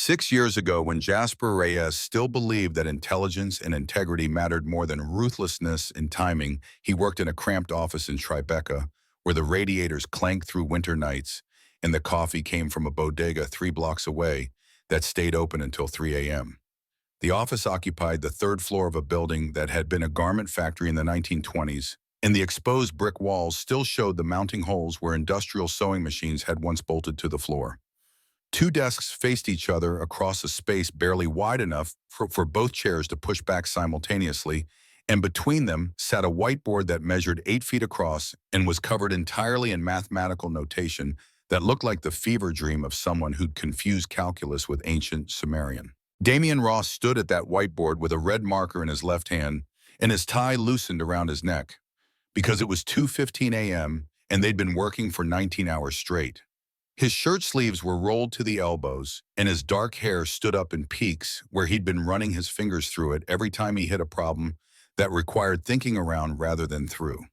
6 years ago, when Jasper Reyes still believed that intelligence and integrity mattered more than ruthlessness and timing, he worked in a cramped office in Tribeca, where the radiators clanked through winter nights and the coffee came from a bodega 3 blocks away that stayed open until 3 a.m. The office occupied the third floor of a building that had been a garment factory in the 1920s, and the exposed brick walls still showed the mounting holes where industrial sewing machines had once bolted to the floor. Two desks faced each other across a space barely wide enough for both chairs to push back simultaneously, and between them sat a whiteboard that measured 8 feet across and was covered entirely in mathematical notation that looked like the fever dream of someone who'd confused calculus with ancient Sumerian. Damian Ross stood at that whiteboard with a red marker in his left hand and his tie loosened around his neck, because it was 2:15 a.m. and they'd been working for 19 hours straight. His shirt sleeves were rolled to the elbows, and his dark hair stood up in peaks where he'd been running his fingers through it every time he hit a problem that required thinking around rather than through.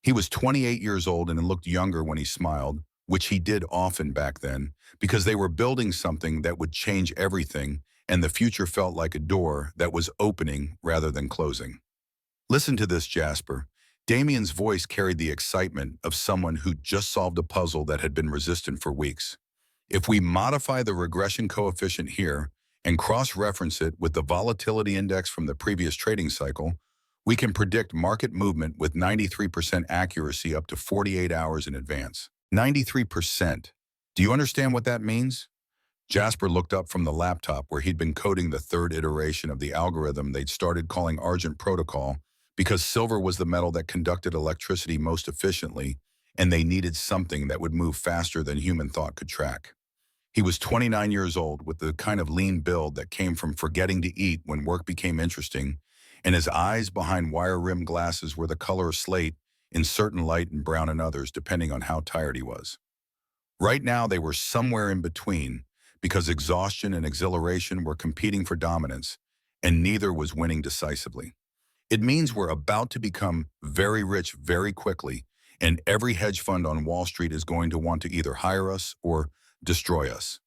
He was 28 years old and looked younger when he smiled, which he did often back then, because they were building something that would change everything, and the future felt like a door that was opening rather than closing. Listen to this, Jasper. Damien's voice carried the excitement of someone who'd just solved a puzzle that had been resistant for weeks. If we modify the regression coefficient here and cross-reference it with the volatility index from the previous trading cycle, we can predict market movement with 93% accuracy up to 48 hours in advance. 93%. Do you understand what that means? Jasper looked up from the laptop where he'd been coding the third iteration of the algorithm they'd started calling Argent Protocol, because silver was the metal that conducted electricity most efficiently, and they needed something that would move faster than human thought could track. He was 29 years old, with the kind of lean build that came from forgetting to eat when work became interesting, and his eyes behind wire-rimmed glasses were the color of slate, in certain light and brown in others, depending on how tired he was. Right now, they were somewhere in between, because exhaustion and exhilaration were competing for dominance, and neither was winning decisively. It means we're about to become very rich very quickly, and every hedge fund on Wall Street is going to want to either hire us or destroy us.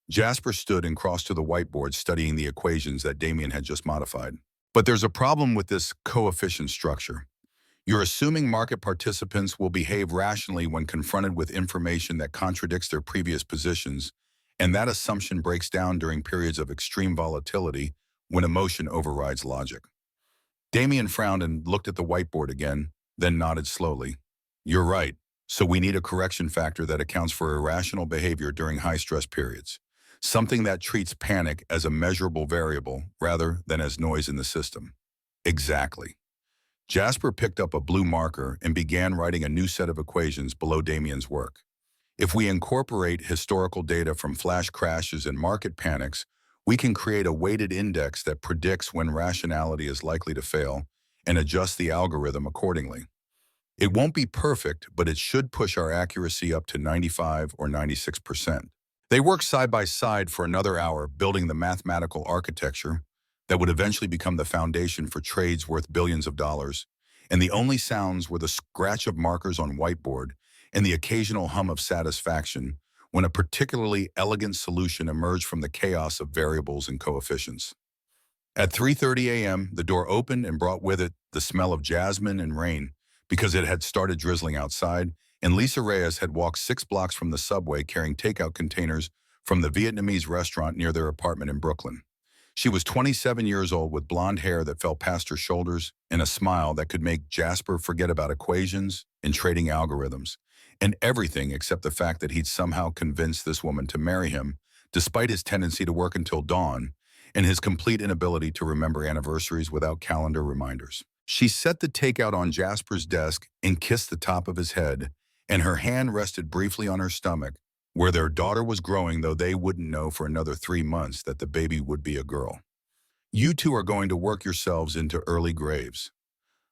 Jasper stood and crossed to the whiteboard, studying the equations that Damien had just modified. But there's a problem with this coefficient structure. You're assuming market participants will behave rationally when confronted with information that contradicts their previous positions, and that assumption breaks down during periods of extreme volatility when emotion overrides logic. Damien frowned and looked at the whiteboard again, then nodded slowly. You're right. So we need a correction factor that accounts for irrational behavior during high-stress periods. Something that treats panic as a measurable variable rather than as noise in the system. Exactly. Jasper picked up a blue marker and began writing a new set of equations below Damien's work. If we incorporate historical data from flash crashes and market panics, we can create a weighted index that predicts when rationality is likely to fail and adjust the algorithm accordingly. It won't be perfect, but it should push our accuracy up to 95 or 96%. They worked side by side for another hour, building the mathematical architecture that would eventually become the foundation for trades worth billions of dollars, and the only sounds were the scratch of markers on whiteboard and the occasional hum of satisfaction when a particularly elegant solution emerged from the chaos of variables and coefficients. At 3:30 a.m., the door opened and brought with it the smell of jasmine and rain, because it had started drizzling outside, and Lisa Reyes had walked 6 blocks from the subway carrying takeout containers from the Vietnamese restaurant near their apartment in Brooklyn. She was 27 years old, with blonde hair that fell past her shoulders and a smile that could make Jasper forget about equations and trading algorithms, and everything except the fact that he'd somehow convinced this woman to marry him, despite his tendency to work until dawn and his complete inability to remember anniversaries without calendar reminders. She set the takeout on Jasper's desk and kissed the top of his head, and her hand rested briefly on her stomach, where their daughter was growing, though they wouldn't know for another 3 months that the baby would be a girl. You two are going to work yourselves into early graves.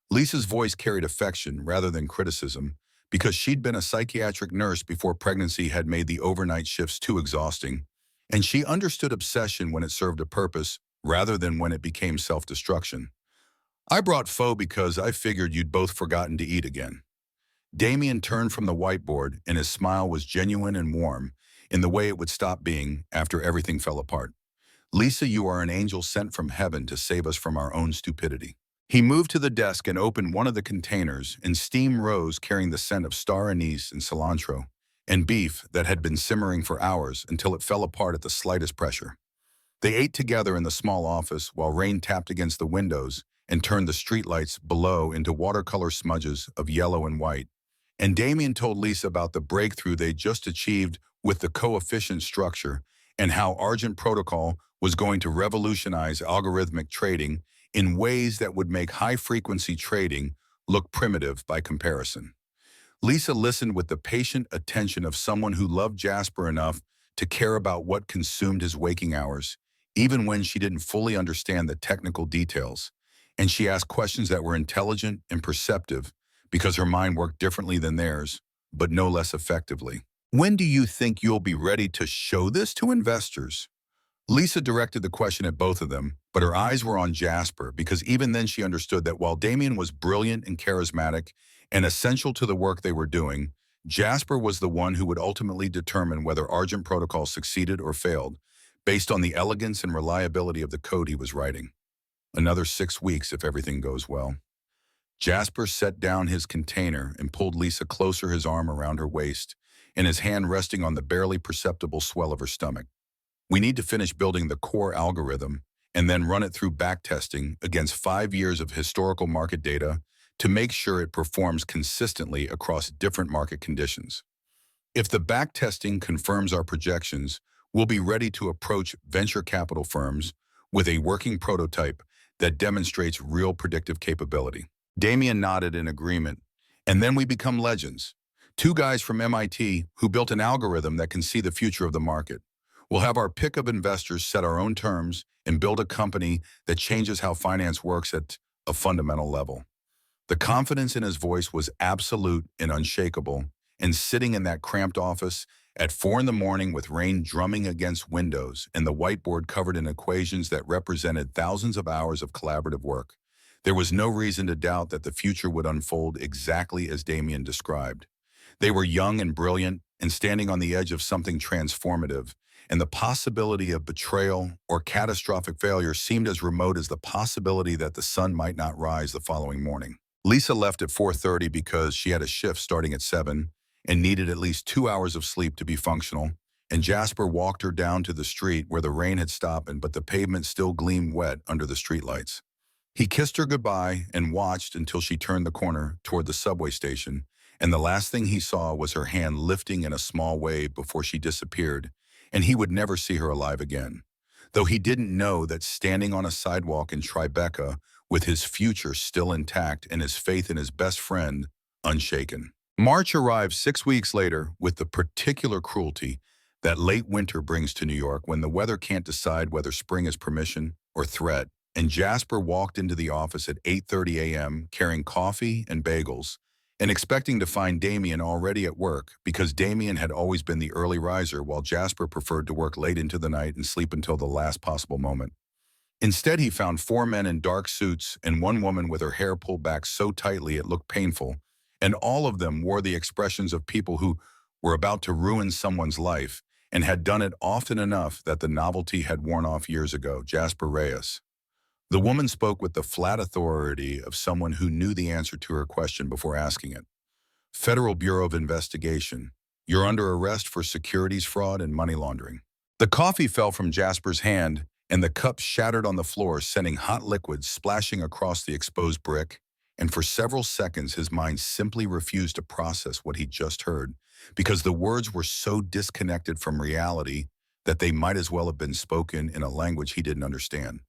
Lisa's voice carried affection rather than criticism, because she'd been a psychiatric nurse before pregnancy had made the overnight shifts too exhausting, and she understood obsession when it served a purpose rather than when it became self-destruction. I brought pho because I figured you'd both forgotten to eat again. Damien turned from the whiteboard, and his smile was genuine and warm, in the way it would stop being after everything fell apart. Lisa, you are an angel sent from heaven to save us from our own stupidity. He moved to the desk and opened one of the containers, and steam rose carrying the scent of star anise and cilantro, and beef that had been simmering for hours until it fell apart at the slightest pressure. They ate together in the small office while rain tapped against the windows and turned the streetlights below into watercolor smudges of yellow and white. And Damien told Lisa about the breakthrough they just achieved with the coefficient structure and how Argent Protocol was going to revolutionize algorithmic trading in ways that would make high-frequency trading look primitive by comparison. Lisa listened with the patient attention of someone who loved Jasper enough to care about what consumed his waking hours, even when she didn't fully understand the technical details. And she asked questions that were intelligent and perceptive because her mind worked differently than theirs, but no less effectively. When do you think you'll be ready to show this to investors? Lisa directed the question at both of them, but her eyes were on Jasper because even then she understood that while Damien was brilliant and charismatic and essential to the work they were doing, Jasper was the one who would ultimately determine whether Argent Protocol succeeded or failed, based on the elegance and reliability of the code he was writing. Another 6 weeks if everything goes well. Jasper set down his container and pulled Lisa closer, his arm around her waist, and his hand resting on the barely perceptible swell of her stomach. We need to finish building the core algorithm and then run it through backtesting against 5 years of historical market data to make sure it performs consistently across different market conditions. If the backtesting confirms our projections, we'll be ready to approach venture capital firms with a working prototype that demonstrates real predictive capability. Damien nodded in agreement, and then we become legends. Two guys from MIT who built an algorithm that can see the future of the market. We'll have our pick of investors set our own terms and build a company that changes how finance works at a fundamental level. The confidence in his voice was absolute and unshakable, and sitting in that cramped office at 4 in the morning with rain drumming against windows and the whiteboard covered in equations that represented thousands of hours of collaborative work, there was no reason to doubt that the future would unfold exactly as Damien described. They were young and brilliant and standing on the edge of something transformative, and the possibility of betrayal or catastrophic failure seemed as remote as the possibility that the sun might not rise the following morning. Lisa left at 4:30 because she had a shift starting at 7 and needed at least 2 hours of sleep to be functional, and Jasper walked her down to the street where the rain had stopped but the pavement still gleamed wet under the streetlights. He kissed her goodbye and watched until she turned the corner toward the subway station, and the last thing he saw was her hand lifting in a small wave before she disappeared, and he would never see her alive again. Though he didn't know that standing on a sidewalk in Tribeca with his future still intact and his faith in his best friend unshaken. March arrived 6 weeks later with the particular cruelty that late winter brings to New York when the weather can't decide whether spring is permission or threat, and Jasper walked into the office at 8:30 a.m. carrying coffee and bagels and expecting to find Damien already at work because Damien had always been the early riser while Jasper preferred to work late into the night and sleep until the last possible moment. Instead, he found 4 men in dark suits and 1 woman with her hair pulled back so tightly it looked painful, and all of them wore the expressions of people who were about to ruin someone's life and had done it often enough that the novelty had worn off years ago. Jasper Reyes. The woman spoke with the flat authority of someone who knew the answer to her question before asking it. Federal Bureau of Investigation. You're under arrest for securities fraud and money laundering. The coffee fell from Jasper's hand, and the cup shattered on the floor, sending hot liquids splashing across the exposed brick, and for several seconds his mind simply refused to process what he'd just heard, because the words were so disconnected from reality that they might as well have been spoken in a language he didn't understand.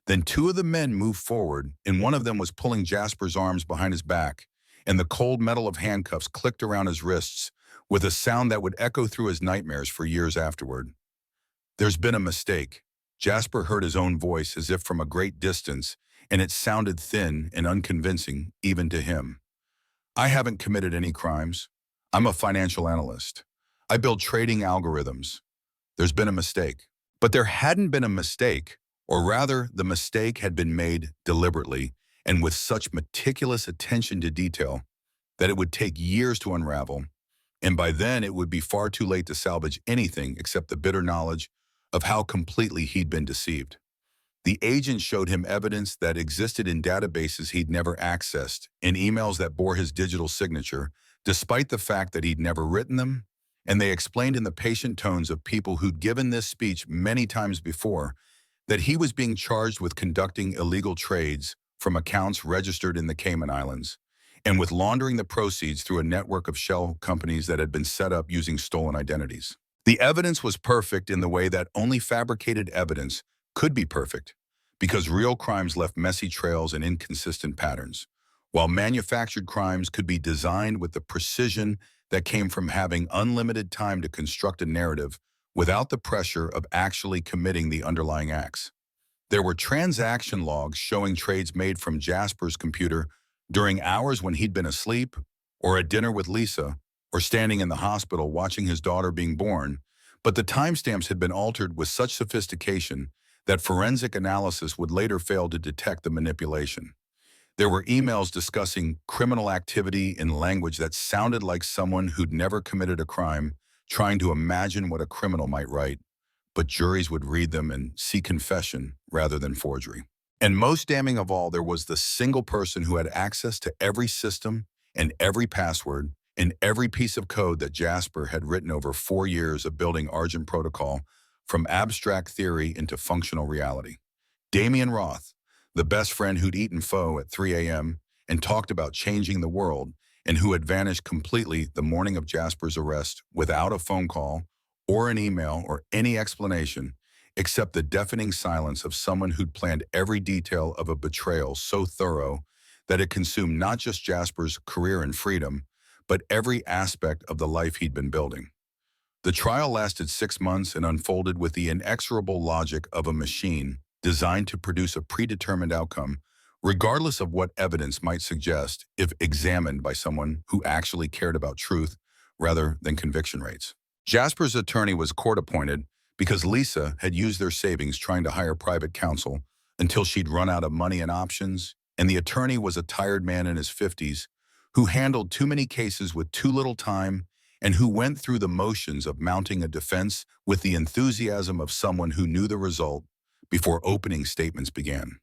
Then 2 of the men moved forward, and one of them was pulling Jasper's arms behind his back, and the cold metal of handcuffs clicked around his wrists with a sound that would echo through his nightmares for years afterward. There's been a mistake. Jasper heard his own voice as if from a great distance, and it sounded thin and unconvincing even to him. I haven't committed any crimes. I'm a financial analyst. I build trading algorithms. There's been a mistake. But there hadn't been a mistake, or rather, the mistake had been made deliberately and with such meticulous attention to detail that it would take years to unravel. And by then, it would be far too late to salvage anything except the bitter knowledge of how completely he'd been deceived. The agent showed him evidence that existed in databases he'd never accessed, in emails that bore his digital signature, despite the fact that he'd never written them, and they explained in the patient tones of people who'd given this speech many times before that he was being charged with conducting illegal trades from accounts registered in the Cayman Islands, and with laundering the proceeds through a network of shell companies that had been set up using stolen identities. The evidence was perfect in the way that only fabricated evidence could be perfect, because real crimes left messy trails and inconsistent patterns, while manufactured crimes could be designed with the precision that came from having unlimited time to construct a narrative without the pressure of actually committing the underlying acts. There were transaction logs showing trades made from Jasper's computer during hours when he'd been asleep, or at dinner with Lisa, or standing in the hospital watching his daughter being born, but the timestamps had been altered with such sophistication that forensic analysis would later fail to detect the manipulation. There were emails discussing criminal activity in language that sounded like someone who'd never committed a crime trying to imagine what a criminal might write, but juries would read them and see confession rather than forgery. And most damning of all, there was the single person who had access to every system and every password and every piece of code that Jasper had written over 4 years of building Argent Protocol from abstract theory into functional reality. Damian Roth, the best friend who'd eaten pho at 3 a.m. and talked about changing the world, and who had vanished completely the morning of Jasper's arrest without a phone call or an email or any explanation, except the deafening silence of someone who'd planned every detail of a betrayal so thorough that it consumed not just Jasper's career and freedom, but every aspect of the life he'd been building. The trial lasted 6 months and unfolded with the inexorable logic of a machine designed to produce a predetermined outcome, regardless of what evidence might suggest if examined by someone who actually cared about truth rather than conviction rates. Jasper's attorney was court-appointed because Lisa had used their savings trying to hire private counsel until she'd run out of money and options, and the attorney was a tired man in his 50s who handled too many cases with too little time and who went through the motions of mounting a defense with the enthusiasm of someone who knew the result before opening statements began.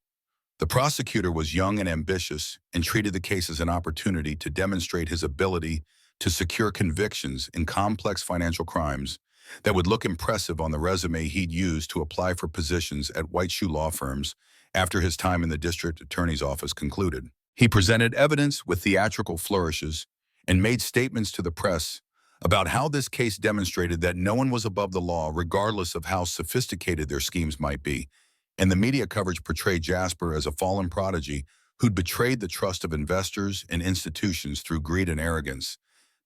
The prosecutor was young and ambitious and treated the case as an opportunity to demonstrate his ability to secure convictions in complex financial crimes that would look impressive on the resume he'd used to apply for positions at white shoe law firms after his time in the district attorney's office concluded. He presented evidence with theatrical flourishes and made statements to the press about how this case demonstrated that no one was above the law regardless of how sophisticated their schemes might be, and the media coverage portrayed Jasper as a fallen prodigy who'd betrayed the trust of investors and institutions through greed and arrogance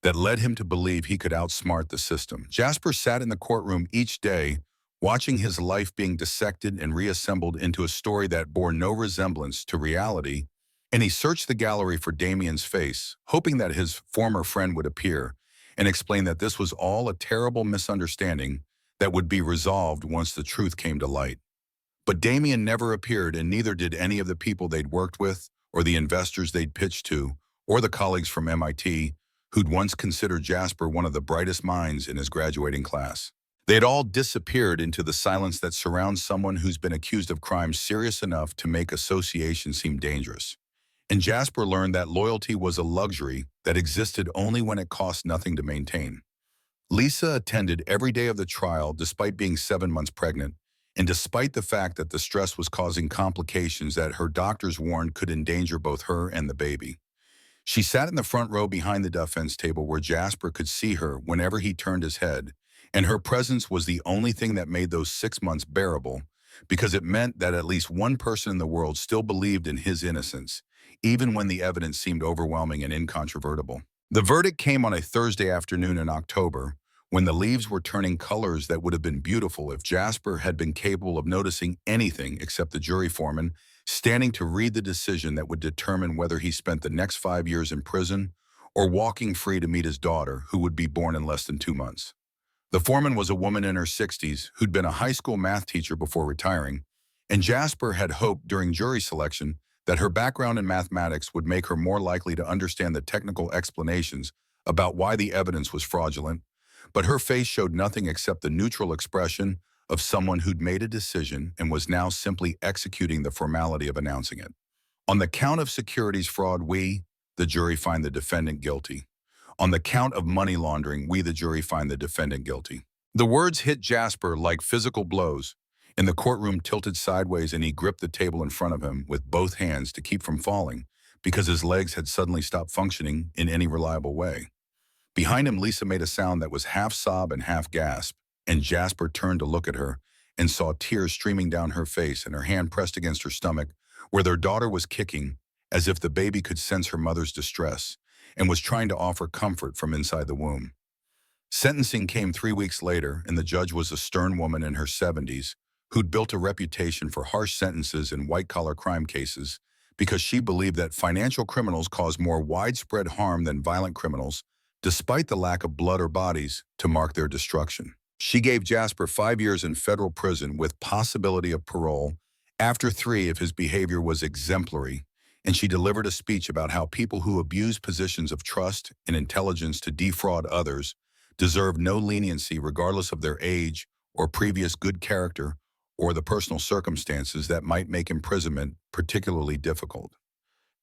that led him to believe he could outsmart the system. Jasper sat in the courtroom each day, watching his life being dissected and reassembled into a story that bore no resemblance to reality, and he searched the gallery for Damian's face, hoping that his former friend would appear and explain that this was all a terrible misunderstanding that would be resolved once the truth came to light. But Damian never appeared, and neither did any of the people they'd worked with, or the investors they'd pitched to, or the colleagues from MIT who'd once considered Jasper one of the brightest minds in his graduating class. They had all disappeared into the silence that surrounds someone who's been accused of crimes serious enough to make association seem dangerous. And Jasper learned that loyalty was a luxury that existed only when it cost nothing to maintain. Lisa attended every day of the trial despite being 7 months pregnant, and despite the fact that the stress was causing complications that her doctors warned could endanger both her and the baby. She sat in the front row behind the defense table where Jasper could see her whenever he turned his head, and her presence was the only thing that made those 6 months bearable, because it meant that at least one person in the world still believed in his innocence, even when the evidence seemed overwhelming and incontrovertible. The verdict came on a Thursday afternoon in October, when the leaves were turning colors that would have been beautiful if Jasper had been capable of noticing anything except the jury foreman standing to read the decision that would determine whether he spent the next 5 years in prison or walking free to meet his daughter, who would be born in less than 2 months. The foreman was a woman in her 60s who'd been a high school math teacher before retiring, and Jasper had hoped during jury selection that her background in mathematics would make her more likely to understand the technical explanations about why the evidence was fraudulent, but her face showed nothing except the neutral expression of someone who'd made a decision and was now simply executing the formality of announcing it. On the count of securities fraud, we, the jury, find the defendant guilty. On the count of money laundering, we, the jury, find the defendant guilty. The words hit Jasper like physical blows, and the courtroom tilted sideways and he gripped the table in front of him with both hands to keep from falling because his legs had suddenly stopped functioning in any reliable way. Behind him, Lisa made a sound that was half sob and half gasp, and Jasper turned to look at her and saw tears streaming down her face and her hand pressed against her stomach where their daughter was kicking as if the baby could sense her mother's distress and was trying to offer comfort from inside the womb. Sentencing came 3 weeks later, and the judge was a stern woman in her 70s who'd built a reputation for harsh sentences in white-collar crime cases because she believed that financial criminals cause more widespread harm than violent criminals, despite the lack of blood or bodies to mark their destruction. She gave Jasper 5 years in federal prison with possibility of parole after 3 if his behavior was exemplary, and she delivered a speech about how people who abuse positions of trust and intelligence to defraud others deserve no leniency regardless of their age or previous good character or the personal circumstances that might make imprisonment particularly difficult.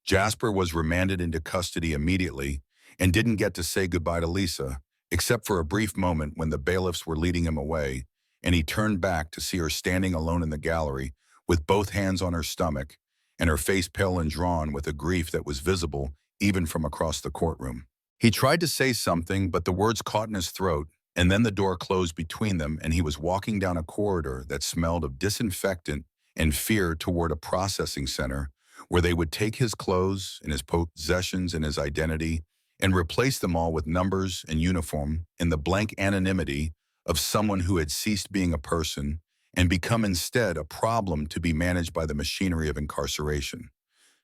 Jasper was remanded into custody immediately and didn't get to say goodbye to Lisa, except for a brief moment when the bailiffs were leading him away, and he turned back to see her standing alone in the gallery with both hands on her stomach and her face pale and drawn with a grief that was visible even from across the courtroom. He tried to say something, but the words caught in his throat, and then the door closed between them, and he was walking down a corridor that smelled of disinfectant and fear toward a processing center where they would take his clothes and his possessions and his identity and replace them all with numbers and uniform in the blank anonymity of someone who had ceased being a person and become instead a problem to be managed by the machinery of incarceration.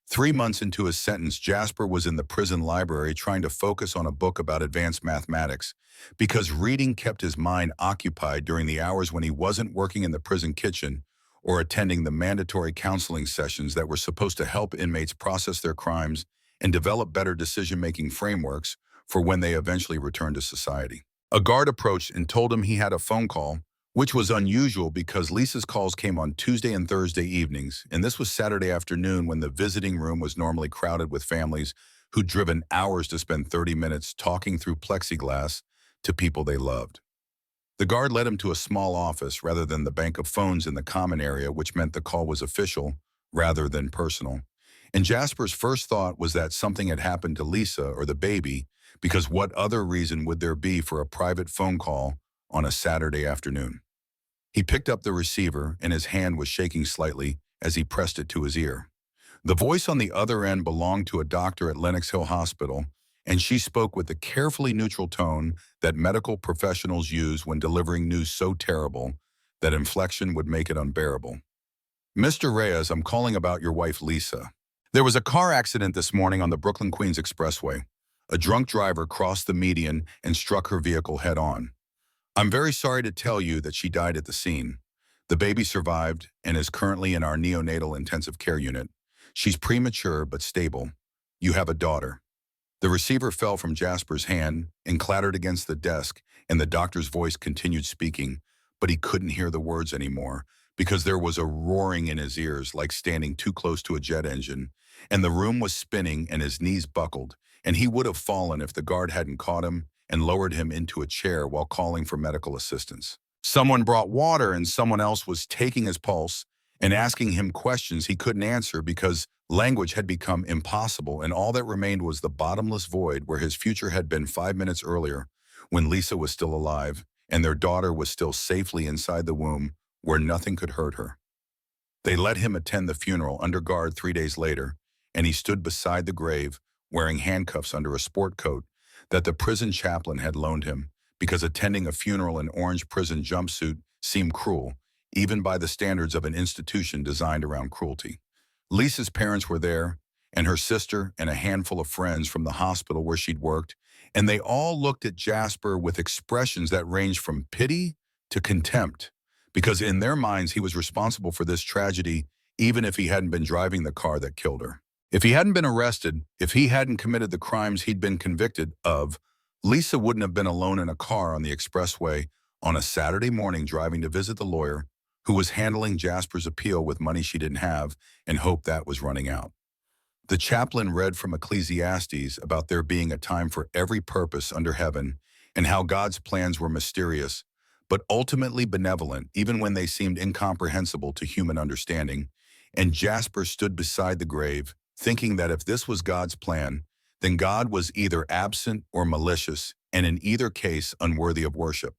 3 months into his sentence, Jasper was in the prison library trying to focus on a book about advanced mathematics because reading kept his mind occupied during the hours when he wasn't working in the prison kitchen or attending the mandatory counseling sessions that were supposed to help inmates process their crimes and develop better decision-making frameworks for when they eventually returned to society. A guard approached and told him he had a phone call, which was unusual because Lisa's calls came on Tuesday and Thursday evenings, and this was Saturday afternoon when the visiting room was normally crowded with families who'd driven hours to spend 30 minutes talking through plexiglass to people they loved. The guard led him to a small office rather than the bank of phones in the common area, which meant the call was official rather than personal. And Jasper's first thought was that something had happened to Lisa or the baby, because what other reason would there be for a private phone call on a Saturday afternoon? He picked up the receiver, and his hand was shaking slightly as he pressed it to his ear. The voice on the other end belonged to a doctor at Lenox Hill Hospital, and she spoke with the carefully neutral tone that medical professionals use when delivering news so terrible that inflection would make it unbearable. "Mr. Reyes, I'm calling about your wife, Lisa. There was a car accident this morning on the Brooklyn-Queens Expressway. A drunk driver crossed the median and struck her vehicle head-on. I'm very sorry to tell you that she died at the scene. The baby survived and is currently in our neonatal intensive care unit. She's premature but stable. You have a daughter." The receiver fell from Jasper's hand and clattered against the desk, and the doctor's voice continued speaking, but he couldn't hear the words anymore because there was a roaring in his ears like standing too close to a jet engine, and the room was spinning and his knees buckled, and he would have fallen if the guard hadn't caught him and lowered him into a chair while calling for medical assistance. Someone brought water and someone else was taking his pulse and asking him questions he couldn't answer because language had become impossible, and all that remained was the bottomless void where his future had been 5 minutes earlier when Lisa was still alive and their daughter was still safely inside the womb where nothing could hurt her. They let him attend the funeral under guard 3 days later, and he stood beside the grave wearing handcuffs under a sport coat that the prison chaplain had loaned him because attending a funeral in orange prison jumpsuit seemed cruel, even by the standards of an institution designed around cruelty. Lisa's parents were there, and her sister and a handful of friends from the hospital where she'd worked, and they all looked at Jasper with expressions that ranged from pity to contempt, because in their minds he was responsible for this tragedy even if he hadn't been driving the car that killed her. If he hadn't been arrested, if he hadn't committed the crimes he'd been convicted of, Lisa wouldn't have been alone in a car on the expressway on a Saturday morning driving to visit the lawyer who was handling Jasper's appeal with money she didn't have and hoped that was running out. The chaplain read from Ecclesiastes about there being a time for every purpose under heaven and how God's plans were mysterious, but ultimately benevolent, even when they seemed incomprehensible to human understanding. And Jasper stood beside the grave, thinking that if this was God's plan, then God was either absent or malicious, and in either case unworthy of worship.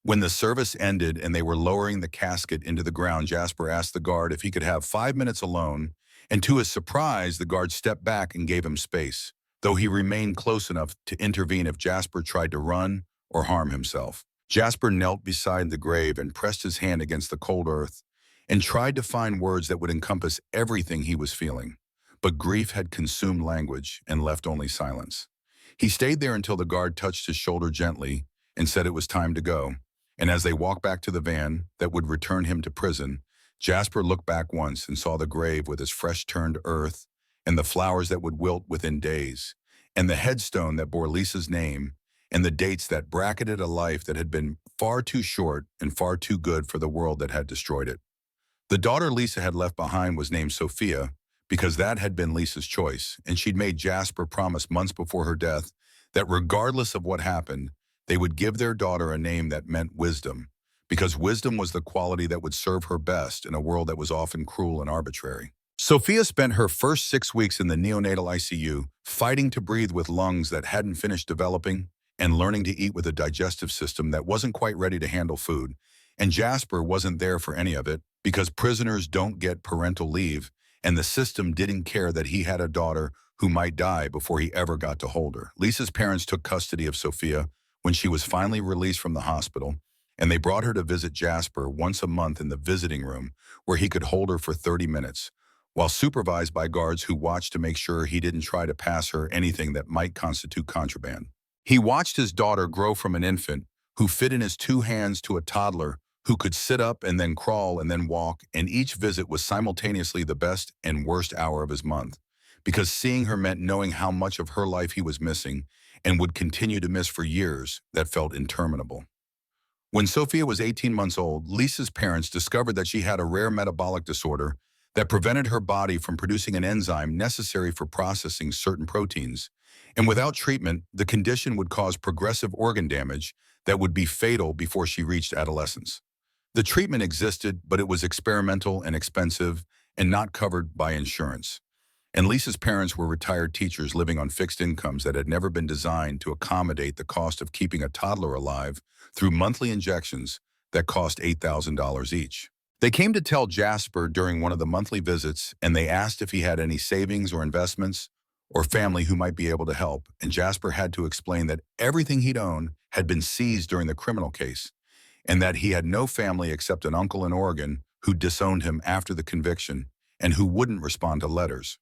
When the service ended and they were lowering the casket into the ground, Jasper asked the guard if he could have 5 minutes alone, and to his surprise, the guard stepped back and gave him space, though he remained close enough to intervene if Jasper tried to run or harm himself. Jasper knelt beside the grave and pressed his hand against the cold earth and tried to find words that would encompass everything he was feeling. But grief had consumed language and left only silence. He stayed there until the guard touched his shoulder gently and said it was time to go. And as they walked back to the van that would return him to prison, Jasper looked back once and saw the grave with its fresh-turned earth and the flowers that would wilt within days, and the headstone that bore Lisa's name, and the dates that bracketed a life that had been far too short and far too good for the world that had destroyed it. The daughter Lisa had left behind was named Sophia because that had been Lisa's choice, and she'd made Jasper promise months before her death that regardless of what happened, they would give their daughter a name that meant wisdom, because wisdom was the quality that would serve her best in a world that was often cruel and arbitrary. Sophia spent her first 6 weeks in the neonatal ICU, fighting to breathe with lungs that hadn't finished developing and learning to eat with a digestive system that wasn't quite ready to handle food. And Jasper wasn't there for any of it because prisoners don't get parental leave, and the system didn't care that he had a daughter who might die before he ever got to hold her. Lisa's parents took custody of Sophia when she was finally released from the hospital, and they brought her to visit Jasper once a month in the visiting room where he could hold her for 30 minutes, while supervised by guards who watched to make sure he didn't try to pass her anything that might constitute contraband. He watched his daughter grow from an infant who fit in his 2 hands to a toddler who could sit up and then crawl and then walk, and each visit was simultaneously the best and worst hour of his month, because seeing her meant knowing how much of her life he was missing and would continue to miss for years that felt interminable. When Sophia was 18 months old, Lisa's parents discovered that she had a rare metabolic disorder that prevented her body from producing an enzyme necessary for processing certain proteins. And without treatment, the condition would cause progressive organ damage that would be fatal before she reached adolescence. The treatment existed, but it was experimental and expensive and not covered by insurance. And Lisa's parents were retired teachers living on fixed incomes that had never been designed to accommodate the cost of keeping a toddler alive through monthly injections that cost $8,000 each. They came to tell Jasper during one of the monthly visits, and they asked if he had any savings or investments or family who might be able to help, and Jasper had to explain that everything he'd owned had been seized during the criminal case, and that he had no family except an uncle in Oregon who disowned him after the conviction and who wouldn't respond to letters.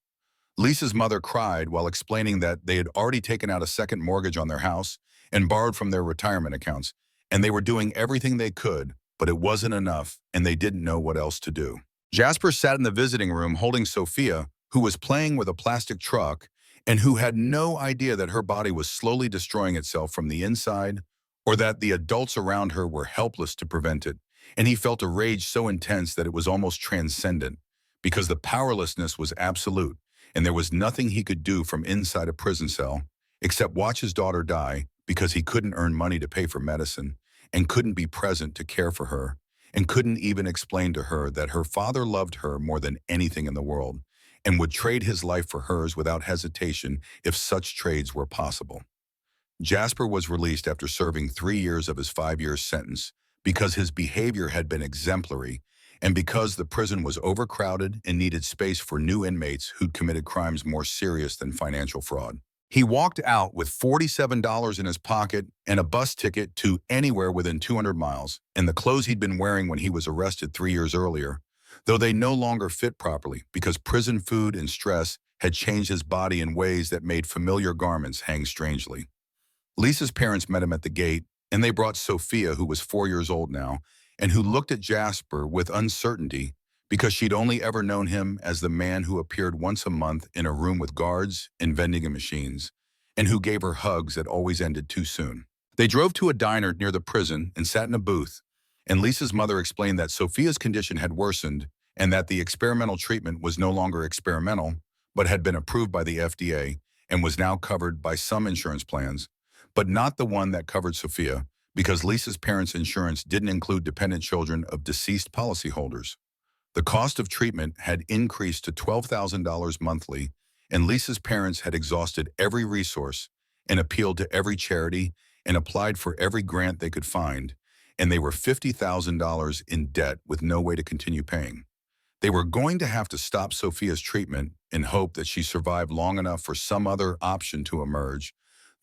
Lisa's mother cried while explaining that they had already taken out a second mortgage on their house and borrowed from their retirement accounts, and they were doing everything they could, but it wasn't enough, and they didn't know what else to do. Jasper sat in the visiting room holding Sophia, who was playing with a plastic truck and who had no idea that her body was slowly destroying itself from the inside, or that the adults around her were helpless to prevent it, and he felt a rage so intense that it was almost transcendent, because the powerlessness was absolute, and there was nothing he could do from inside a prison cell except watch his daughter die because he couldn't earn money to pay for medicine and couldn't be present to care for her and couldn't even explain to her that her father loved her more than anything in the world and would trade his life for hers without hesitation if such trades were possible. Jasper was released after serving 3 years of his 5-year sentence because his behavior had been exemplary and because the prison was overcrowded and needed space for new inmates who'd committed crimes more serious than financial fraud. He walked out with $47 in his pocket and a bus ticket to anywhere within 200 miles, and the clothes he'd been wearing when he was arrested 3 years earlier, though they no longer fit properly because prison food and stress had changed his body in ways that made familiar garments hang strangely. Lisa's parents met him at the gate, and they brought Sophia, who was 4 years old now, and who looked at Jasper with uncertainty because she'd only ever known him as the man who appeared once a month in a room with guards and vending machines, and who gave her hugs that always ended too soon. They drove to a diner near the prison and sat in a booth, and Lisa's mother explained that Sophia's condition had worsened and that the experimental treatment was no longer experimental, but had been approved by the FDA and was now covered by some insurance plans, but not the one that covered Sophia, because Lisa's parents' insurance didn't include dependent children of deceased policyholders. The cost of treatment had increased to $12,000 monthly, and Lisa's parents had exhausted every resource and appealed to every charity and applied for every grant they could find, and they were $50,000 in debt with no way to continue paying. They were going to have to stop Sophia's treatment in hope that she survived long enough for some other option to emerge,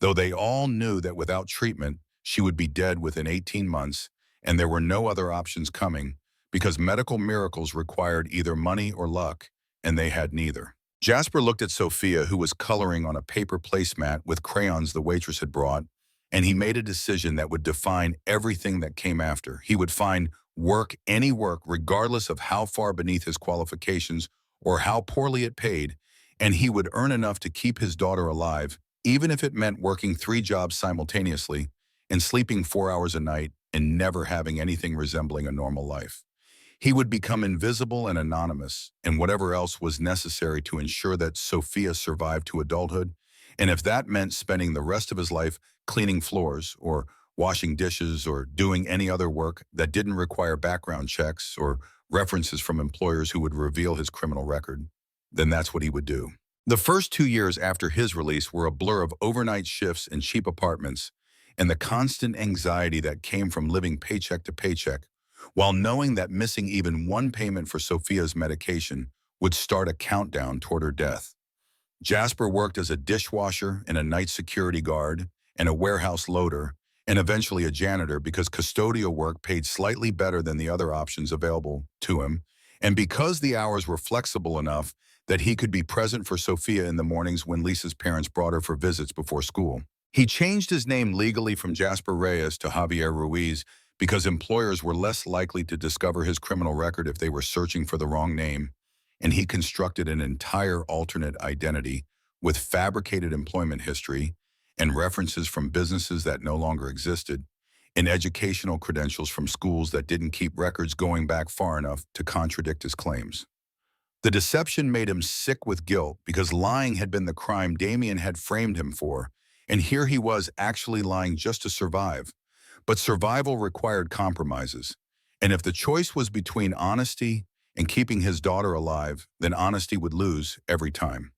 though they all knew that without treatment, she would be dead within 18 months, and there were no other options coming because medical miracles required either money or luck, and they had neither. Jasper looked at Sophia, who was coloring on a paper placemat with crayons the waitress had brought, and he made a decision that would define everything that came after. He would find work, any work, regardless of how far beneath his qualifications or how poorly it paid, and he would earn enough to keep his daughter alive, even if it meant working 3 jobs simultaneously and sleeping 4 hours a night and never having anything resembling a normal life. He would become invisible and anonymous, and whatever else was necessary to ensure that Sophia survived to adulthood, and if that meant spending the rest of his life cleaning floors or washing dishes or doing any other work that didn't require background checks or references from employers who would reveal his criminal record, then that's what he would do. The first 2 years after his release were a blur of overnight shifts and cheap apartments, and the constant anxiety that came from living paycheck to paycheck, while knowing that missing even one payment for Sophia's medication would start a countdown toward her death. Jasper worked as a dishwasher and a night security guard and a warehouse loader and eventually a janitor because custodial work paid slightly better than the other options available to him, and because the hours were flexible enough that he could be present for Sophia in the mornings when Lisa's parents brought her for visits before school. He changed his name legally from Jasper Reyes to Javier Ruiz because employers were less likely to discover his criminal record if they were searching for the wrong name, and he constructed an entire alternate identity with fabricated employment history and references from businesses that no longer existed, and educational credentials from schools that didn't keep records going back far enough to contradict his claims. The deception made him sick with guilt because lying had been the crime Damien had framed him for, and here he was actually lying just to survive. But survival required compromises, and if the choice was between honesty and keeping his daughter alive, then honesty would lose every time.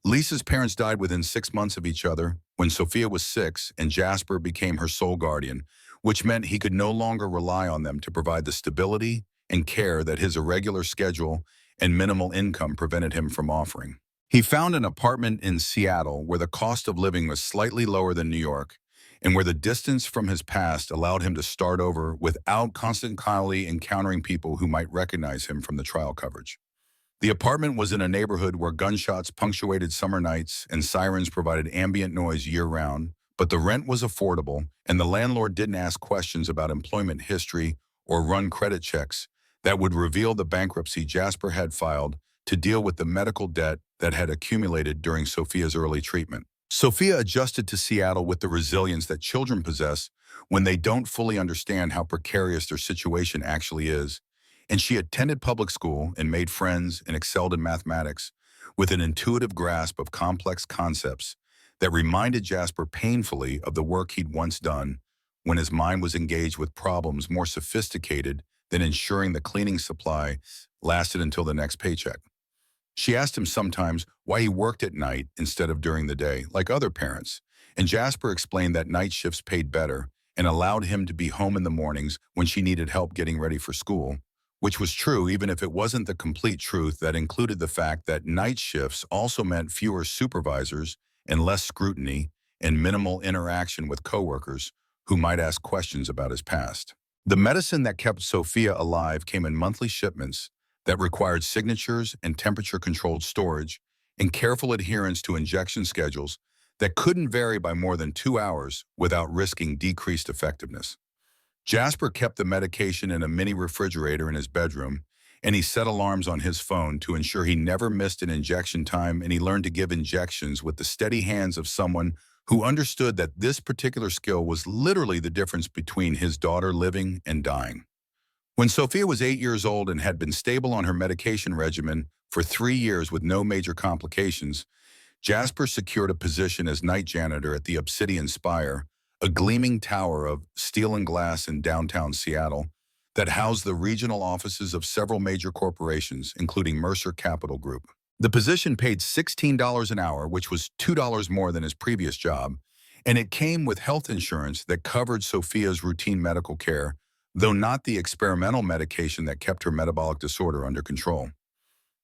Lisa's parents died within 6 months of each other when Sophia was 6 and Jasper became her sole guardian, which meant he could no longer rely on them to provide the stability and care that his irregular schedule and minimal income prevented him from offering. He found an apartment in Seattle where the cost of living was slightly lower than New York, and where the distance from his past allowed him to start over without constantly encountering people who might recognize him from the trial coverage. The apartment was in a neighborhood where gunshots punctuated summer nights and sirens provided ambient noise year-round, but the rent was affordable, and the landlord didn't ask questions about employment history or run credit checks that would reveal the bankruptcy Jasper had filed to deal with the medical debt that had accumulated during Sophia's early treatment. Sophia adjusted to Seattle with the resilience that children possess when they don't fully understand how precarious their situation actually is, and she attended public school and made friends and excelled in mathematics with an intuitive grasp of complex concepts that reminded Jasper painfully of the work he'd once done when his mind was engaged with problems more sophisticated than ensuring the cleaning supply lasted until the next paycheck. She asked him sometimes why he worked at night instead of during the day, like other parents, and Jasper explained that night shifts paid better and allowed him to be home in the mornings when she needed help getting ready for school, which was true even if it wasn't the complete truth that included the fact that night shifts also meant fewer supervisors and less scrutiny and minimal interaction with coworkers who might ask questions about his past. The medicine that kept Sophia alive came in monthly shipments that required signatures and temperature-controlled storage and careful adherence to injection schedules that couldn't vary by more than 2 hours without risking decreased effectiveness. Jasper kept the medication in a mini refrigerator in his bedroom, and he set alarms on his phone to ensure he never missed an injection time, and he learned to give injections with the steady hands of someone who understood that this particular skill was literally the difference between his daughter living and dying. When Sophia was 8 years old and had been stable on her medication regimen for 3 years with no major complications, Jasper secured a position as night janitor at the Obsidian Spire, a gleaming tower of steel and glass in downtown Seattle that housed the regional offices of several major corporations, including Mercer Capital Group. The position paid $16 an hour, which was $2 more than his previous job, and it came with health insurance that covered Sophia's routine medical care, though not the experimental medication that kept her metabolic disorder under control.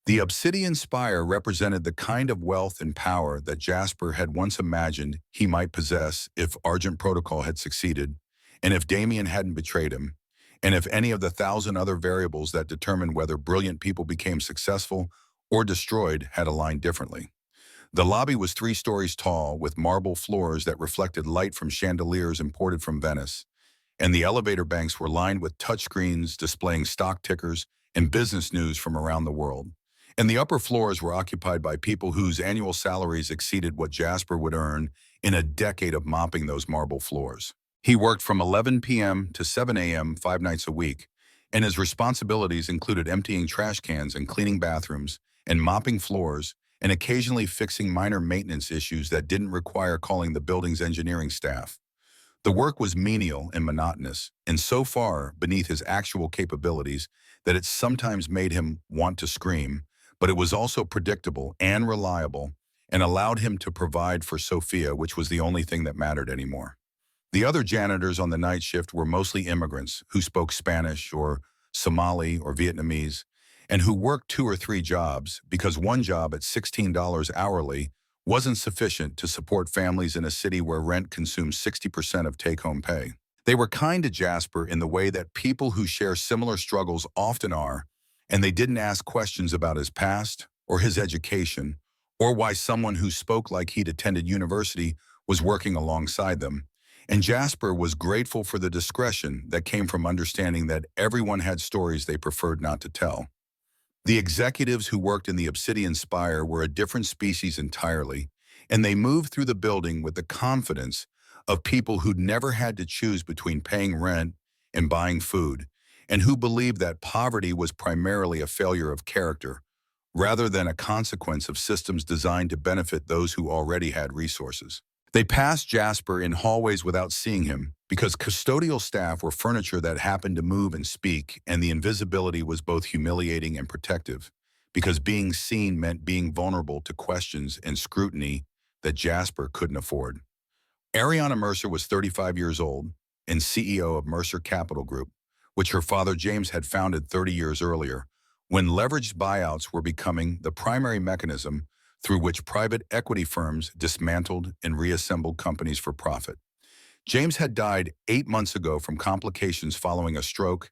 The Obsidian Spire represented the kind of wealth and power that Jasper had once imagined he might possess if Argent Protocol had succeeded, and if Damien hadn't betrayed him, and if any of the thousand other variables that determine whether brilliant people became successful or destroyed had aligned differently. The lobby was 3 stories tall, with marble floors that reflected light from chandeliers imported from Venice, and the elevator banks were lined with touchscreens displaying stock tickers and business news from around the world. And the upper floors were occupied by people whose annual salaries exceeded what Jasper would earn in a decade of mopping those marble floors. He worked from 11 p.m. to 7 a.m. 5 nights a week, and his responsibilities included emptying trash cans and cleaning bathrooms and mopping floors and occasionally fixing minor maintenance issues that didn't require calling the building's engineering staff. The work was menial and monotonous, and so far beneath his actual capabilities that it sometimes made him want to scream, but it was also predictable and reliable and allowed him to provide for Sophia, which was the only thing that mattered anymore. The other janitors on the night shift were mostly immigrants who spoke Spanish or Somali or Vietnamese, and who worked 2 or 3 jobs because one job at $16 hourly wasn't sufficient to support families in a city where rent consumes 60% of take-home pay. They were kind to Jasper in the way that people who share similar struggles often are, and they didn't ask questions about his past or his education or why someone who spoke like he'd attended university was working alongside them. And Jasper was grateful for the discretion that came from understanding that everyone had stories they preferred not to tell. The executives who worked in the Obsidian Spire were a different species entirely, and they moved through the building with the confidence of people who'd never had to choose between paying rent and buying food, and who believed that poverty was primarily a failure of character, rather than a consequence of systems designed to benefit those who already had resources. They passed Jasper in hallways without seeing him, because custodial staff were furniture that happened to move and speak, and the invisibility was both humiliating and protective, because being seen meant being vulnerable to questions and scrutiny that Jasper couldn't afford. Ariana Mercer was 35 years old and CEO of Mercer Capital Group, which her father James had founded 30 years earlier, when leveraged buyouts were becoming the primary mechanism through which private equity firms dismantled and reassembled companies for profit. James had died 8 months ago from complications following a stroke,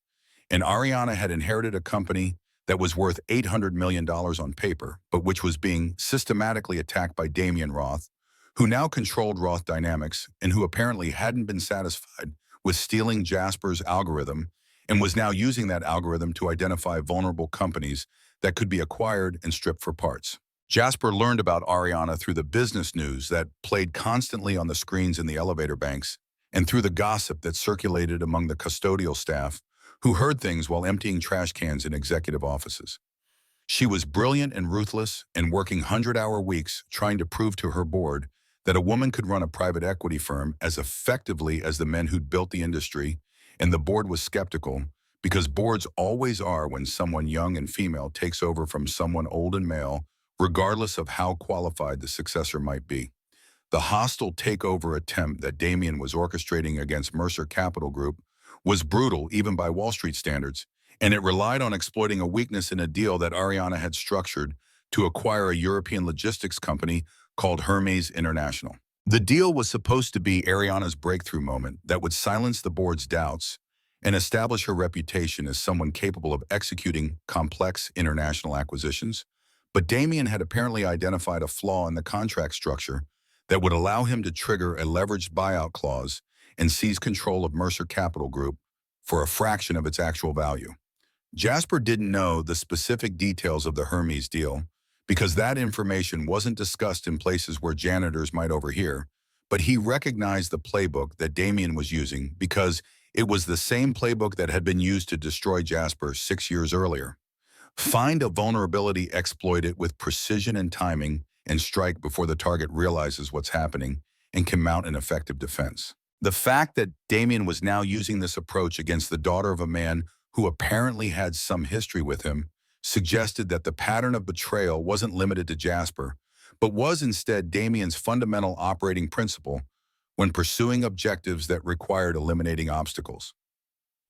and Ariana had inherited a company that was worth $800 million on paper, but which was being systematically attacked by Damien Roth, who now controlled Roth Dynamics and who apparently hadn't been satisfied with stealing Jasper's algorithm and was now using that algorithm to identify vulnerable companies that could be acquired and stripped for parts. Jasper learned about Ariana through the business news that played constantly on the screens in the elevator banks and through the gossip that circulated among the custodial staff who heard things while emptying trash cans in executive offices. She was brilliant and ruthless and working 100-hour weeks trying to prove to her board that a woman could run a private equity firm as effectively as the men who'd built the industry, and the board was skeptical because boards always are when someone young and female takes over from someone old and male, regardless of how qualified the successor might be. The hostile takeover attempt that Damien was orchestrating against Mercer Capital Group was brutal even by Wall Street standards, and it relied on exploiting a weakness in a deal that Ariana had structured to acquire a European logistics company called Hermes International. The deal was supposed to be Ariana's breakthrough moment that would silence the board's doubts and establish her reputation as someone capable of executing complex international acquisitions. But Damien had apparently identified a flaw in the contract structure that would allow him to trigger a leveraged buyout clause and seize control of Mercer Capital Group for a fraction of its actual value. Jasper didn't know the specific details of the Hermes deal because that information wasn't discussed in places where janitors might overhear, But he recognized the playbook that Damien was using because it was the same playbook that had been used to destroy Jasper 6 years earlier. Find a vulnerability, exploit it with precision and timing, and strike before the target realizes what's happening and can mount an effective defense. The fact that Damien was now using this approach against the daughter of a man who apparently had some history with him suggested that the pattern of betrayal wasn't limited to Jasper, but was instead Damien's fundamental operating principle when pursuing objectives that required eliminating obstacles.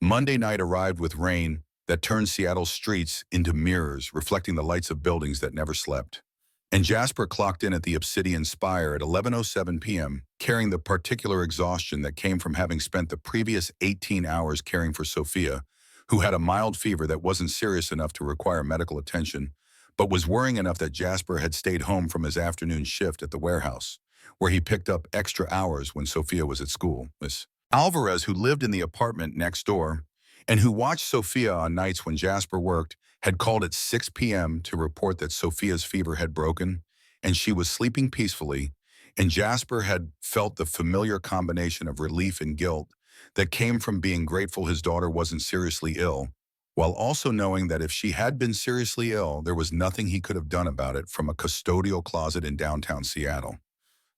Monday night arrived with rain that turned Seattle's streets into mirrors, reflecting the lights of buildings that never slept. And Jasper clocked in at the Obsidian Spire at 11:07 p.m., carrying the particular exhaustion that came from having spent the previous 18 hours caring for Sophia, who had a mild fever that wasn't serious enough to require medical attention, but was worrying enough that Jasper had stayed home from his afternoon shift at the warehouse, where he picked up extra hours when Sophia was at school. Miss Alvarez, who lived in the apartment next door, and who watched Sophia on nights when Jasper worked, had called at 6 p.m. to report that Sophia's fever had broken, and she was sleeping peacefully, and Jasper had felt the familiar combination of relief and guilt that came from being grateful his daughter wasn't seriously ill, while also knowing that if she had been seriously ill, there was nothing he could have done about it from a custodial closet in downtown Seattle.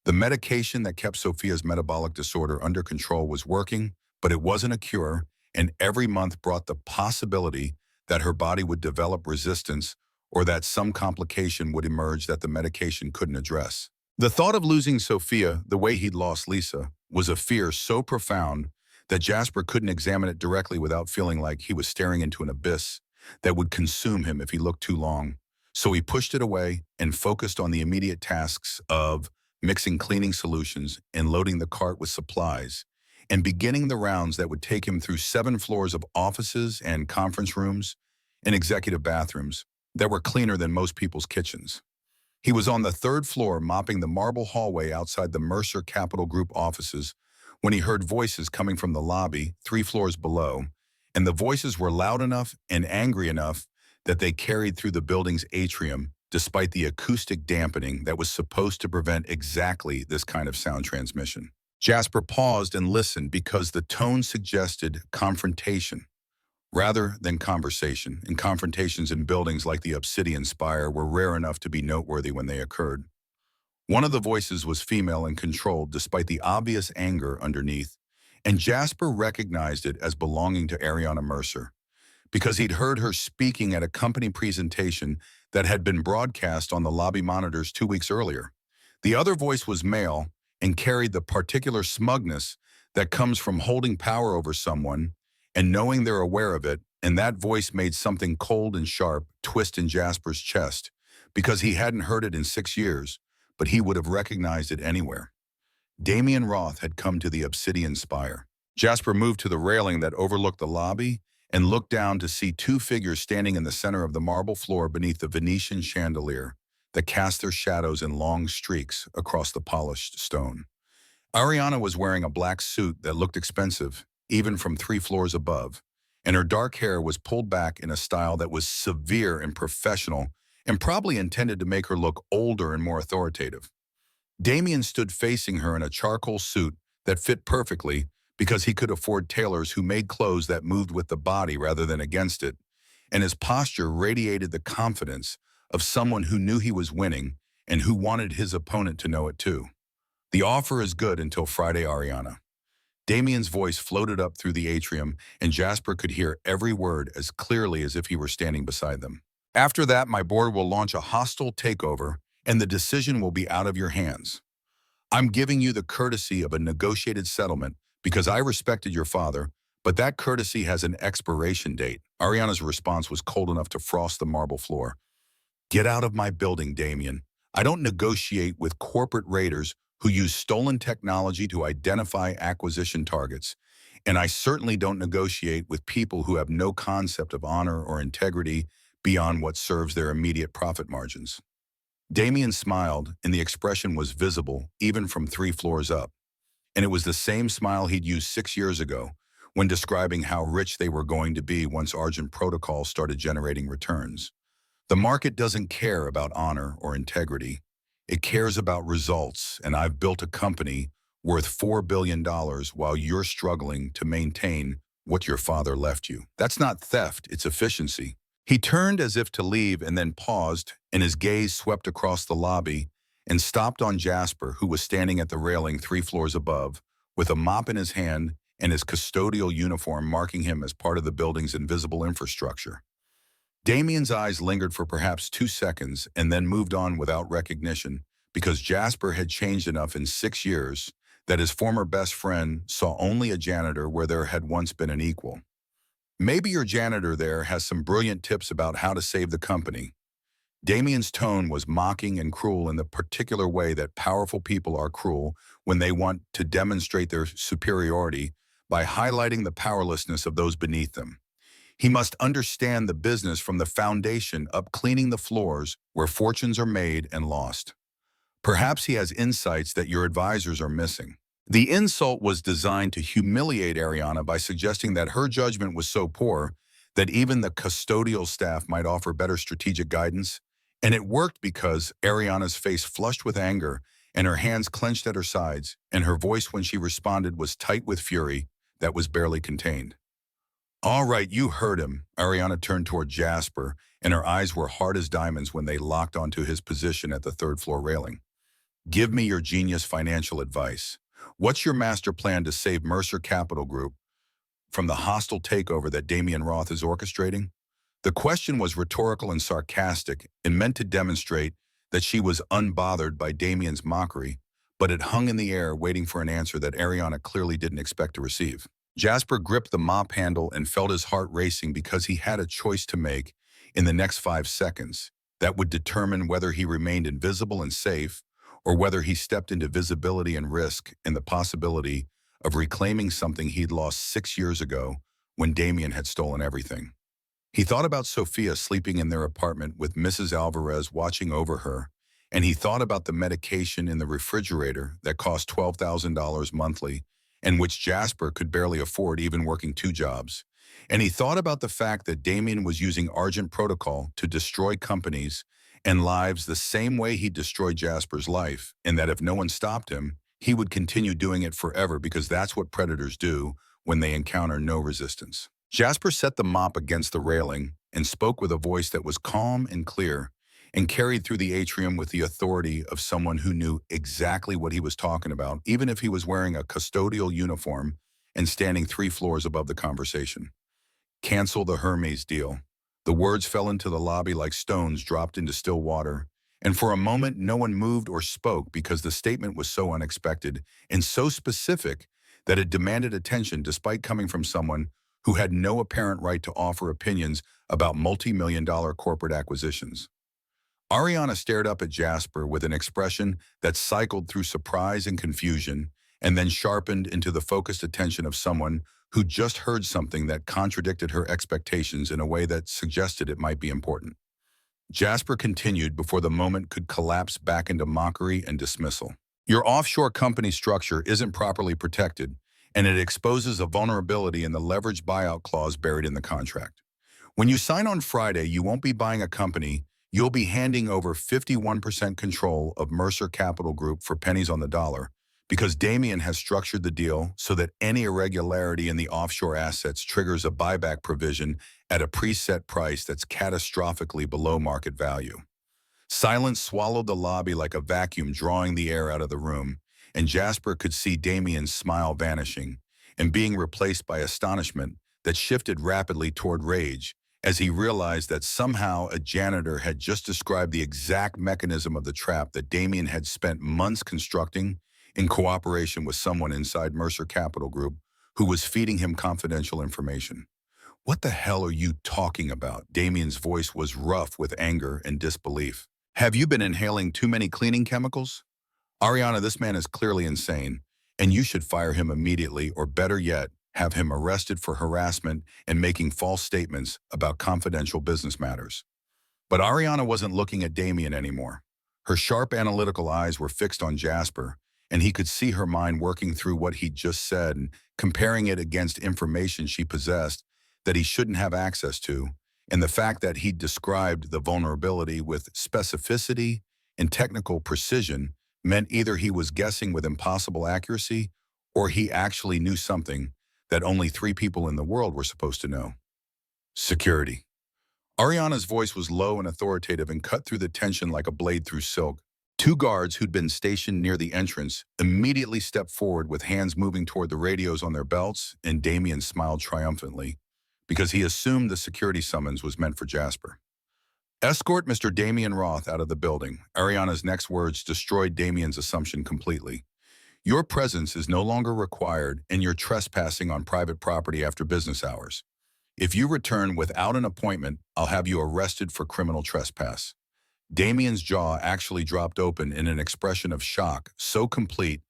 The medication that kept Sophia's metabolic disorder under control was working, but it wasn't a cure, and every month brought the possibility that her body would develop resistance or that some complication would emerge that the medication couldn't address. The thought of losing Sophia the way he'd lost Lisa was a fear so profound that Jasper couldn't examine it directly without feeling like he was staring into an abyss that would consume him if he looked too long. So he pushed it away and focused on the immediate tasks of mixing cleaning solutions and loading the cart with supplies, and beginning the rounds that would take him through 7 floors of offices and conference rooms and executive bathrooms that were cleaner than most people's kitchens. He was on the 3rd floor mopping the marble hallway outside the Mercer Capital Group offices when he heard voices coming from the lobby 3 floors below, and the voices were loud enough and angry enough that they carried through the building's atrium despite the acoustic dampening that was supposed to prevent exactly this kind of sound transmission. Jasper paused and listened because the tone suggested confrontation rather than conversation, and confrontations in buildings like the Obsidian Spire were rare enough to be noteworthy when they occurred. One of the voices was female and controlled despite the obvious anger underneath, and Jasper recognized it as belonging to Ariana Mercer, because he'd heard her speaking at a company presentation that had been broadcast on the lobby monitors 2 weeks earlier. The other voice was male and carried the particular smugness that comes from holding power over someone and knowing they're aware of it, and that voice made something cold and sharp twist in Jasper's chest because he hadn't heard it in 6 years, but he would have recognized it anywhere. Damien Roth had come to the Obsidian Spire. Jasper moved to the railing that overlooked the lobby and looked down to see 2 figures standing in the center of the marble floor beneath the Venetian chandelier that cast their shadows in long streaks across the polished stone. Ariana was wearing a black suit that looked expensive, even from 3 floors above, and her dark hair was pulled back in a style that was severe and professional and probably intended to make her look older and more authoritative. Damien stood facing her in a charcoal suit that fit perfectly because he could afford tailors who made clothes that moved with the body rather than against it, and his posture radiated the confidence of someone who knew he was winning and who wanted his opponent to know it too. "The offer is good until Friday, Ariana." Damien's voice floated up through the atrium, and Jasper could hear every word as clearly as if he were standing beside them. "After that, my board will launch a hostile takeover, and the decision will be out of your hands. I'm giving you the courtesy of a negotiated settlement because I respected your father, but that courtesy has an expiration date." Ariana's response was cold enough to frost the marble floor. "Get out of my building, Damien. I don't negotiate with corporate raiders who use stolen technology to identify acquisition targets, and I certainly don't negotiate with people who have no concept of honor or integrity beyond what serves their immediate profit margins." Damien smiled, and the expression was visible even from 3 floors up, and it was the same smile he'd used 6 years ago when describing how rich they were going to be once Argent Protocol started generating returns. "The market doesn't care about honor or integrity. It cares about results, and I've built a company worth $4 billion while you're struggling to maintain what your father left you. That's not theft, it's efficiency. He turned as if to leave and then paused, and his gaze swept across the lobby and stopped on Jasper, who was standing at the railing 3 floors above, with a mop in his hand and his custodial uniform marking him as part of the building's invisible infrastructure. Damien's eyes lingered for perhaps 2 seconds and then moved on without recognition, because Jasper had changed enough in 6 years that his former best friend saw only a janitor where there had once been an equal. Maybe your janitor there has some brilliant tips about how to save the company. Damien's tone was mocking and cruel in the particular way that powerful people are cruel when they want to demonstrate their superiority by highlighting the powerlessness of those beneath them. He must understand the business from the foundation up, cleaning the floors where fortunes are made and lost. Perhaps he has insights that your advisors are missing. The insult was designed to humiliate Ariana by suggesting that her judgment was so poor that even the custodial staff might offer better strategic guidance. And it worked because Ariana's face flushed with anger and her hands clenched at her sides, and her voice when she responded was tight with fury that was barely contained. All right, you heard him. Ariana turned toward Jasper, and her eyes were hard as diamonds when they locked onto his position at the third-floor railing. Give me your genius financial advice. What's your master plan to save Mercer Capital Group from the hostile takeover that Damien Roth is orchestrating? The question was rhetorical and sarcastic and meant to demonstrate that she was unbothered by Damien's mockery, but it hung in the air waiting for an answer that Ariana clearly didn't expect to receive. Jasper gripped the mop handle and felt his heart racing because he had a choice to make in the next 5 seconds that would determine whether he remained invisible and safe or whether he stepped into visibility and risk and the possibility of reclaiming something he'd lost 6 years ago when Damien had stolen everything. He thought about Sophia sleeping in their apartment with Mrs. Alvarez watching over her, and he thought about the medication in the refrigerator that cost $12,000 monthly and which Jasper could barely afford even working 2 jobs. And he thought about the fact that Damien was using Argent Protocol to destroy companies and lives the same way he destroyed Jasper's life, and that if no one stopped him, he would continue doing it forever because that's what predators do when they encounter no resistance. Jasper set the mop against the railing and spoke with a voice that was calm and clear and carried through the atrium with the authority of someone who knew exactly what he was talking about, even if he was wearing a custodial uniform and standing 3 floors above the conversation. Cancel the Hermes deal. The words fell into the lobby like stones dropped into still water, and for a moment no one moved or spoke because the statement was so unexpected and so specific that it demanded attention despite coming from someone who had no apparent right to offer opinions about multi-million-dollar corporate acquisitions. Ariana stared up at Jasper with an expression that cycled through surprise and confusion and then sharpened into the focused attention of someone who just heard something that contradicted her expectations in a way that suggested it might be important. Jasper continued before the moment could collapse back into mockery and dismissal. Your offshore company structure isn't properly protected, and it exposes a vulnerability in the leveraged buyout clause buried in the contract. When you sign on Friday, you won't be buying a company. You'll be handing over 51% control of Mercer Capital Group for pennies on the dollar, because Damien has structured the deal so that any irregularity in the offshore assets triggers a buyback provision at a preset price that's catastrophically below market value. Silence swallowed the lobby like a vacuum, drawing the air out of the room, and Jasper could see Damien's smile vanishing and being replaced by astonishment that shifted rapidly toward rage as he realized that somehow a janitor had just described the exact mechanism of the trap that Damien had spent months constructing in cooperation with someone inside Mercer Capital Group who was feeding him confidential information. What the hell are you talking about? Damien's voice was rough with anger and disbelief. Have you been inhaling too many cleaning chemicals? Ariana, this man is clearly insane, and you should fire him immediately, or better yet, have him arrested for harassment and making false statements about confidential business matters. But Ariana wasn't looking at Damien anymore. Her sharp analytical eyes were fixed on Jasper, and he could see her mind working through what he'd just said and comparing it against information she possessed that he shouldn't have access to, and the fact that he'd described the vulnerability with specificity and technical precision meant either he was guessing with impossible accuracy or he actually knew something that only 3 people in the world were supposed to know. Security. Ariana's voice was low and authoritative and cut through the tension like a blade through silk. 2 guards who'd been stationed near the entrance immediately stepped forward with hands moving toward the radios on their belts, and Damien smiled triumphantly because he assumed the security summons was meant for Jasper. Escort Mr. Damien Roth out of the building. Ariana's next words destroyed Damien's assumption completely. Your presence is no longer required and you're trespassing on private property after business hours. If you return without an appointment, I'll have you arrested for criminal trespass. Damien's jaw actually dropped open in an expression of shock so complete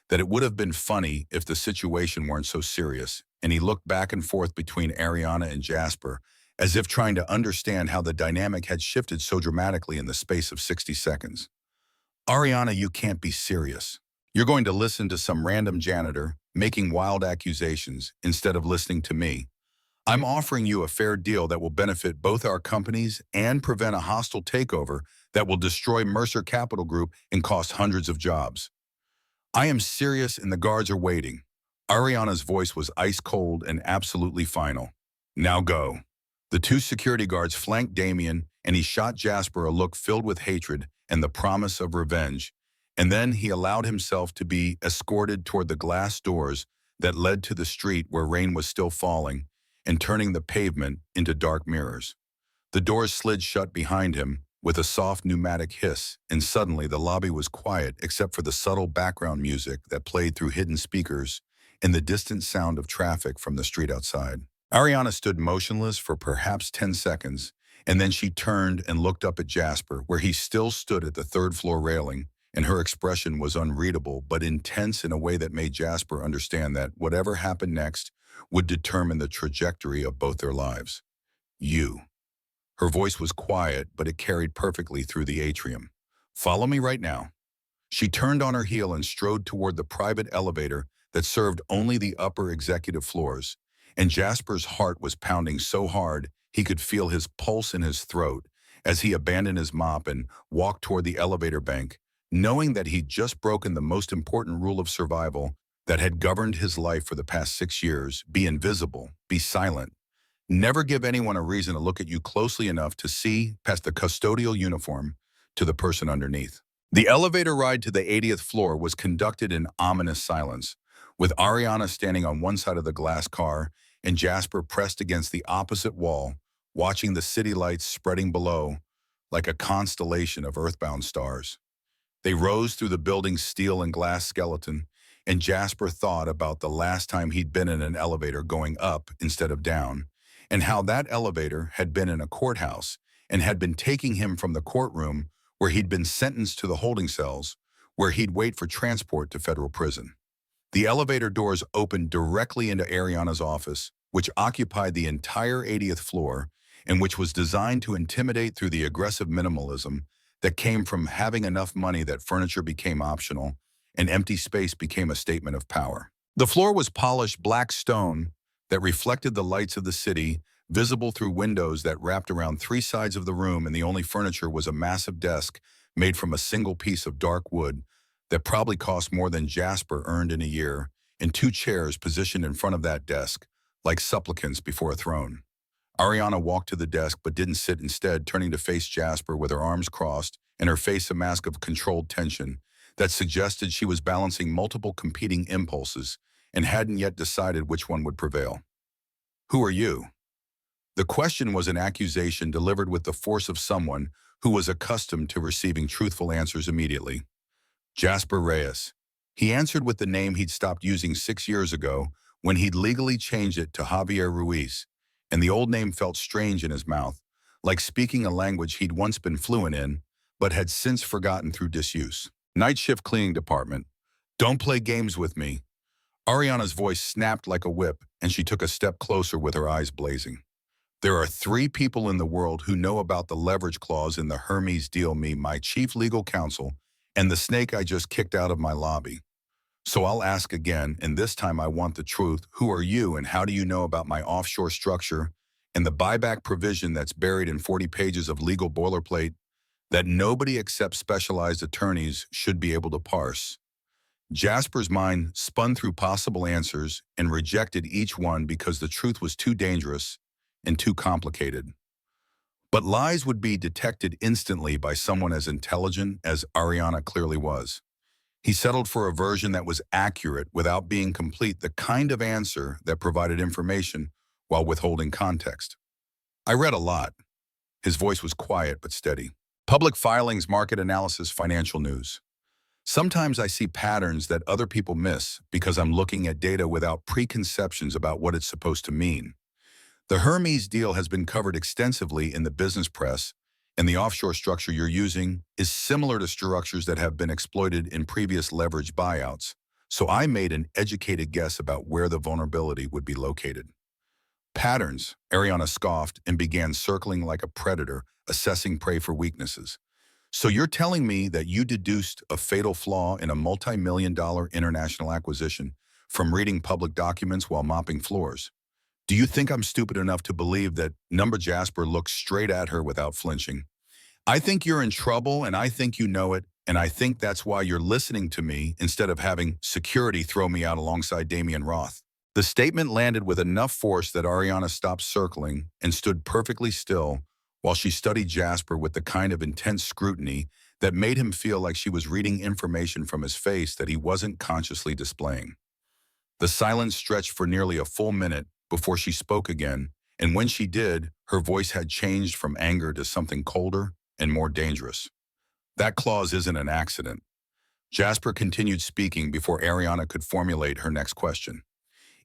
that it would have been funny if the situation weren't so serious, and he looked back and forth between Ariana and Jasper, as if trying to understand how the dynamic had shifted so dramatically in the space of 60 seconds. Ariana, you can't be serious. You're going to listen to some random janitor making wild accusations instead of listening to me. I'm offering you a fair deal that will benefit both our companies and prevent a hostile takeover that will destroy Mercer Capital Group and cost hundreds of jobs. I am serious and the guards are waiting. Ariana's voice was ice cold and absolutely final. Now go. The 2 security guards flanked Damien and he shot Jasper a look filled with hatred and the promise of revenge. And then he allowed himself to be escorted toward the glass doors that led to the street where rain was still falling and turning the pavement into dark mirrors. The doors slid shut behind him with a soft pneumatic hiss, and suddenly the lobby was quiet except for the subtle background music that played through hidden speakers and the distant sound of traffic from the street outside. Ariana stood motionless for perhaps 10 seconds, and then she turned and looked up at Jasper, where he still stood at the 3rd-floor railing, and her expression was unreadable but intense in a way that made Jasper understand that whatever happened next would determine the trajectory of both their lives. You. Her voice was quiet, but it carried perfectly through the atrium. Follow me right now. She turned on her heel and strode toward the private elevator that served only the upper executive floors, and Jasper's heart was pounding so hard he could feel his pulse in his throat as he abandoned his mop and walked toward the elevator bank, knowing that he'd just broken the most important rule of survival that had governed his life for the past 6 years: be invisible, be silent. Never give anyone a reason to look at you closely enough to see past the custodial uniform to the person underneath. The elevator ride to the 80th floor was conducted in ominous silence, with Ariana standing on one side of the glass car and Jasper pressed against the opposite wall, watching the city lights spreading below like a constellation of earthbound stars. They rose through the building's steel and glass skeleton, and Jasper thought about the last time he'd been in an elevator going up instead of down, and how that elevator had been in a courthouse and had been taking him from the courtroom where he'd been sentenced to the holding cells, where he'd wait for transport to federal prison. The elevator doors opened directly into Ariana's office, which occupied the entire 80th floor and which was designed to intimidate through the aggressive minimalism that came from having enough money that furniture became optional and empty space became a statement of power. The floor was polished black stone that reflected the lights of the city, visible through windows that wrapped around 3 sides of the room, and the only furniture was a massive desk made from a single piece of dark wood that probably cost more than Jasper earned in a year, and 2 chairs positioned in front of that desk, like supplicants before a throne. Ariana walked to the desk but didn't sit, instead turning to face Jasper with her arms crossed and her face a mask of controlled tension that suggested she was balancing multiple competing impulses and hadn't yet decided which one would prevail. Who are you? The question was an accusation delivered with the force of someone who was accustomed to receiving truthful answers immediately. Jasper Reyes. He answered with the name he'd stopped using 6 years ago when he'd legally changed it to Javier Ruiz, and the old name felt strange in his mouth, like speaking a language he'd once been fluent in, but had since forgotten through disuse. Night shift cleaning department. Don't play games with me. Ariana's voice snapped like a whip, and she took a step closer with her eyes blazing. There are 3 people in the world who know about the leverage clause in the Hermes deal: me, my chief legal counsel, and the snake I just kicked out of my lobby. So I'll ask again, and this time I want the truth. Who are you, and how do you know about my offshore structure and the buyback provision that's buried in 40 pages of legal boilerplate that nobody except specialized attorneys should be able to parse. Jasper's mind spun through possible answers and rejected each one because the truth was too dangerous and too complicated. But lies would be detected instantly by someone as intelligent as Ariana clearly was. He settled for a version that was accurate without being complete, the kind of answer that provided information while withholding context. I read a lot. His voice was quiet but steady. Public filings, market analysis, financial news. Sometimes I see patterns that other people miss because I'm looking at data without preconceptions about what it's supposed to mean. The Hermes deal has been covered extensively in the business press, and the offshore structure you're using is similar to structures that have been exploited in previous leverage buyouts. So I made an educated guess about where the vulnerability would be located. Patterns, Ariana scoffed and began circling like a predator, assessing prey for weaknesses. So you're telling me that you deduced a fatal flaw in a multi-million-dollar international acquisition from reading public documents while mopping floors? Do you think I'm stupid enough to believe that Number Jasper looked straight at her without flinching? I think you're in trouble, and I think you know it, and I think that's why you're listening to me instead of having security throw me out alongside Damian Roth. The statement landed with enough force that Ariana stopped circling and stood perfectly still while she studied Jasper with the kind of intense scrutiny that made him feel like she was reading information from his face that he wasn't consciously displaying. The silence stretched for nearly a full minute before she spoke again, and when she did, her voice had changed from anger to something colder and more dangerous. That clause isn't an accident. Jasper continued speaking before Ariana could formulate her next question.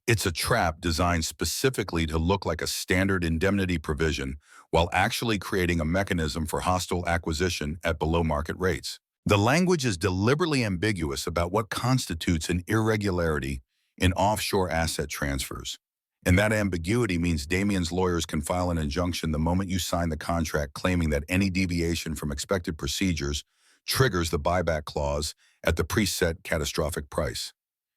It's a trap designed specifically to look like a standard indemnity provision while actually creating a mechanism for hostile acquisition at below-market rates. The language is deliberately ambiguous about what constitutes an irregularity in offshore asset transfers. And that ambiguity means Damian's lawyers can file an injunction the moment you sign the contract claiming that any deviation from expected procedures triggers the buyback clause at the preset catastrophic price.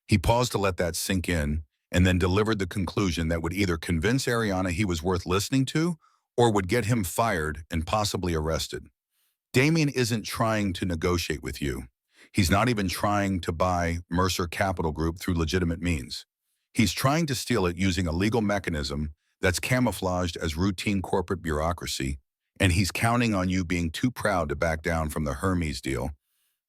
He paused to let that sink in and then delivered the conclusion that would either convince Ariana he was worth listening to or would get him fired and possibly arrested. Damian isn't trying to negotiate with you. He's not even trying to buy Mercer Capital Group through legitimate means. He's trying to steal it using a legal mechanism that's camouflaged as routine corporate bureaucracy, and he's counting on you being too proud to back down from the Hermes deal,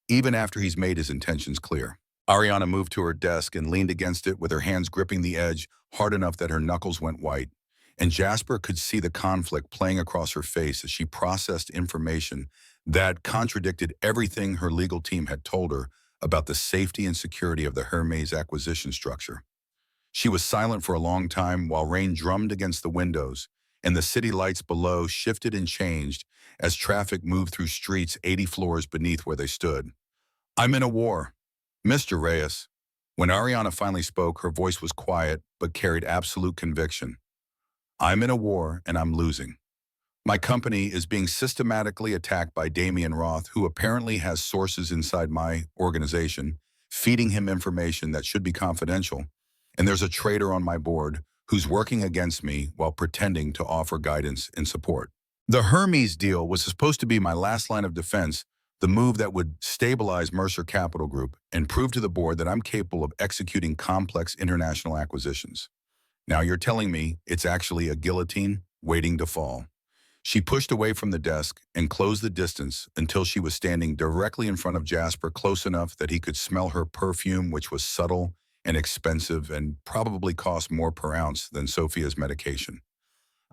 even after he's made his intentions clear. Ariana moved to her desk and leaned against it with her hands gripping the edge hard enough that her knuckles went white, and Jasper could see the conflict playing across her face as she processed information that contradicted everything her legal team had told her about the safety and security of the Hermes acquisition structure. She was silent for a long time while rain drummed against the windows, and the city lights below shifted and changed as traffic moved through streets 80 floors beneath where they stood. I'm in a war, Mr. Reyes. When Ariana finally spoke, her voice was quiet but carried absolute conviction. I'm in a war and I'm losing. My company is being systematically attacked by Damian Roth, who apparently has sources inside my organization, feeding him information that should be confidential. And there's a traitor on my board who's working against me while pretending to offer guidance and support. The Hermes deal was supposed to be my last line of defense, the move that would stabilize Mercer Capital Group and prove to the board that I'm capable of executing complex international acquisitions. Now you're telling me it's actually a guillotine waiting to fall. She pushed away from the desk and closed the distance until she was standing directly in front of Jasper, close enough that he could smell her perfume, which was subtle and expensive and probably cost more per ounce than Sophia's medication.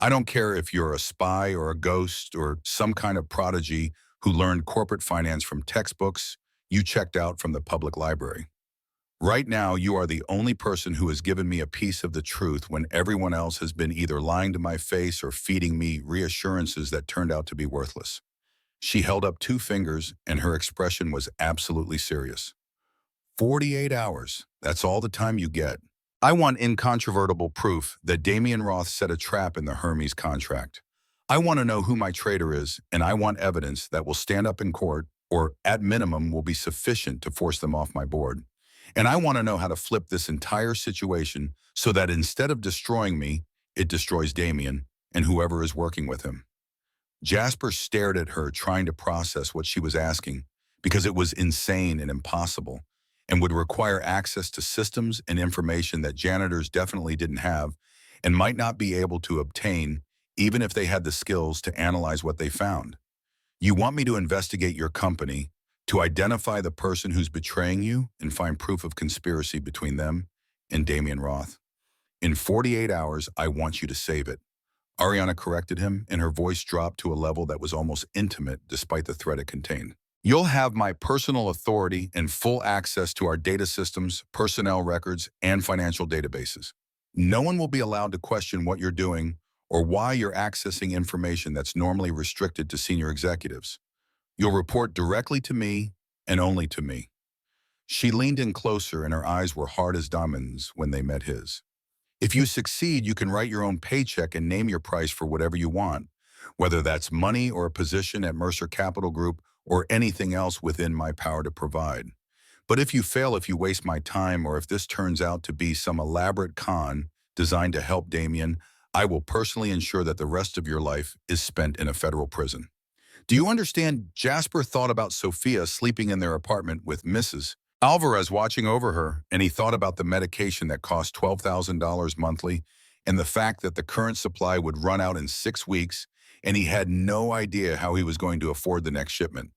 I don't care if you're a spy or a ghost or some kind of prodigy who learned corporate finance from textbooks you checked out from the public library. Right now, you are the only person who has given me a piece of the truth when everyone else has been either lying to my face or feeding me reassurances that turned out to be worthless. She held up two fingers, and her expression was absolutely serious. 48 hours. That's all the time you get. I want incontrovertible proof that Damian Roth set a trap in the Hermes contract. I want to know who my traitor is, and I want evidence that will stand up in court or, at minimum, will be sufficient to force them off my board. And I want to know how to flip this entire situation so that instead of destroying me, it destroys Damian and whoever is working with him. Jasper stared at her, trying to process what she was asking, because it was insane and impossible, and would require access to systems and information that janitors definitely didn't have and might not be able to obtain even if they had the skills to analyze what they found. You want me to investigate your company, to identify the person who's betraying you and find proof of conspiracy between them and Damian Roth. In 48 hours, I want you to save it. Ariana corrected him, and her voice dropped to a level that was almost intimate despite the threat it contained. You'll have my personal authority and full access to our data systems, personnel records, and financial databases. No one will be allowed to question what you're doing or why you're accessing information that's normally restricted to senior executives. You'll report directly to me and only to me. She leaned in closer, and her eyes were hard as diamonds when they met his. If you succeed, you can write your own paycheck and name your price for whatever you want, whether that's money or a position at Mercer Capital Group or anything else within my power to provide. But if you fail, if you waste my time, or if this turns out to be some elaborate con designed to help Damien, I will personally ensure that the rest of your life is spent in a federal prison. Do you understand? Jasper thought about Sophia sleeping in their apartment with Mrs. Alvarez watching over her, and he thought about the medication that cost $12,000 monthly and the fact that the current supply would run out in 6 weeks, and he had no idea how he was going to afford the next shipment.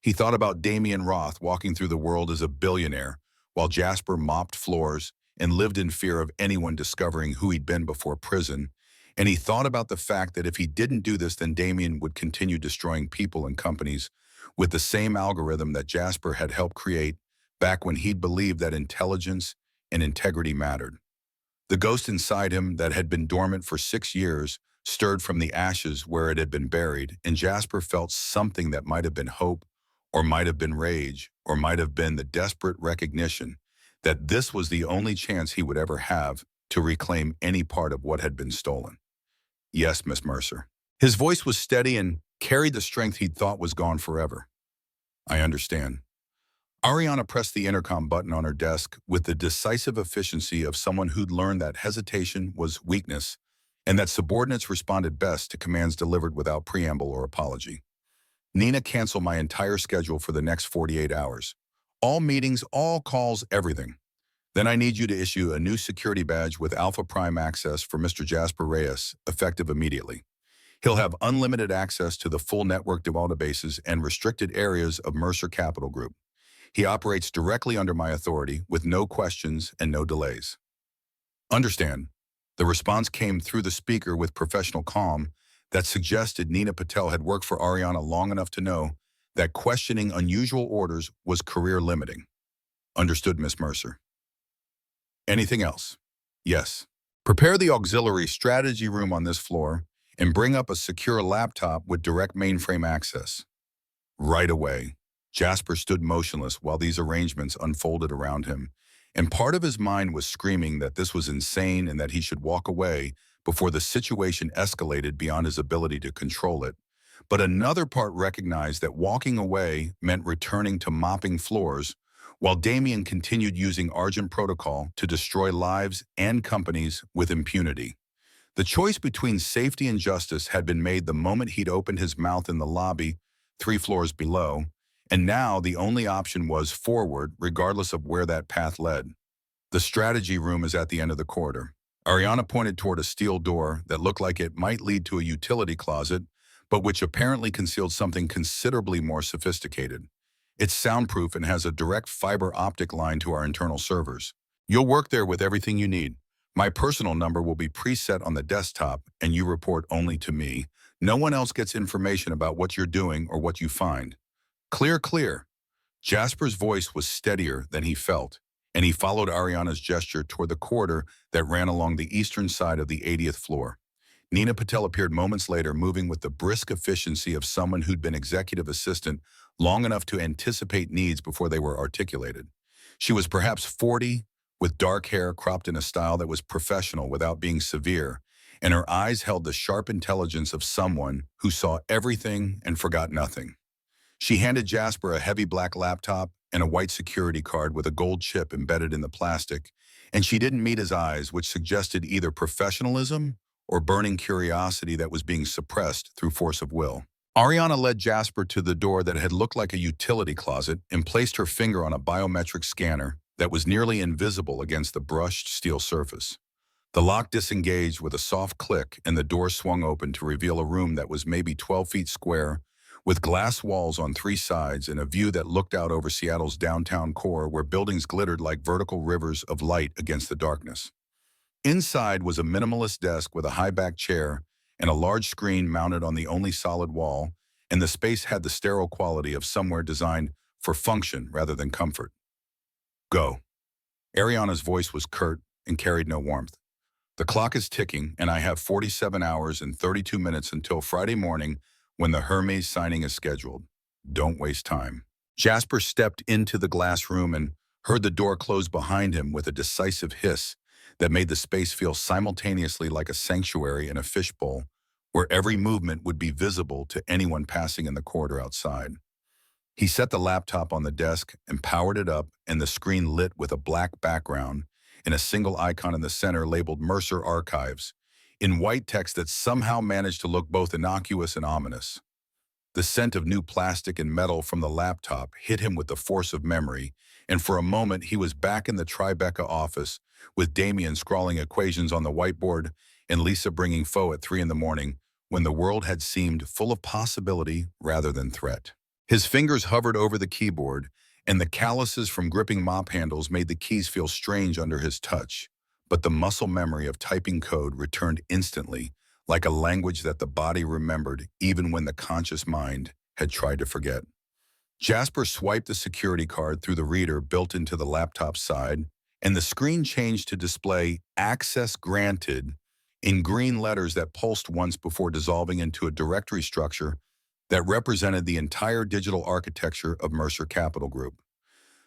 He thought about Damian Roth walking through the world as a billionaire, while Jasper mopped floors and lived in fear of anyone discovering who he'd been before prison. And he thought about the fact that if he didn't do this, then Damian would continue destroying people and companies with the same algorithm that Jasper had helped create back when he'd believed that intelligence and integrity mattered. The ghost inside him that had been dormant for 6 years stirred from the ashes where it had been buried, and Jasper felt something that might have been hope, or might have been rage, or might have been the desperate recognition that this was the only chance he would ever have to reclaim any part of what had been stolen. Yes, Miss Mercer. His voice was steady and carried the strength he'd thought was gone forever. I understand. Ariana pressed the intercom button on her desk with the decisive efficiency of someone who'd learned that hesitation was weakness and that subordinates responded best to commands delivered without preamble or apology. Nina, cancel my entire schedule for the next 48 hours. All meetings, all calls, everything. Then I need you to issue a new security badge with Alpha Prime access for Mr. Jasper Reyes, effective immediately. He'll have unlimited access to the full network databases and restricted areas of Mercer Capital Group. He operates directly under my authority with no questions and no delays. Understand. The response came through the speaker with professional calm that suggested Nina Patel had worked for Ariana long enough to know that questioning unusual orders was career limiting. Understood, Miss Mercer. Anything else? Yes. Prepare the auxiliary strategy room on this floor and bring up a secure laptop with direct mainframe access. Right away. Jasper stood motionless while these arrangements unfolded around him, and part of his mind was screaming that this was insane and that he should walk away before the situation escalated beyond his ability to control it. But another part recognized that walking away meant returning to mopping floors, while Damien continued using Argent Protocol to destroy lives and companies with impunity. The choice between safety and justice had been made the moment he'd opened his mouth in the lobby, 3 floors below, and now the only option was forward, regardless of where that path led. The strategy room is at the end of the corridor. Ariana pointed toward a steel door that looked like it might lead to a utility closet, but which apparently concealed something considerably more sophisticated. It's soundproof and has a direct fiber optic line to our internal servers. You'll work there with everything you need. My personal number will be preset on the desktop, and you report only to me. No one else gets information about what you're doing or what you find. Clear, clear. Jasper's voice was steadier than he felt, and he followed Ariana's gesture toward the corridor that ran along the eastern side of the 80th floor. Nina Patel appeared moments later, moving with the brisk efficiency of someone who'd been executive assistant long enough to anticipate needs before they were articulated. She was perhaps 40, with dark hair cropped in a style that was professional without being severe, and her eyes held the sharp intelligence of someone who saw everything and forgot nothing. She handed Jasper a heavy black laptop and a white security card with a gold chip embedded in the plastic, and she didn't meet his eyes, which suggested either professionalism or burning curiosity that was being suppressed through force of will. Ariana led Jasper to the door that had looked like a utility closet and placed her finger on a biometric scanner that was nearly invisible against the brushed steel surface. The lock disengaged with a soft click and the door swung open to reveal a room that was maybe 12 feet square, with glass walls on three sides and a view that looked out over Seattle's downtown core where buildings glittered like vertical rivers of light against the darkness. Inside was a minimalist desk with a high-back chair and a large screen mounted on the only solid wall, and the space had the sterile quality of somewhere designed for function rather than comfort. Go. Ariana's voice was curt and carried no warmth. The clock is ticking, and I have 47 hours and 32 minutes until Friday morning when the Hermes signing is scheduled. Don't waste time. Jasper stepped into the glass room and heard the door close behind him with a decisive hiss that made the space feel simultaneously like a sanctuary in a fishbowl, where every movement would be visible to anyone passing in the corridor outside. He set the laptop on the desk and powered it up, and the screen lit with a black background and a single icon in the center labeled Mercer Archives, in white text that somehow managed to look both innocuous and ominous. The scent of new plastic and metal from the laptop hit him with the force of memory, and for a moment he was back in the Tribeca office with Damien scrawling equations on the whiteboard and Lisa bringing pho at 3 in the morning, when the world had seemed full of possibility rather than threat. His fingers hovered over the keyboard, and the calluses from gripping mop handles made the keys feel strange under his touch. But the muscle memory of typing code returned instantly, like a language that the body remembered even when the conscious mind had tried to forget. Jasper swiped the security card through the reader built into the laptop side, and the screen changed to display "Access Granted" in green letters that pulsed once before dissolving into a directory structure that represented the entire digital architecture of Mercer Capital Group.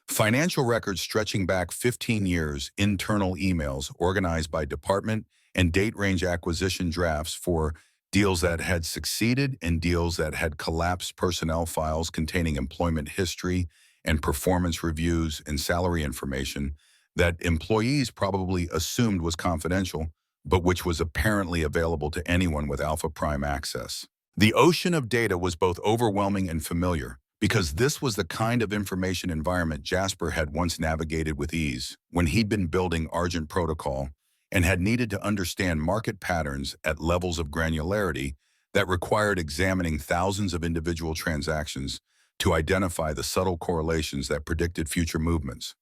Financial records stretching back 15 years, internal emails organized by department, and date range acquisition drafts for deals that had succeeded and deals that had collapsed, personnel files containing employment history and performance reviews and salary information that employees probably assumed was confidential, but which was apparently available to anyone with Alpha Prime access. The ocean of data was both overwhelming and familiar, because this was the kind of information environment Jasper had once navigated with ease when he'd been building Argent Protocol and had needed to understand market patterns at levels of granularity that required examining thousands of individual transactions to identify the subtle correlations that predicted future movements.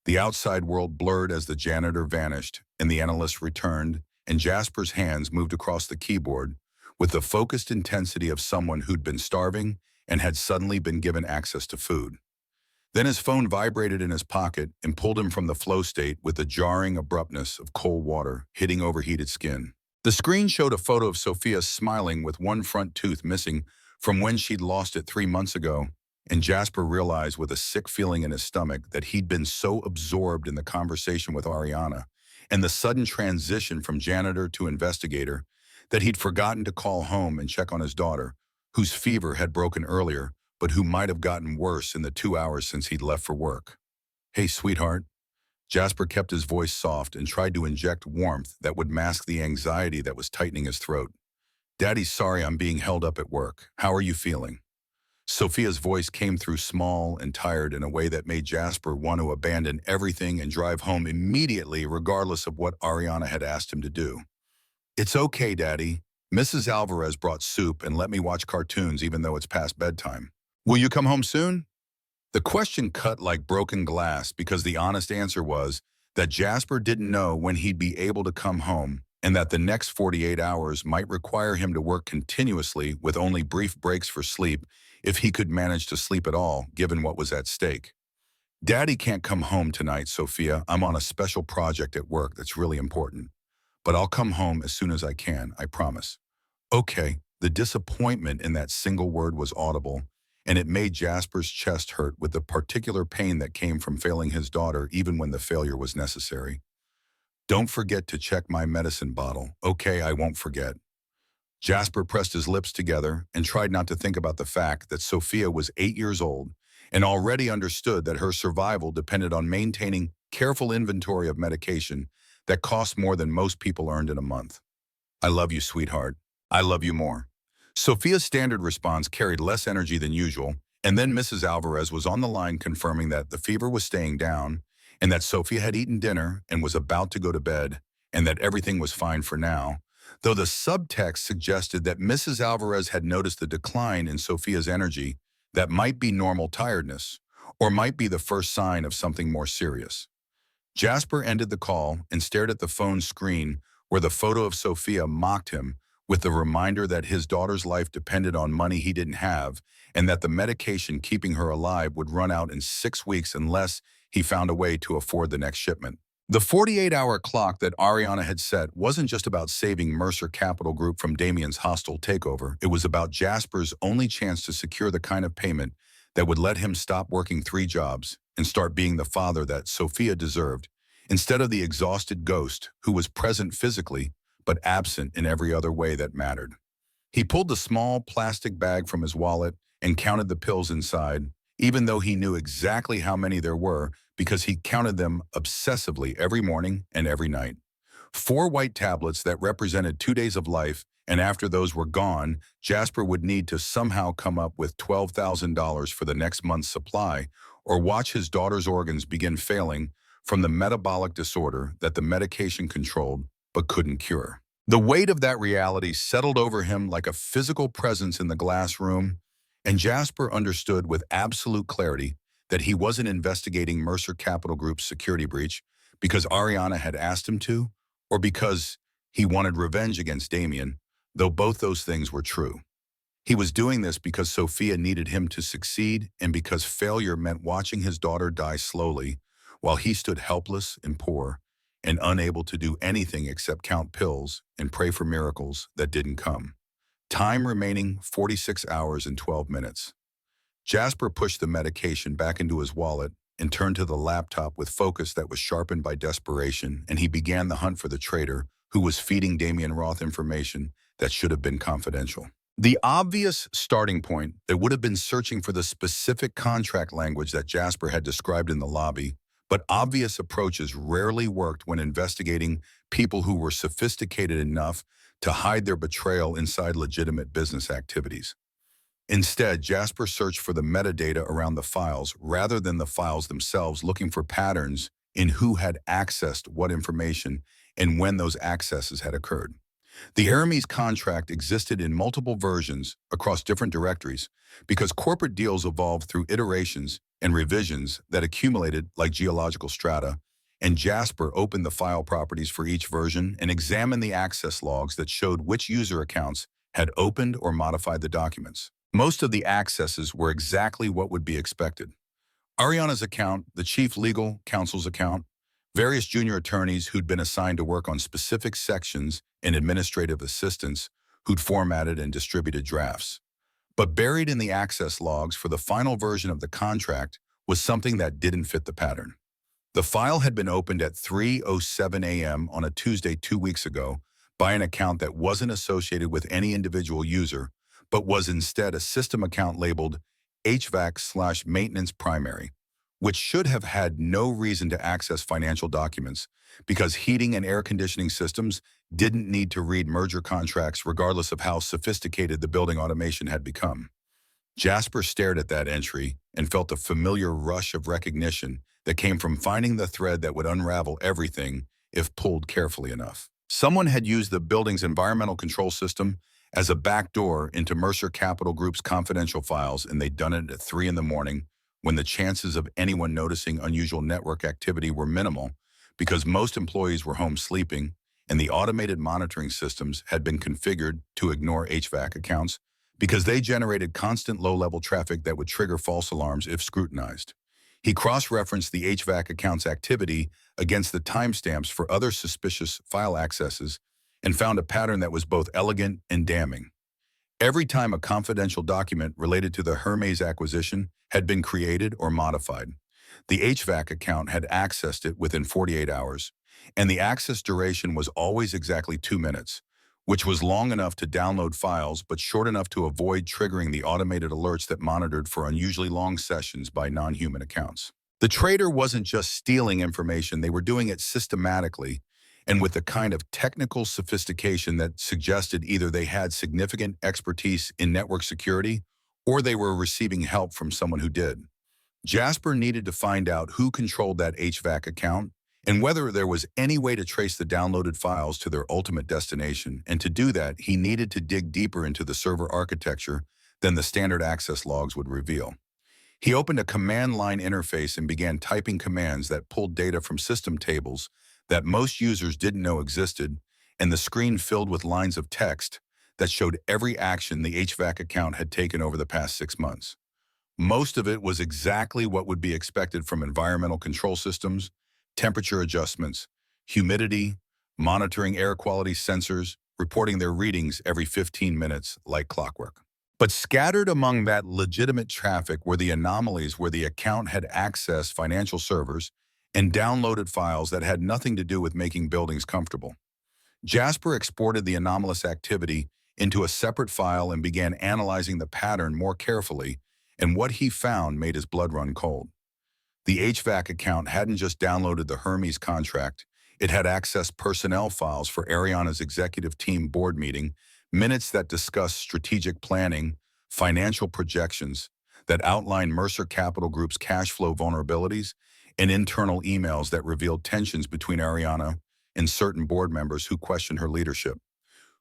The outside world blurred as the janitor vanished and the analyst returned, and Jasper's hands moved across the keyboard with the focused intensity of someone who'd been starving and had suddenly been given access to food. Then his phone vibrated in his pocket and pulled him from the flow state with the jarring abruptness of cold water hitting overheated skin. The screen showed a photo of Sophia smiling with one front tooth missing from when she'd lost it 3 months ago, and Jasper realized with a sick feeling in his stomach that he'd been so absorbed in the conversation with Ariana and the sudden transition from janitor to investigator that he'd forgotten to call home and check on his daughter, whose fever had broken earlier, but who might have gotten worse in the 2 hours since he'd left for work. "Hey, sweetheart." Jasper kept his voice soft and tried to inject warmth that would mask the anxiety that was tightening his throat. "Daddy's sorry I'm being held up at work. How are you feeling?" Sophia's voice came through small and tired in a way that made Jasper want to abandon everything and drive home immediately regardless of what Ariana had asked him to do. "It's okay, Daddy. Mrs. Alvarez brought soup and let me watch cartoons even though it's past bedtime. Will you come home soon?" The question cut like broken glass because the honest answer was that Jasper didn't know when he'd be able to come home and that the next 48 hours might require him to work continuously with only brief breaks for sleep if he could manage to sleep at all, given what was at stake. "Daddy can't come home tonight, Sophia. I'm on a special project at work that's really important. But I'll come home as soon as I can, I promise." "Okay." The disappointment in that single word was audible, and it made Jasper's chest hurt with the particular pain that came from failing his daughter even when the failure was necessary. "Don't forget to check my medicine bottle." "Okay, I won't forget." Jasper pressed his lips together and tried not to think about the fact that Sophia was 8 years old and already understood that her survival depended on maintaining careful inventory of medication that cost more than most people earned in a month. I love you, sweetheart. I love you more. Sophia's standard response carried less energy than usual, and then Mrs. Alvarez was on the line confirming that the fever was staying down, and that Sophia had eaten dinner and was about to go to bed, and that everything was fine for now, though the subtext suggested that Mrs. Alvarez had noticed the decline in Sophia's energy that might be normal tiredness, or might be the first sign of something more serious. Jasper ended the call and stared at the phone screen where the photo of Sophia mocked him with the reminder that his daughter's life depended on money he didn't have and that the medication keeping her alive would run out in 6 weeks unless he found a way to afford the next shipment. The 48-hour clock that Ariana had set wasn't just about saving Mercer Capital Group from Damien's hostile takeover. It was about Jasper's only chance to secure the kind of payment that would let him stop working 3 jobs and start being the father that Sophia deserved, instead of the exhausted ghost who was present physically but absent in every other way that mattered. He pulled the small plastic bag from his wallet and counted the pills inside, even though he knew exactly how many there were because he counted them obsessively every morning and every night. 4 white tablets that represented 2 days of life, and after those were gone, Jasper would need to somehow come up with $12,000 for the next month's supply, or watch his daughter's organs begin failing from the metabolic disorder that the medication controlled but couldn't cure. The weight of that reality settled over him like a physical presence in the glass room, and Jasper understood with absolute clarity that he wasn't investigating Mercer Capital Group's security breach because Ariana had asked him to, or because he wanted revenge against Damien, though both those things were true. He was doing this because Sophia needed him to succeed and because failure meant watching his daughter die slowly while he stood helpless and poor and unable to do anything except count pills and pray for miracles that didn't come. Time remaining 46 hours and 12 minutes. Jasper pushed the medication back into his wallet and turned to the laptop with focus that was sharpened by desperation, and he began the hunt for the traitor who was feeding Damien Roth information that should have been confidential. The obvious starting point that would have been searching for the specific contract language that Jasper had described in the lobby, but obvious approaches rarely worked when investigating people who were sophisticated enough to hide their betrayal inside legitimate business activities. Instead, Jasper searched for the metadata around the files rather than the files themselves, looking for patterns in who had accessed what information and when those accesses had occurred. The Hermes contract existed in multiple versions across different directories because corporate deals evolved through iterations and revisions that accumulated like geological strata, and Jasper opened the file properties for each version and examined the access logs that showed which user accounts had opened or modified the documents. Most of the accesses were exactly what would be expected. Ariana's account, the chief legal counsel's account, various junior attorneys who'd been assigned to work on specific sections, and administrative assistants who'd formatted and distributed drafts. But buried in the access logs for the final version of the contract was something that didn't fit the pattern. The file had been opened at 3:07 a.m. on a Tuesday 2 weeks ago by an account that wasn't associated with any individual user, but was instead a system account labeled HVAC/maintenance primary, which should have had no reason to access financial documents because heating and air conditioning systems didn't need to read merger contracts regardless of how sophisticated the building automation had become. Jasper stared at that entry and felt a familiar rush of recognition that came from finding the thread that would unravel everything if pulled carefully enough. Someone had used the building's environmental control system as a backdoor into Mercer Capital Group's confidential files, and they'd done it at 3 in the morning when the chances of anyone noticing unusual network activity were minimal because most employees were home sleeping and the automated monitoring systems had been configured to ignore HVAC accounts because they generated constant low-level traffic that would trigger false alarms if scrutinized. He cross-referenced the HVAC account's activity against the timestamps for other suspicious file accesses and found a pattern that was both elegant and damning. Every time a confidential document related to the Hermes acquisition had been created or modified, the HVAC account had accessed it within 48 hours, and the access duration was always exactly 2 minutes, which was long enough to download files but short enough to avoid triggering the automated alerts that monitored for unusually long sessions by non-human accounts. The traitor wasn't just stealing information, they were doing it systematically, and with the kind of technical sophistication that suggested either they had significant expertise in network security or they were receiving help from someone who did. Jasper needed to find out who controlled that HVAC account and whether there was any way to trace the downloaded files to their ultimate destination. And to do that, he needed to dig deeper into the server architecture than the standard access logs would reveal. He opened a command line interface and began typing commands that pulled data from system tables that most users didn't know existed, and the screen filled with lines of text that showed every action the HVAC account had taken over the past 6 months. Most of it was exactly what would be expected from environmental control systems: temperature adjustments, humidity, monitoring air quality sensors, reporting their readings every 15 minutes like clockwork. But scattered among that legitimate traffic were the anomalies where the account had accessed financial servers and downloaded files that had nothing to do with making buildings comfortable. Jasper exported the anomalous activity into a separate file and began analyzing the pattern more carefully, and what he found made his blood run cold. The HVAC account hadn't just downloaded the Hermes contract, it had accessed personnel files for Ariana's executive team board meeting, minutes that discussed strategic planning, financial projections that outlined Mercer Capital Group's cash flow vulnerabilities, and internal emails that revealed tensions between Ariana and certain board members who questioned her leadership.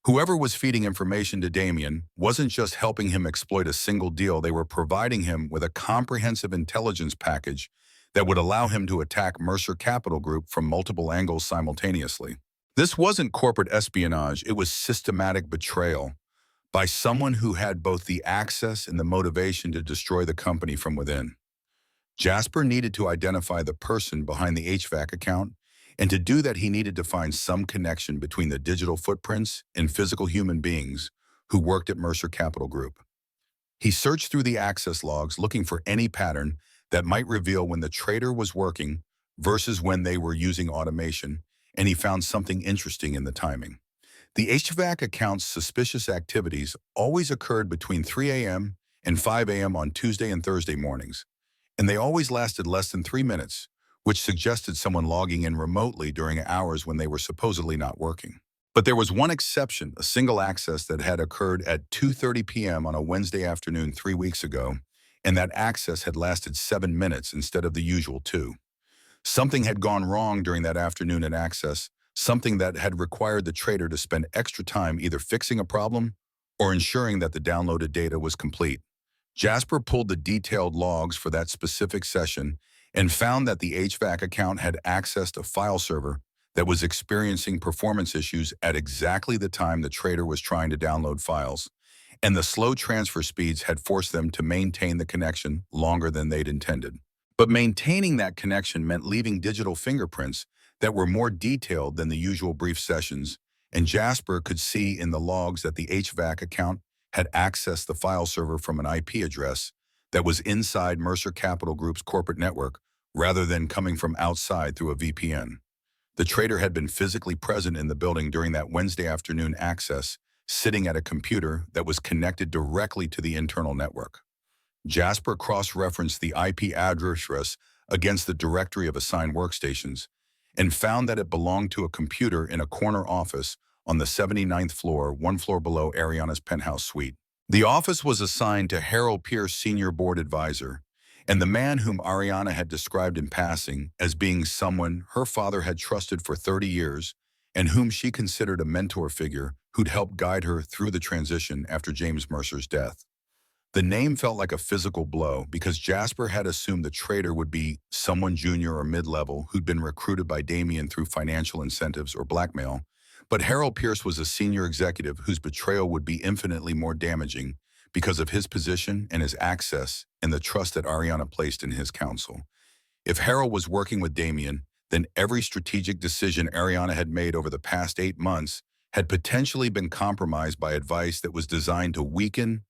Whoever was feeding information to Damien wasn't just helping him exploit a single deal, they were providing him with a comprehensive intelligence package that would allow him to attack Mercer Capital Group from multiple angles simultaneously. This wasn't corporate espionage, it was systematic betrayal by someone who had both the access and the motivation to destroy the company from within. Jasper needed to identify the person behind the HVAC account, and to do that he needed to find some connection between the digital footprints and physical human beings who worked at Mercer Capital Group. He searched through the access logs looking for any pattern that might reveal when the trader was working versus when they were using automation, and he found something interesting in the timing. The HVAC account's suspicious activities always occurred between 3 a.m. and 5 a.m. on Tuesday and Thursday mornings, and they always lasted less than 3 minutes, which suggested someone logging in remotely during hours when they were supposedly not working. But there was one exception, a single access that had occurred at 2:30 p.m. on a Wednesday afternoon 3 weeks ago, and that access had lasted 7 minutes instead of the usual 2. Something had gone wrong during that afternoon at access, something that had required the trader to spend extra time either fixing a problem or ensuring that the downloaded data was complete. Jasper pulled the detailed logs for that specific session and found that the HVAC account had accessed a file server that was experiencing performance issues at exactly the time the trader was trying to download files, and the slow transfer speeds had forced them to maintain the connection longer than they'd intended. But maintaining that connection meant leaving digital fingerprints that were more detailed than the usual brief sessions, and Jasper could see in the logs that the HVAC account had accessed the file server from an IP address that was inside Mercer Capital Group's corporate network rather than coming from outside through a VPN. The trader had been physically present in the building during that Wednesday afternoon access, sitting at a computer that was connected directly to the internal network. Jasper cross-referenced the IP address against the directory of assigned workstations and found that it belonged to a computer in a corner office on the 79th floor, one floor below Ariana's penthouse suite. The office was assigned to Harold Pierce, senior board advisor, and the man whom Ariana had described in passing as being someone her father had trusted for 30 years and whom she considered a mentor figure who'd helped guide her through the transition after James Mercer's death. The name felt like a physical blow because Jasper had assumed the trader would be someone junior or mid-level who'd been recruited by Damien through financial incentives or blackmail, but Harold Pierce was a senior executive whose betrayal would be infinitely more damaging because of his position and his access and the trust that Ariana placed in his counsel. If Harold was working with Damien, then every strategic decision Ariana had made over the past 8 months had potentially been compromised by advice that was designed to weaken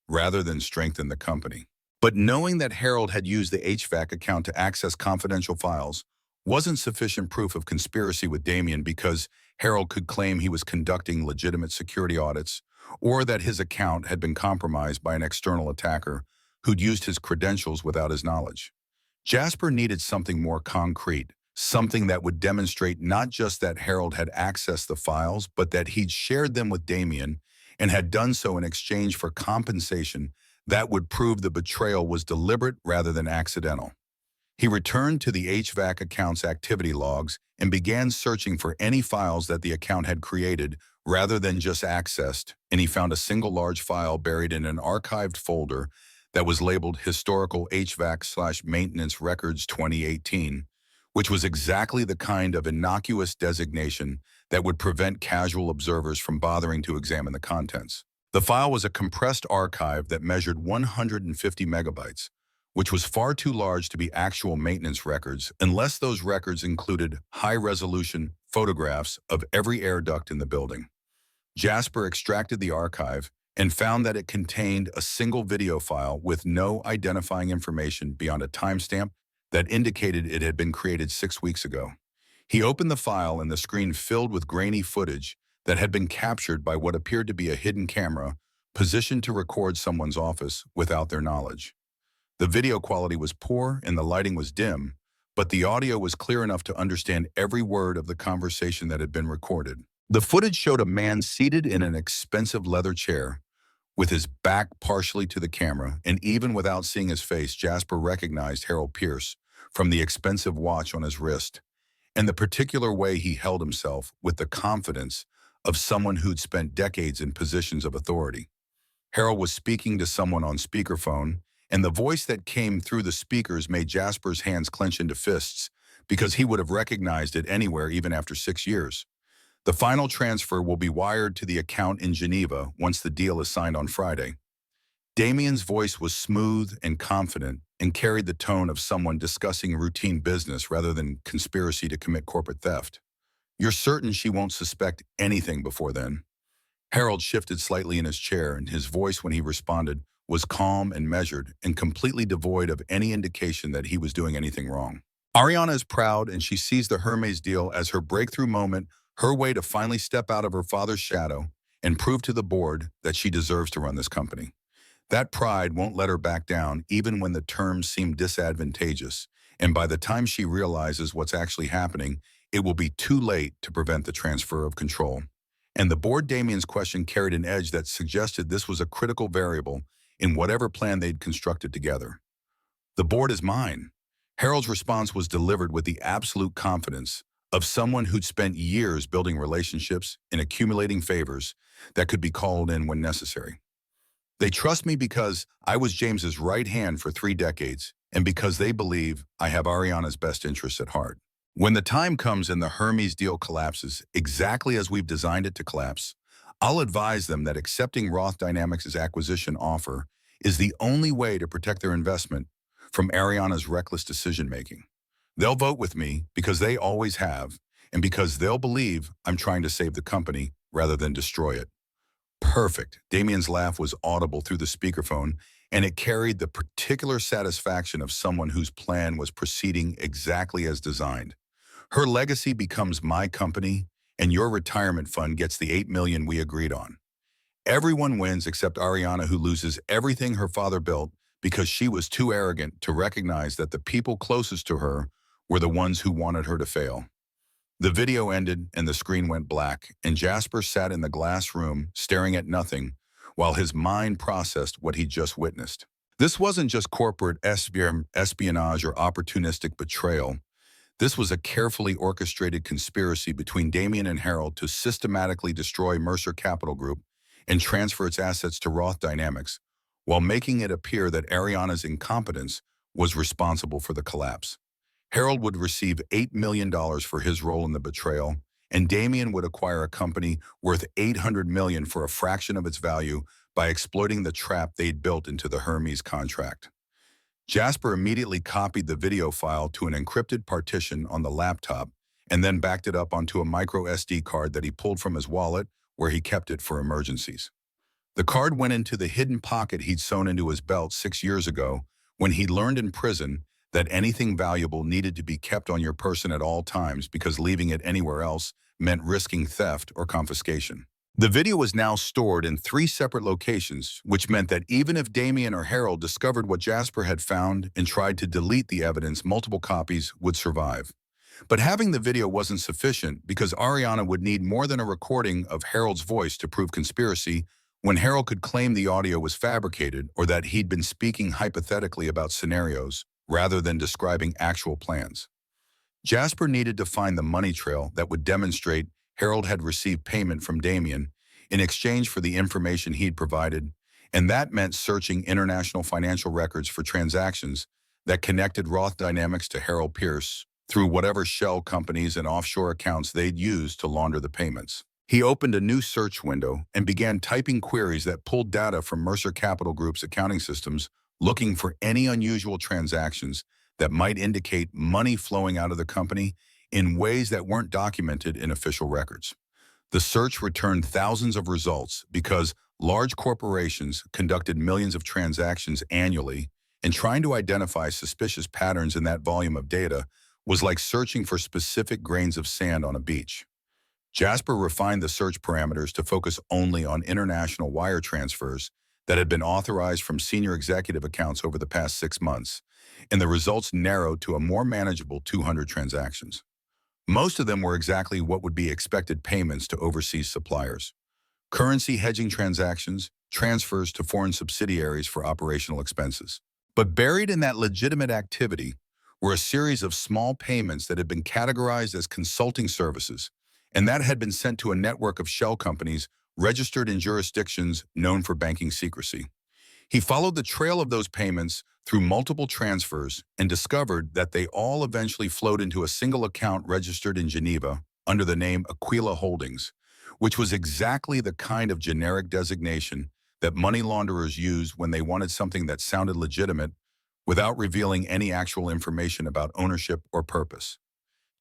rather than strengthen the company. But knowing that Harold had used the HVAC account to access confidential files wasn't sufficient proof of conspiracy with Damien, because Harold could claim he was conducting legitimate security audits or that his account had been compromised by an external attacker who'd used his credentials without his knowledge. Jasper needed something more concrete, something that would demonstrate not just that Harold had accessed the files, but that he'd shared them with Damien and had done so in exchange for compensation that would prove the betrayal was deliberate rather than accidental. He returned to the HVAC account's activity logs and began searching for any files that the account had created rather than just accessed, and he found a single large file buried in an archived folder that was labeled Historical HVAC/Maintenance Records 2018, which was exactly the kind of innocuous designation that would prevent casual observers from bothering to examine the contents. The file was a compressed archive that measured 150 megabytes, which was far too large to be actual maintenance records unless those records included high-resolution photographs of every air duct in the building. Jasper extracted the archive and found that it contained a single video file with no identifying information beyond a timestamp that indicated it had been created 6 weeks ago. He opened the file and the screen filled with grainy footage that had been captured by what appeared to be a hidden camera positioned to record someone's office without their knowledge. The video quality was poor and the lighting was dim, but the audio was clear enough to understand every word of the conversation that had been recorded. The footage showed a man seated in an expensive leather chair, with his back partially to the camera, and even without seeing his face, Jasper recognized Harold Pierce from the expensive watch on his wrist, and the particular way he held himself with the confidence of someone who'd spent decades in positions of authority. Harold was speaking to someone on speakerphone, and the voice that came through the speakers made Jasper's hands clench into fists because he would have recognized it anywhere even after 6 years. The final transfer will be wired to the account in Geneva once the deal is signed on Friday. Damien's voice was smooth and confident and carried the tone of someone discussing routine business rather than conspiracy to commit corporate theft. "You're certain she won't suspect anything before then?" Harold shifted slightly in his chair, and his voice when he responded was calm and measured and completely devoid of any indication that he was doing anything wrong. "Ariana is proud, and she sees the Hermes deal as her breakthrough moment, her way to finally step out of her father's shadow and prove to the board that she deserves to run this company. That pride won't let her back down even when the terms seem disadvantageous, and by the time she realizes what's actually happening, it will be too late to prevent the transfer of control." And the board Damien's question carried an edge that suggested this was a critical variable in whatever plan they'd constructed together. "The board is mine." Harold's response was delivered with the absolute confidence of someone who'd spent years building relationships and accumulating favors that could be called in when necessary. "They trust me because I was James's right hand for 3 decades, and because they believe I have Ariana's best interests at heart. When the time comes and the Hermes deal collapses exactly as we've designed it to collapse, I'll advise them that accepting Roth Dynamics' acquisition offer is the only way to protect their investment from Ariana's reckless decision-making. They'll vote with me because they always have, and because they'll believe I'm trying to save the company rather than destroy it." "Perfect." Damien's laugh was audible through the speakerphone, and it carried the particular satisfaction of someone whose plan was proceeding exactly as designed. "Her legacy becomes my company, and your retirement fund gets the $8 million we agreed on. Everyone wins except Ariana, who loses everything her father built because she was too arrogant to recognize that the people closest to her were the ones who wanted her to fail." The video ended and the screen went black, and Jasper sat in the glass room staring at nothing while his mind processed what he'd just witnessed. This wasn't just corporate espionage or opportunistic betrayal. This was a carefully orchestrated conspiracy between Damien and Harold to systematically destroy Mercer Capital Group and transfer its assets to Roth Dynamics, while making it appear that Ariana's incompetence was responsible for the collapse. Harold would receive $8 million for his role in the betrayal, and Damien would acquire a company worth $800 million for a fraction of its value by exploiting the trap they'd built into the Hermes contract. Jasper immediately copied the video file to an encrypted partition on the laptop and then backed it up onto a micro SD card that he pulled from his wallet, where he kept it for emergencies. The card went into the hidden pocket he'd sewn into his belt 6 years ago when he learned in prison that anything valuable needed to be kept on your person at all times because leaving it anywhere else meant risking theft or confiscation. The video was now stored in 3 separate locations, which meant that even if Damien or Harold discovered what Jasper had found and tried to delete the evidence, multiple copies would survive. But having the video wasn't sufficient because Ariana would need more than a recording of Harold's voice to prove conspiracy when Harold could claim the audio was fabricated or that he'd been speaking hypothetically about scenarios rather than describing actual plans. Jasper needed to find the money trail that would demonstrate Harold had received payment from Damien in exchange for the information he'd provided, and that meant searching international financial records for transactions that connected Roth Dynamics to Harold Pierce through whatever shell companies and offshore accounts they'd used to launder the payments. He opened a new search window and began typing queries that pulled data from Mercer Capital Group's accounting systems, looking for any unusual transactions that might indicate money flowing out of the company in ways that weren't documented in official records. The search returned thousands of results because large corporations conducted millions of transactions annually, and trying to identify suspicious patterns in that volume of data was like searching for specific grains of sand on a beach. Jasper refined the search parameters to focus only on international wire transfers that had been authorized from senior executive accounts over the past 6 months, and the results narrowed to a more manageable 200 transactions. Most of them were exactly what would be expected payments to overseas suppliers: currency hedging transactions, transfers to foreign subsidiaries for operational expenses. But buried in that legitimate activity were a series of small payments that had been categorized as consulting services, and that had been sent to a network of shell companies registered in jurisdictions known for banking secrecy. He followed the trail of those payments through multiple transfers and discovered that they all eventually flowed into a single account registered in Geneva under the name Aquila Holdings, which was exactly the kind of generic designation that money launderers use when they wanted something that sounded legitimate without revealing any actual information about ownership or purpose.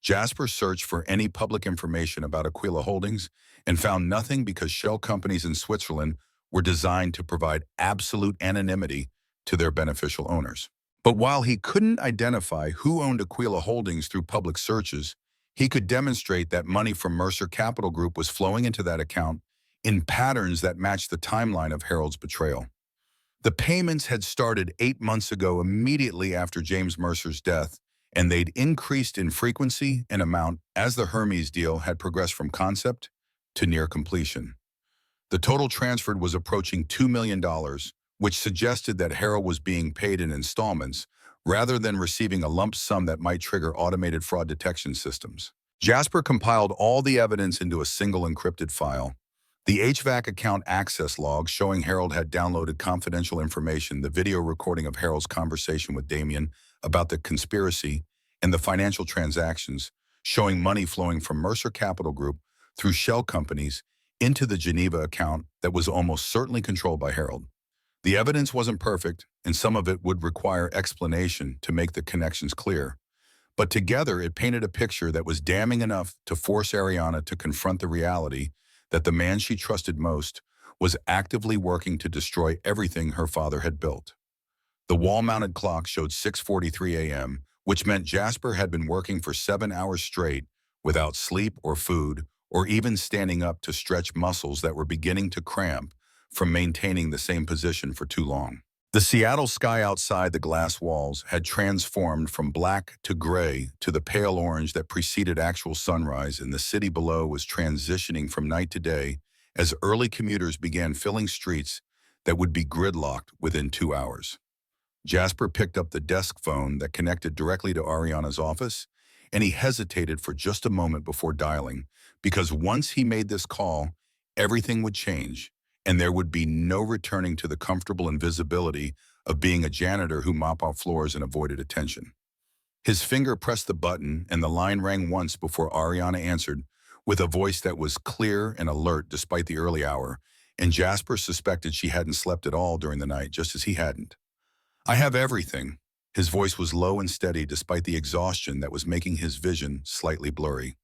Jasper searched for any public information about Aquila Holdings and found nothing because shell companies in Switzerland were designed to provide absolute anonymity to their beneficial owners. But while he couldn't identify who owned Aquila Holdings through public searches, he could demonstrate that money from Mercer Capital Group was flowing into that account in patterns that matched the timeline of Harold's betrayal. The payments had started 8 months ago, immediately after James Mercer's death, and they'd increased in frequency and amount as the Hermes deal had progressed from concept to near completion. The total transferred was approaching $2 million, which suggested that Harold was being paid in installments rather than receiving a lump sum that might trigger automated fraud detection systems. Jasper compiled all the evidence into a single encrypted file. The HVAC account access log showing Harold had downloaded confidential information, the video recording of Harold's conversation with Damien about the conspiracy, and the financial transactions showing money flowing from Mercer Capital Group through shell companies into the Geneva account that was almost certainly controlled by Harold. The evidence wasn't perfect, and some of it would require explanation to make the connections clear. But together, it painted a picture that was damning enough to force Ariana to confront the reality that the man she trusted most was actively working to destroy everything her father had built. The wall-mounted clock showed 6:43 a.m., which meant Jasper had been working for 7 hours straight without sleep or food, or even standing up to stretch muscles that were beginning to cramp from maintaining the same position for too long. The Seattle sky outside the glass walls had transformed from black to gray to the pale orange that preceded actual sunrise, and the city below was transitioning from night to day as early commuters began filling streets that would be gridlocked within 2 hours. Jasper picked up the desk phone that connected directly to Ariana's office, and he hesitated for just a moment before dialing, because once he made this call, everything would change, and there would be no returning to the comfortable invisibility of being a janitor who mopped off floors and avoided attention. His finger pressed the button, and the line rang once before Ariana answered, with a voice that was clear and alert despite the early hour, and Jasper suspected she hadn't slept at all during the night, just as he hadn't. "I have everything." His voice was low and steady despite the exhaustion that was making his vision slightly blurry.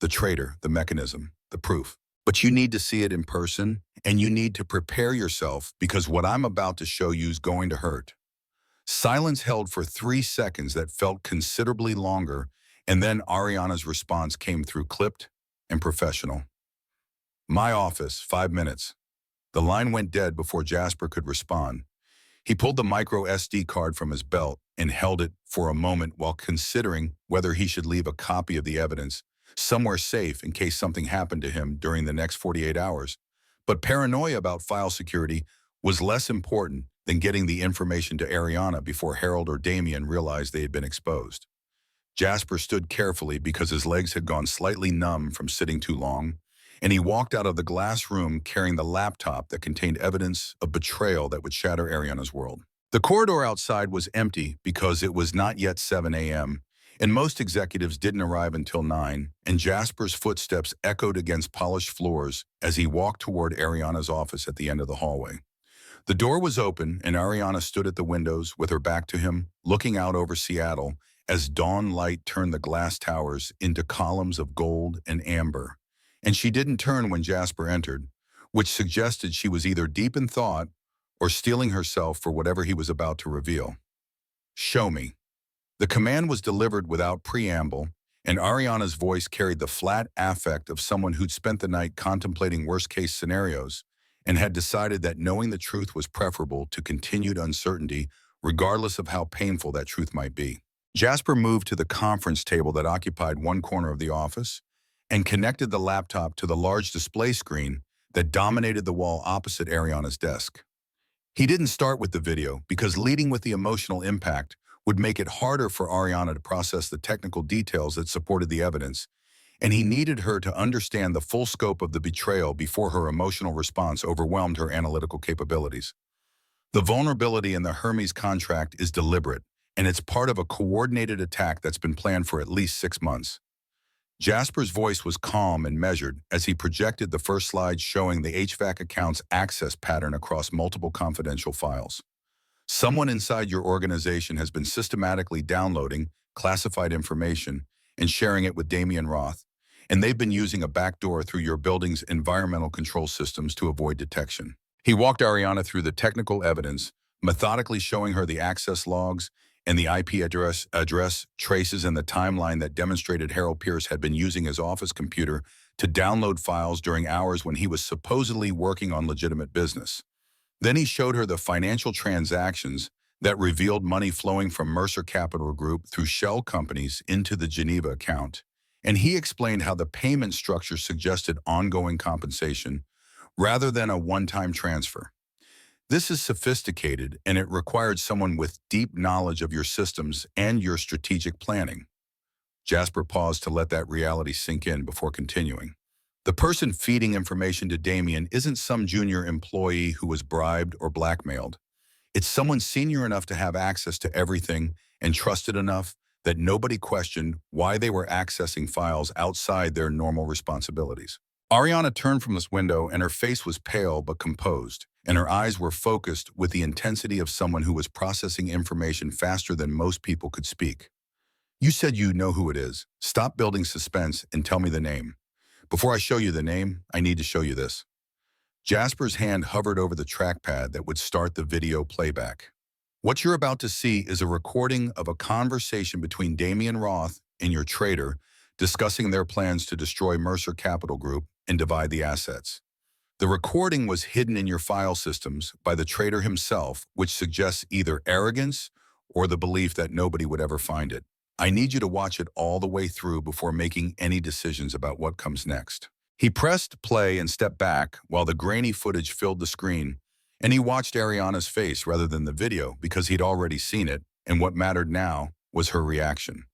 "The traitor, the mechanism, the proof. But you need to see it in person, and you need to prepare yourself because what I'm about to show you is going to hurt." Silence held for 3 seconds that felt considerably longer, and then Ariana's response came through, clipped and professional. "My office, 5 minutes." The line went dead before Jasper could respond. He pulled the micro SD card from his belt and held it for a moment while considering whether he should leave a copy of the evidence somewhere safe in case something happened to him during the next 48 hours. But paranoia about file security was less important than getting the information to Ariana before Harold or Damien realized they had been exposed. Jasper stood carefully because his legs had gone slightly numb from sitting too long, and he walked out of the glass room carrying the laptop that contained evidence of betrayal that would shatter Ariana's world. The corridor outside was empty because it was not yet 7 a.m., and most executives didn't arrive until 9, and Jasper's footsteps echoed against polished floors as he walked toward Ariana's office at the end of the hallway. The door was open, and Ariana stood at the windows with her back to him, looking out over Seattle as dawn light turned the glass towers into columns of gold and amber. And she didn't turn when Jasper entered, which suggested she was either deep in thought or steeling herself for whatever he was about to reveal. "Show me." The command was delivered without preamble, and Ariana's voice carried the flat affect of someone who'd spent the night contemplating worst-case scenarios and had decided that knowing the truth was preferable to continued uncertainty, regardless of how painful that truth might be. Jasper moved to the conference table that occupied one corner of the office and connected the laptop to the large display screen that dominated the wall opposite Ariana's desk. He didn't start with the video because leading with the emotional impact would make it harder for Ariana to process the technical details that supported the evidence, and he needed her to understand the full scope of the betrayal before her emotional response overwhelmed her analytical capabilities. The vulnerability in the Hermes contract is deliberate, and it's part of a coordinated attack that's been planned for at least 6 months. Jasper's voice was calm and measured as he projected the first slide showing the HVAC account's access pattern across multiple confidential files. Someone inside your organization has been systematically downloading classified information and sharing it with Damien Roth, and they've been using a backdoor through your building's environmental control systems to avoid detection. He walked Ariana through the technical evidence, methodically showing her the access logs and the IP address traces and the timeline that demonstrated Harold Pierce had been using his office computer to download files during hours when he was supposedly working on legitimate business. Then he showed her the financial transactions that revealed money flowing from Mercer Capital Group through shell companies into the Geneva account. And he explained how the payment structure suggested ongoing compensation rather than a one-time transfer. This is sophisticated, and it required someone with deep knowledge of your systems and your strategic planning. Jasper paused to let that reality sink in before continuing. The person feeding information to Damien isn't some junior employee who was bribed or blackmailed. It's someone senior enough to have access to everything and trusted enough that nobody questioned why they were accessing files outside their normal responsibilities. Ariana turned from this window, and her face was pale but composed, and her eyes were focused with the intensity of someone who was processing information faster than most people could speak. "You said you know who it is. Stop building suspense and tell me the name. Before I show you the name, I need to show you this." Jasper's hand hovered over the trackpad that would start the video playback. "What you're about to see is a recording of a conversation between Damien Roth and your trader discussing their plans to destroy Mercer Capital Group and divide the assets. The recording was hidden in your file systems by the trader himself, which suggests either arrogance or the belief that nobody would ever find it. I need you to watch it all the way through before making any decisions about what comes next." He pressed play and stepped back while the grainy footage filled the screen, and he watched Ariana's face rather than the video because he'd already seen it, and what mattered now was her reaction.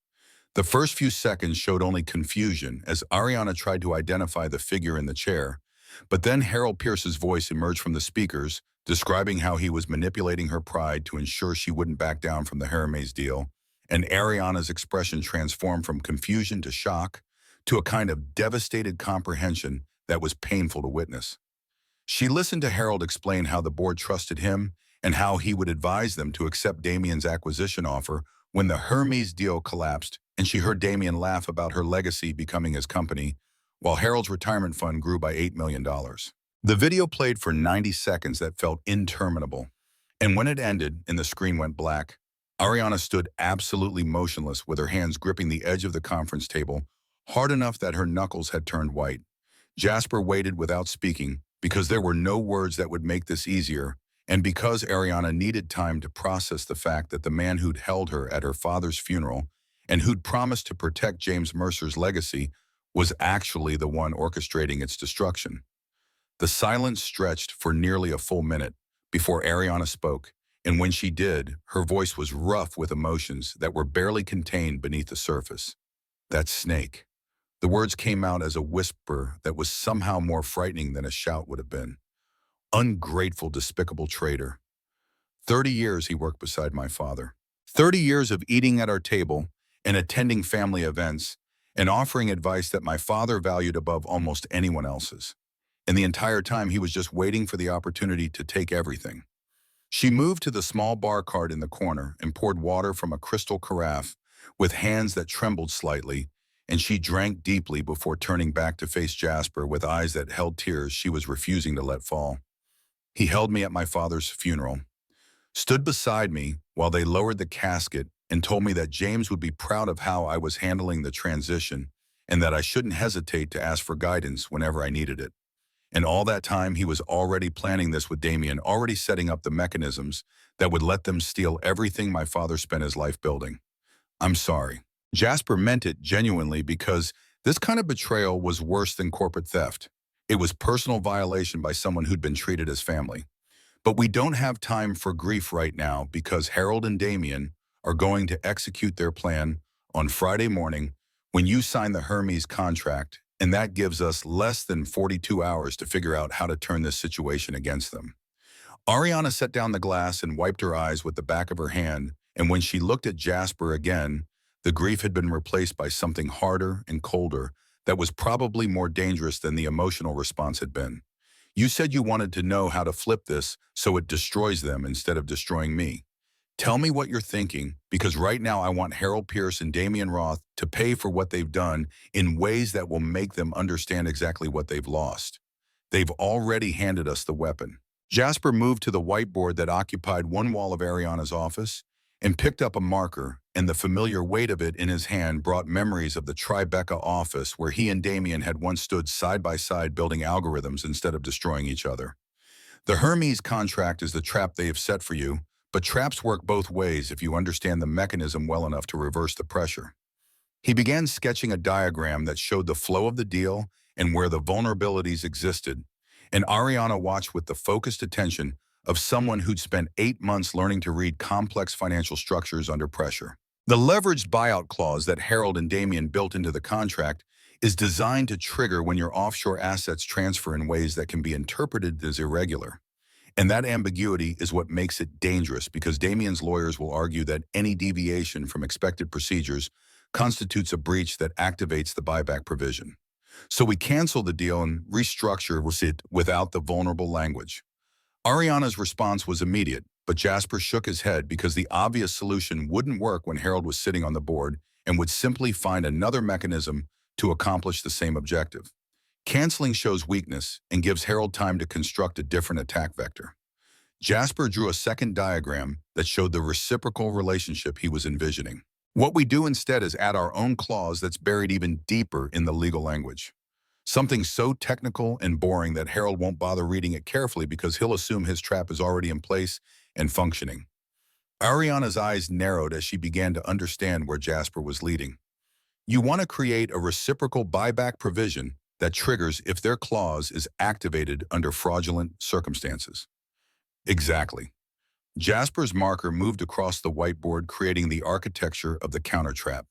The first few seconds showed only confusion as Ariana tried to identify the figure in the chair, but then Harold Pierce's voice emerged from the speakers, describing how he was manipulating her pride to ensure she wouldn't back down from the Hermes deal, and Ariana's expression transformed from confusion to shock to a kind of devastated comprehension that was painful to witness. She listened to Harold explain how the board trusted him and how he would advise them to accept Damien's acquisition offer when the Hermes deal collapsed, and she heard Damien laugh about her legacy becoming his company, while Harold's retirement fund grew by $8 million. The video played for 90 seconds that felt interminable, and when it ended and the screen went black, Ariana stood absolutely motionless with her hands gripping the edge of the conference table, hard enough that her knuckles had turned white. Jasper waited without speaking because there were no words that would make this easier, And because Ariana needed time to process the fact that the man who'd held her at her father's funeral and who'd promised to protect James Mercer's legacy was actually the one orchestrating its destruction. The silence stretched for nearly a full minute before Ariana spoke, and when she did, her voice was rough with emotions that were barely contained beneath the surface. That snake. The words came out as a whisper that was somehow more frightening than a shout would have been. Ungrateful, despicable traitor. 30 years he worked beside my father. 30 years of eating at our table and attending family events and offering advice that my father valued above almost anyone else's. And the entire time he was just waiting for the opportunity to take everything. She moved to the small bar cart in the corner and poured water from a crystal carafe with hands that trembled slightly, and she drank deeply before turning back to face Jasper with eyes that held tears she was refusing to let fall. He held me at my father's funeral, stood beside me while they lowered the casket, and told me that James would be proud of how I was handling the transition and that I shouldn't hesitate to ask for guidance whenever I needed it. And all that time, he was already planning this with Damien, already setting up the mechanisms that would let them steal everything my father spent his life building. I'm sorry. Jasper meant it genuinely because this kind of betrayal was worse than corporate theft. It was personal violation by someone who'd been treated as family. But we don't have time for grief right now because Harold and Damien are going to execute their plan on Friday morning when you sign the Hermes contract, and that gives us less than 42 hours to figure out how to turn this situation against them. Ariana set down the glass and wiped her eyes with the back of her hand, and when she looked at Jasper again, the grief had been replaced by something harder and colder that was probably more dangerous than the emotional response had been. You said you wanted to know how to flip this so it destroys them instead of destroying me. Tell me what you're thinking, because right now I want Harold Pierce and Damian Roth to pay for what they've done in ways that will make them understand exactly what they've lost. They've already handed us the weapon. Jasper moved to the whiteboard that occupied one wall of Ariana's office and picked up a marker, and the familiar weight of it in his hand brought memories of the Tribeca office where he and Damien had once stood side by side building algorithms instead of destroying each other. The Hermes contract is the trap they have set for you, but traps work both ways if you understand the mechanism well enough to reverse the pressure. He began sketching a diagram that showed the flow of the deal and where the vulnerabilities existed, and Ariana watched with the focused attention of someone who'd spent 8 months learning to read complex financial structures under pressure. The leveraged buyout clause that Harold and Damien built into the contract is designed to trigger when your offshore assets transfer in ways that can be interpreted as irregular. And that ambiguity is what makes it dangerous because Damien's lawyers will argue that any deviation from expected procedures constitutes a breach that activates the buyback provision. So we cancel the deal and restructure it without the vulnerable language. Ariana's response was immediate, but Jasper shook his head because the obvious solution wouldn't work when Harold was sitting on the board and would simply find another mechanism to accomplish the same objective. Canceling shows weakness and gives Harold time to construct a different attack vector. Jasper drew a second diagram that showed the reciprocal relationship he was envisioning. What we do instead is add our own clause that's buried even deeper in the legal language. Something so technical and boring that Harold won't bother reading it carefully because he'll assume his trap is already in place and functioning. Ariana's eyes narrowed as she began to understand where Jasper was leading. You want to create a reciprocal buyback provision that triggers if their clause is activated under fraudulent circumstances. Exactly. Jasper's marker moved across the whiteboard, creating the architecture of the countertrap.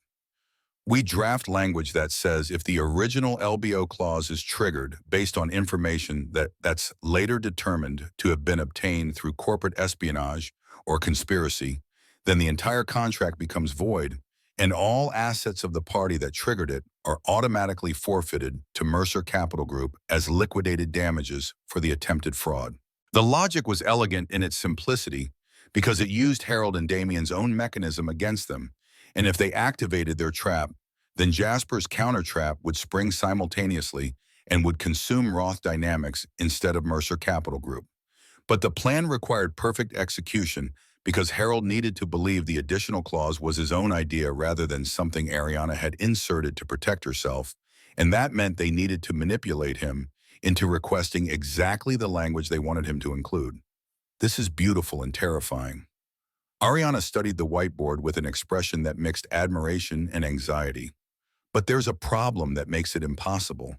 We draft language that says if the original LBO clause is triggered based on information that's later determined to have been obtained through corporate espionage or conspiracy, then the entire contract becomes void, and all assets of the party that triggered it are automatically forfeited to Mercer Capital Group as liquidated damages for the attempted fraud. The logic was elegant in its simplicity because it used Harold and Damien's own mechanism against them, and if they activated their trap, then Jasper's counter-trap would spring simultaneously and would consume Roth Dynamics instead of Mercer Capital Group. But the plan required perfect execution because Harold needed to believe the additional clause was his own idea rather than something Ariana had inserted to protect herself, and that meant they needed to manipulate him into requesting exactly the language they wanted him to include. This is beautiful and terrifying. Ariana studied the whiteboard with an expression that mixed admiration and anxiety. But there's a problem that makes it impossible.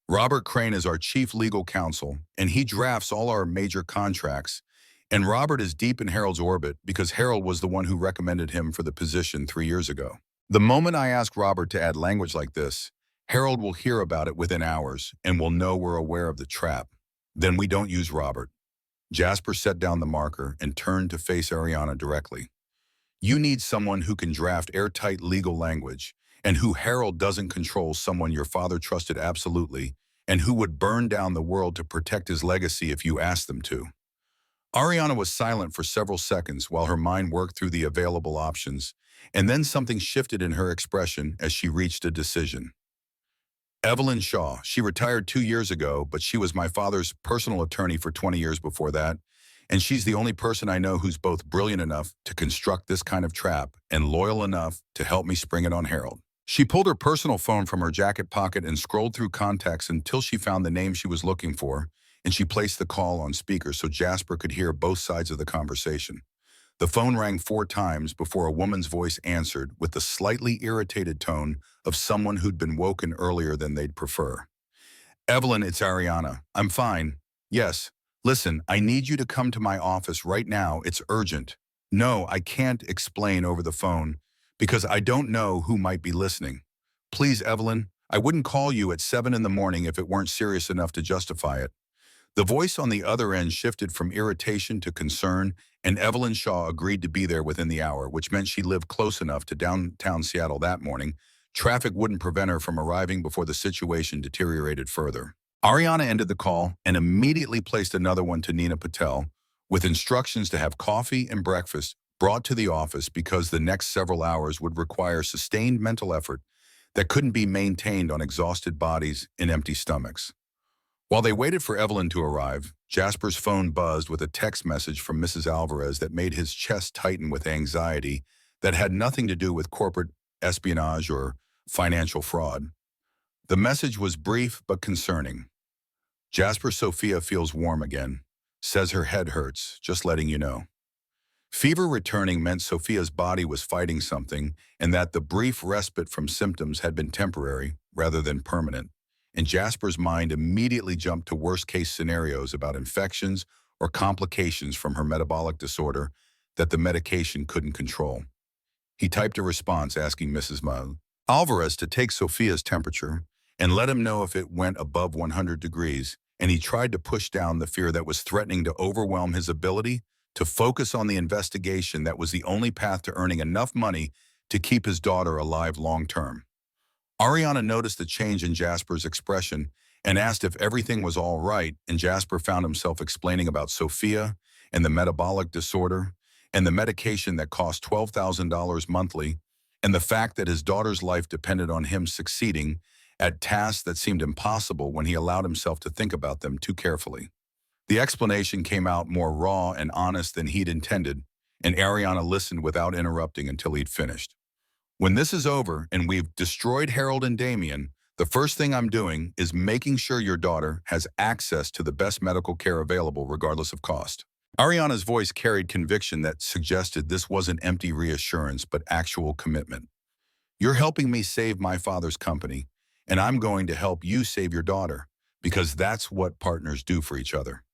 Robert Crane is our chief legal counsel, and he drafts all our major contracts. And Robert is deep in Harold's orbit because Harold was the one who recommended him for the position 3 years ago. The moment I ask Robert to add language like this, Harold will hear about it within hours and will know we're aware of the trap. Then we don't use Robert. Jasper set down the marker and turned to face Ariana directly. You need someone who can draft airtight legal language, and who Harold doesn't control, someone your father trusted absolutely, and who would burn down the world to protect his legacy if you asked them to. Ariana was silent for several seconds while her mind worked through the available options, and then something shifted in her expression as she reached a decision. Evelyn Shaw. She retired 2 years ago, but she was my father's personal attorney for 20 years before that, and she's the only person I know who's both brilliant enough to construct this kind of trap and loyal enough to help me spring it on Harold. She pulled her personal phone from her jacket pocket and scrolled through contacts until she found the name she was looking for, and she placed the call on speaker so Jasper could hear both sides of the conversation. The phone rang 4 times before a woman's voice answered with the slightly irritated tone of someone who'd been woken earlier than they'd prefer. Evelyn, it's Ariana. I'm fine. Yes. Listen, I need you to come to my office right now. It's urgent. No, I can't explain over the phone because I don't know who might be listening. Please, Evelyn, I wouldn't call you at 7 in the morning if it weren't serious enough to justify it. The voice on the other end shifted from irritation to concern, and Evelyn Shaw agreed to be there within the hour, which meant she lived close enough to downtown Seattle that morning. Traffic wouldn't prevent her from arriving before the situation deteriorated further. Ariana ended the call and immediately placed another one to Nina Patel with instructions to have coffee and breakfast brought to the office because the next several hours would require sustained mental effort that couldn't be maintained on exhausted bodies and empty stomachs. While they waited for Evelyn to arrive, Jasper's phone buzzed with a text message from Mrs. Alvarez that made his chest tighten with anxiety that had nothing to do with corporate espionage or financial fraud. The message was brief but concerning. Jasper, Sophia feels warm again. Says her head hurts, just letting you know. Fever returning meant Sophia's body was fighting something and that the brief respite from symptoms had been temporary rather than permanent. And Jasper's mind immediately jumped to worst-case scenarios about infections or complications from her metabolic disorder that the medication couldn't control. He typed a response asking Mrs. Alvarez to take Sophia's temperature and let him know if it went above 100 degrees, and he tried to push down the fear that was threatening to overwhelm his ability to focus on the investigation that was the only path to earning enough money to keep his daughter alive long-term. Ariana noticed the change in Jasper's expression and asked if everything was all right, and Jasper found himself explaining about Sophia and the metabolic disorder and the medication that cost $12,000 monthly and the fact that his daughter's life depended on him succeeding at tasks that seemed impossible when he allowed himself to think about them too carefully. The explanation came out more raw and honest than he'd intended, and Ariana listened without interrupting until he'd finished. When this is over and we've destroyed Harold and Damien, the first thing I'm doing is making sure your daughter has access to the best medical care available regardless of cost. Ariana's voice carried conviction that suggested this wasn't empty reassurance but actual commitment. You're helping me save my father's company, and I'm going to help you save your daughter, because that's what partners do for each other.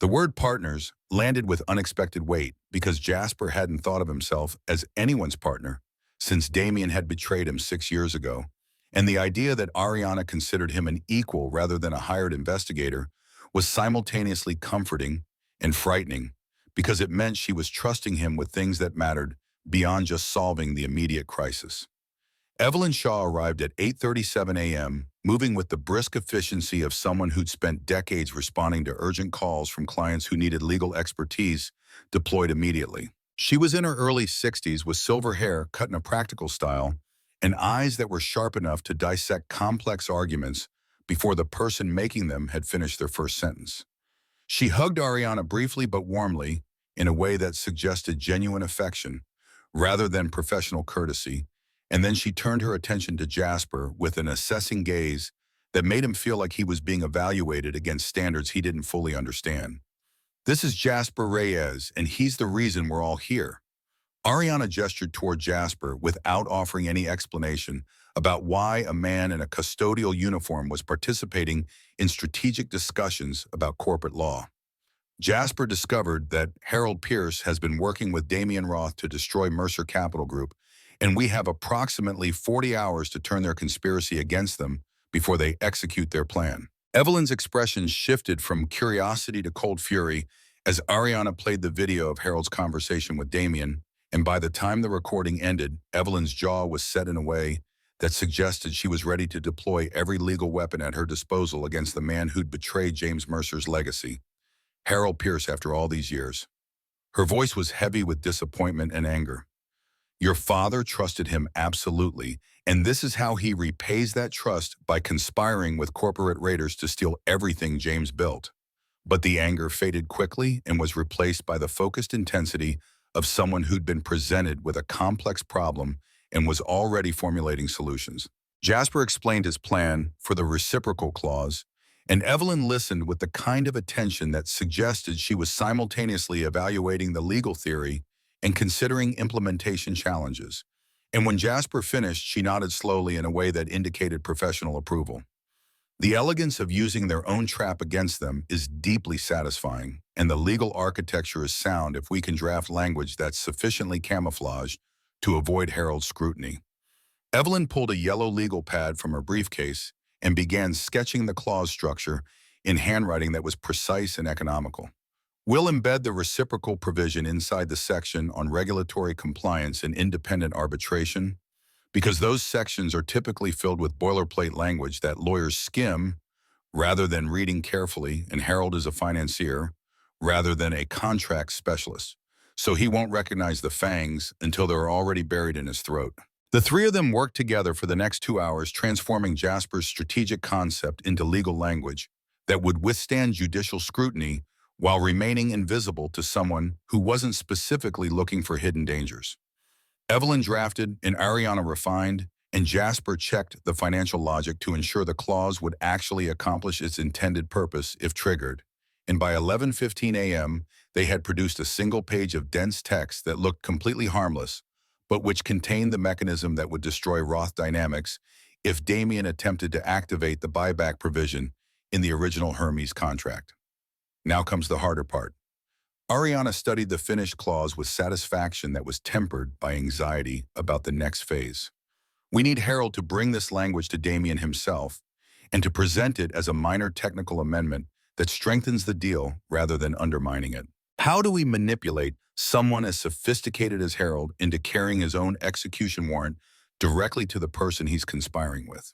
The word partners landed with unexpected weight because Jasper hadn't thought of himself as anyone's partner since Damien had betrayed him 6 years ago, and the idea that Ariana considered him an equal rather than a hired investigator was simultaneously comforting and frightening because it meant she was trusting him with things that mattered beyond just solving the immediate crisis. Evelyn Shaw arrived at 8:37 a.m., moving with the brisk efficiency of someone who'd spent decades responding to urgent calls from clients who needed legal expertise deployed immediately. She was in her early 60s with silver hair cut in a practical style and eyes that were sharp enough to dissect complex arguments before the person making them had finished their first sentence. She hugged Ariana briefly but warmly in a way that suggested genuine affection rather than professional courtesy, and then she turned her attention to Jasper with an assessing gaze that made him feel like he was being evaluated against standards he didn't fully understand. This is Jasper Reyes, and he's the reason we're all here. Ariana gestured toward Jasper without offering any explanation about why a man in a custodial uniform was participating in strategic discussions about corporate law. Jasper discovered that Harold Pierce has been working with Damian Roth to destroy Mercer Capital Group, and we have approximately 40 hours to turn their conspiracy against them before they execute their plan. Evelyn's expression shifted from curiosity to cold fury as Ariana played the video of Harold's conversation with Damian, and by the time the recording ended, Evelyn's jaw was set in a way that suggested she was ready to deploy every legal weapon at her disposal against the man who'd betrayed James Mercer's legacy. Harold Pierce, after all these years. Her voice was heavy with disappointment and anger. Your father trusted him absolutely, and this is how he repays that trust by conspiring with corporate raiders to steal everything James built. But the anger faded quickly and was replaced by the focused intensity of someone who'd been presented with a complex problem and was already formulating solutions. Jasper explained his plan for the reciprocal clause, and Evelyn listened with the kind of attention that suggested she was simultaneously evaluating the legal theory and considering implementation challenges. And when Jasper finished, she nodded slowly in a way that indicated professional approval. The elegance of using their own trap against them is deeply satisfying, and the legal architecture is sound if we can draft language that's sufficiently camouflaged to avoid Harold's scrutiny. Evelyn pulled a yellow legal pad from her briefcase and began sketching the clause structure in handwriting that was precise and economical. We'll embed the reciprocal provision inside the section on regulatory compliance and independent arbitration, because those sections are typically filled with boilerplate language that lawyers skim rather than reading carefully, and Harold is a financier rather than a contract specialist, so he won't recognize the fangs until they're already buried in his throat. The three of them worked together for the next 2 hours, transforming Jasper's strategic concept into legal language that would withstand judicial scrutiny while remaining invisible to someone who wasn't specifically looking for hidden dangers. Evelyn drafted and Ariana refined, and Jasper checked the financial logic to ensure the clause would actually accomplish its intended purpose if triggered. And by 11:15 a.m., they had produced a single page of dense text that looked completely harmless, but which contained the mechanism that would destroy Roth Dynamics if Damian attempted to activate the buyback provision in the original Hermes contract. Now comes the harder part. Ariana studied the finished clause with satisfaction that was tempered by anxiety about the next phase. We need Harold to bring this language to Damian himself and to present it as a minor technical amendment that strengthens the deal rather than undermining it. How do we manipulate someone as sophisticated as Harold into carrying his own execution warrant directly to the person he's conspiring with?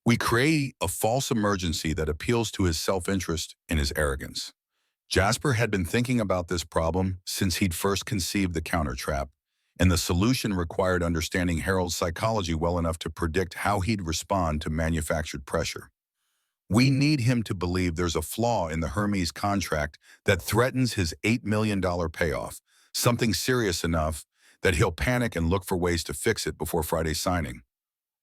We create a false emergency that appeals to his self-interest and his arrogance. Jasper had been thinking about this problem since he'd first conceived the counter-trap, and the solution required understanding Harold's psychology well enough to predict how he'd respond to manufactured pressure. We need him to believe there's a flaw in the Hermes contract that threatens his $8 million payoff, something serious enough that he'll panic and look for ways to fix it before Friday's signing.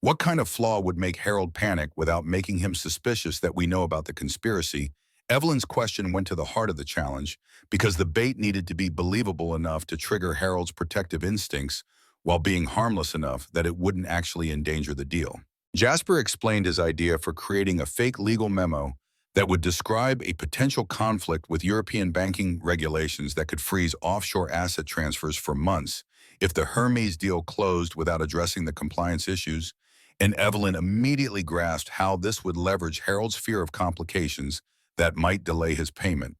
What kind of flaw would make Harold panic without making him suspicious that we know about the conspiracy? Evelyn's question went to the heart of the challenge because the bait needed to be believable enough to trigger Harold's protective instincts while being harmless enough that it wouldn't actually endanger the deal. Jasper explained his idea for creating a fake legal memo that would describe a potential conflict with European banking regulations that could freeze offshore asset transfers for months if the Hermes deal closed without addressing the compliance issues, and Evelyn immediately grasped how this would leverage Harold's fear of complications that might delay his payment.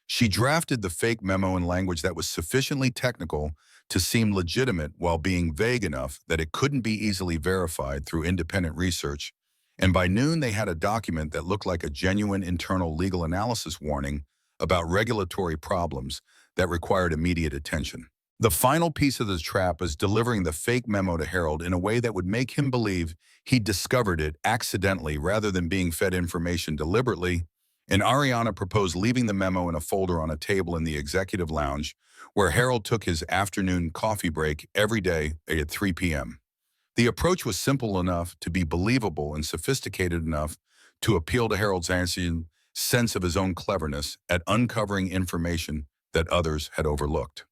She drafted the fake memo in language that was sufficiently technical to seem legitimate while being vague enough that it couldn't be easily verified through independent research, and by noon they had a document that looked like a genuine internal legal analysis warning about regulatory problems that required immediate attention. The final piece of the trap is delivering the fake memo to Harold in a way that would make him believe he'd discovered it accidentally rather than being fed information deliberately, and Ariana proposed leaving the memo in a folder on a table in the executive lounge where Harold took his afternoon coffee break every day at 3 p.m. The approach was simple enough to be believable and sophisticated enough to appeal to Harold's anxiety, sense of his own cleverness at uncovering information that others had overlooked.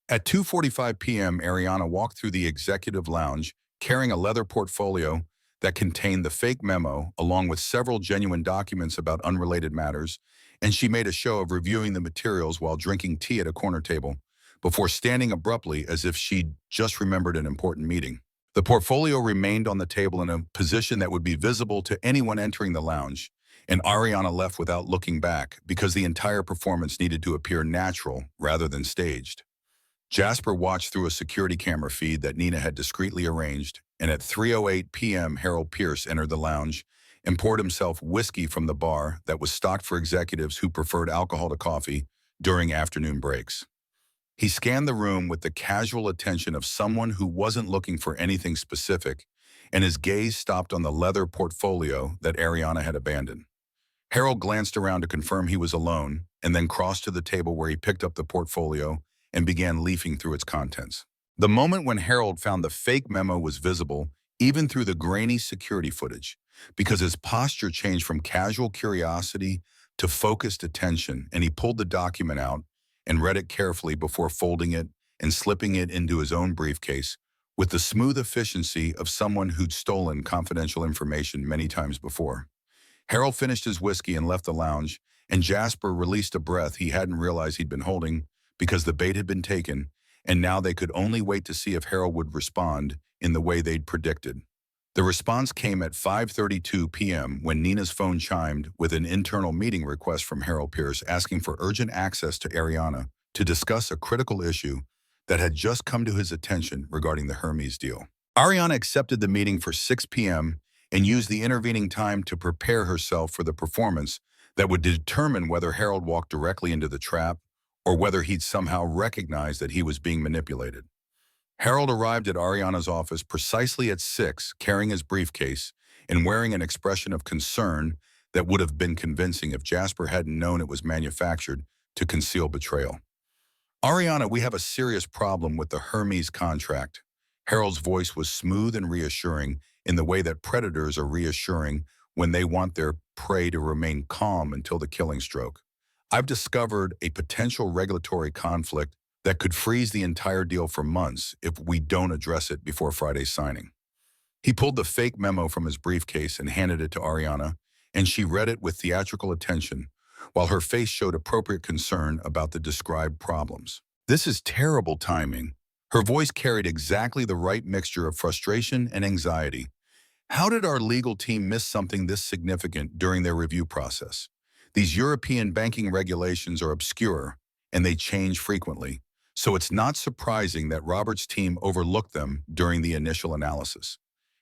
At 2:45 p.m., Ariana walked through the executive lounge carrying a leather portfolio that contained the fake memo along with several genuine documents about unrelated matters, and she made a show of reviewing the materials while drinking tea at a corner table before standing abruptly as if she'd just remembered an important meeting. The portfolio remained on the table in a position that would be visible to anyone entering the lounge, and Ariana left without looking back because the entire performance needed to appear natural rather than staged. Jasper watched through a security camera feed that Nina had discreetly arranged, and at 3:08 p.m. Harold Pierce entered the lounge and poured himself whiskey from the bar that was stocked for executives who preferred alcohol to coffee during afternoon breaks. He scanned the room with the casual attention of someone who wasn't looking for anything specific, and his gaze stopped on the leather portfolio that Ariana had abandoned. Harold glanced around to confirm he was alone, and then crossed to the table where he picked up the portfolio and began leafing through its contents. The moment when Harold found the fake memo was visible, even through the grainy security footage, because his posture changed from casual curiosity to focused attention, and he pulled the document out and read it carefully before folding it and slipping it into his own briefcase with the smooth efficiency of someone who'd stolen confidential information many times before. Harold finished his whiskey and left the lounge, and Jasper released a breath he hadn't realized he'd been holding because the bait had been taken, and now they could only wait to see if Harold would respond in the way they'd predicted. The response came at 5:32 p.m. when Nina's phone chimed with an internal meeting request from Harold Pierce asking for urgent access to Ariana to discuss a critical issue that had just come to his attention regarding the Hermes deal. Ariana accepted the meeting for 6 p.m. and used the intervening time to prepare herself for the performance that would determine whether Harold walked directly into the trap or whether he'd somehow recognized that he was being manipulated. Harold arrived at Ariana's office precisely at 6, carrying his briefcase and wearing an expression of concern that would have been convincing if Jasper hadn't known it was manufactured to conceal betrayal. "Ariana, we have a serious problem with the Hermes contract." Harold's voice was smooth and reassuring in the way that predators are reassuring when they want their prey to remain calm until the killing stroke. "I've discovered a potential regulatory conflict that could freeze the entire deal for months if we don't address it before Friday's signing." He pulled the fake memo from his briefcase and handed it to Ariana, and she read it with theatrical attention, while her face showed appropriate concern about the described problems. "This is terrible timing." Her voice carried exactly the right mixture of frustration and anxiety. "How did our legal team miss something this significant during their review process? These European banking regulations are obscure, and they change frequently, so it's not surprising that Robert's team overlooked them during the initial analysis."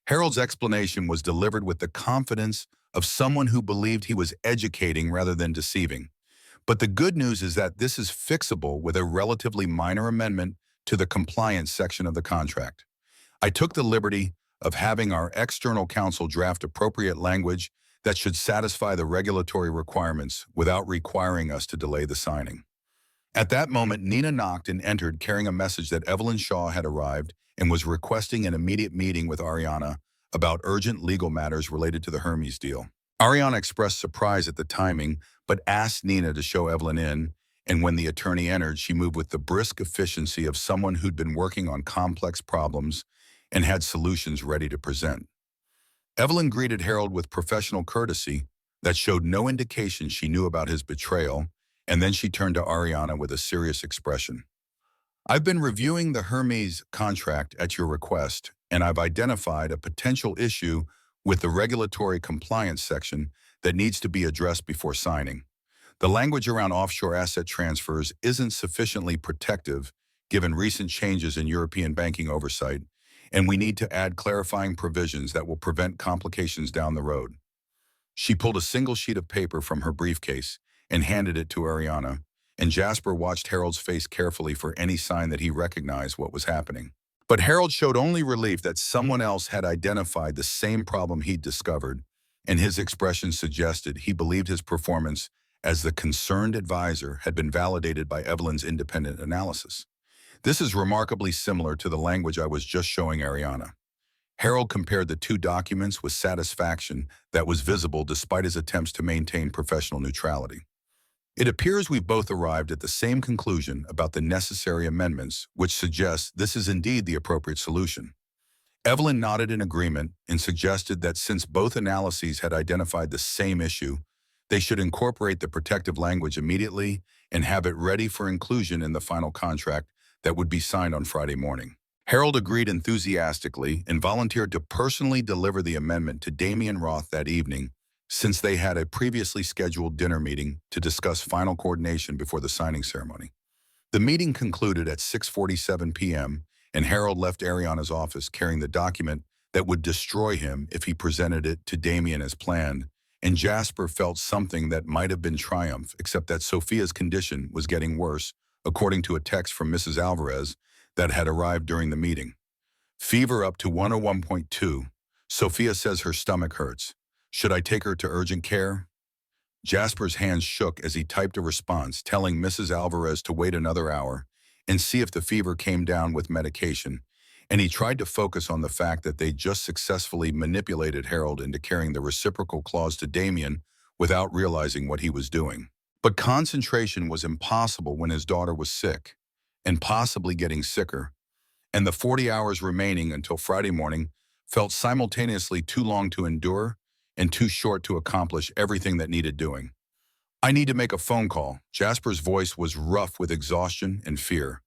Harold's explanation was delivered with the confidence of someone who believed he was educating rather than deceiving. "But the good news is that this is fixable with a relatively minor amendment to the compliance section of the contract. I took the liberty of having our external counsel draft appropriate language that should satisfy the regulatory requirements without requiring us to delay the signing." At that moment, Nina knocked and entered carrying a message that Evelyn Shaw had arrived and was requesting an immediate meeting with Ariana about urgent legal matters related to the Hermes deal. Ariana expressed surprise at the timing, but asked Nina to show Evelyn in, and when the attorney entered, she moved with the brisk efficiency of someone who'd been working on complex problems and had solutions ready to present. Evelyn greeted Harold with professional courtesy that showed no indication she knew about his betrayal, and then she turned to Ariana with a serious expression. "I've been reviewing the Hermes contract at your request, and I've identified a potential issue with the regulatory compliance section that needs to be addressed before signing. The language around offshore asset transfers isn't sufficiently protective given recent changes in European banking oversight, and we need to add clarifying provisions that will prevent complications down the road." She pulled a single sheet of paper from her briefcase and handed it to Ariana, and Jasper watched Harold's face carefully for any sign that he recognized what was happening. But Harold showed only relief that someone else had identified the same problem he'd discovered, and his expression suggested he believed his performance as the concerned advisor had been validated by Evelyn's independent analysis. "This is remarkably similar to the language I was just showing Ariana." Harold compared the two documents with satisfaction that was visible despite his attempts to maintain professional neutrality. It appears we've both arrived at the same conclusion about the necessary amendments, which suggests this is indeed the appropriate solution. Evelyn nodded in agreement and suggested that since both analyses had identified the same issue, they should incorporate the protective language immediately and have it ready for inclusion in the final contract that would be signed on Friday morning. Harold agreed enthusiastically and volunteered to personally deliver the amendment to Damian Roth that evening, since they had a previously scheduled dinner meeting to discuss final coordination before the signing ceremony. The meeting concluded at 6:47 p.m., and Harold left Ariana's office carrying the document that would destroy him if he presented it to Damian as planned, and Jasper felt something that might have been triumph, except that Sophia's condition was getting worse, according to a text from Mrs. Alvarez that had arrived during the meeting. Fever up to 101.2. Sophia says her stomach hurts. Should I take her to urgent care? Jasper's hands shook as he typed a response telling Mrs. Alvarez to wait another hour and see if the fever came down with medication, and he tried to focus on the fact that they just successfully manipulated Harold into carrying the reciprocal clause to Damian without realizing what he was doing. But concentration was impossible when his daughter was sick, and possibly getting sicker, and the 40 hours remaining until Friday morning felt simultaneously too long to endure and too short to accomplish everything that needed doing. I need to make a phone call. Jasper's voice was rough with exhaustion and fear.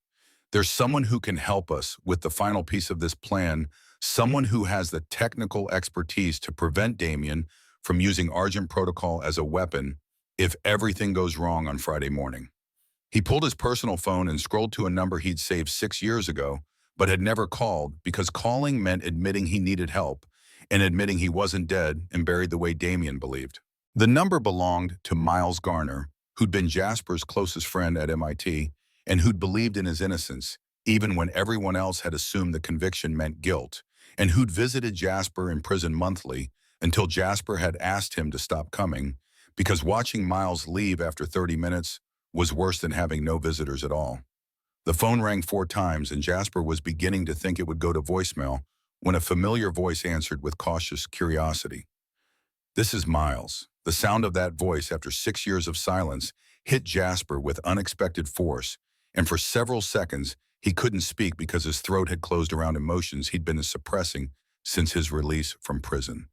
There's someone who can help us with the final piece of this plan, someone who has the technical expertise to prevent Damian from using Argent Protocol as a weapon if everything goes wrong on Friday morning. He pulled his personal phone and scrolled to a number he'd saved 6 years ago, but had never called because calling meant admitting he needed help and admitting he wasn't dead and buried the way Damian believed. The number belonged to Miles Garner, who'd been Jasper's closest friend at MIT and who'd believed in his innocence, even when everyone else had assumed the conviction meant guilt, and who'd visited Jasper in prison monthly until Jasper had asked him to stop coming, because watching Miles leave after 30 minutes was worse than having no visitors at all. The phone rang 4 times, and Jasper was beginning to think it would go to voicemail when a familiar voice answered with cautious curiosity. "This is Miles." The sound of that voice after 6 years of silence hit Jasper with unexpected force, and for several seconds he couldn't speak because his throat had closed around emotions he'd been suppressing since his release from prison.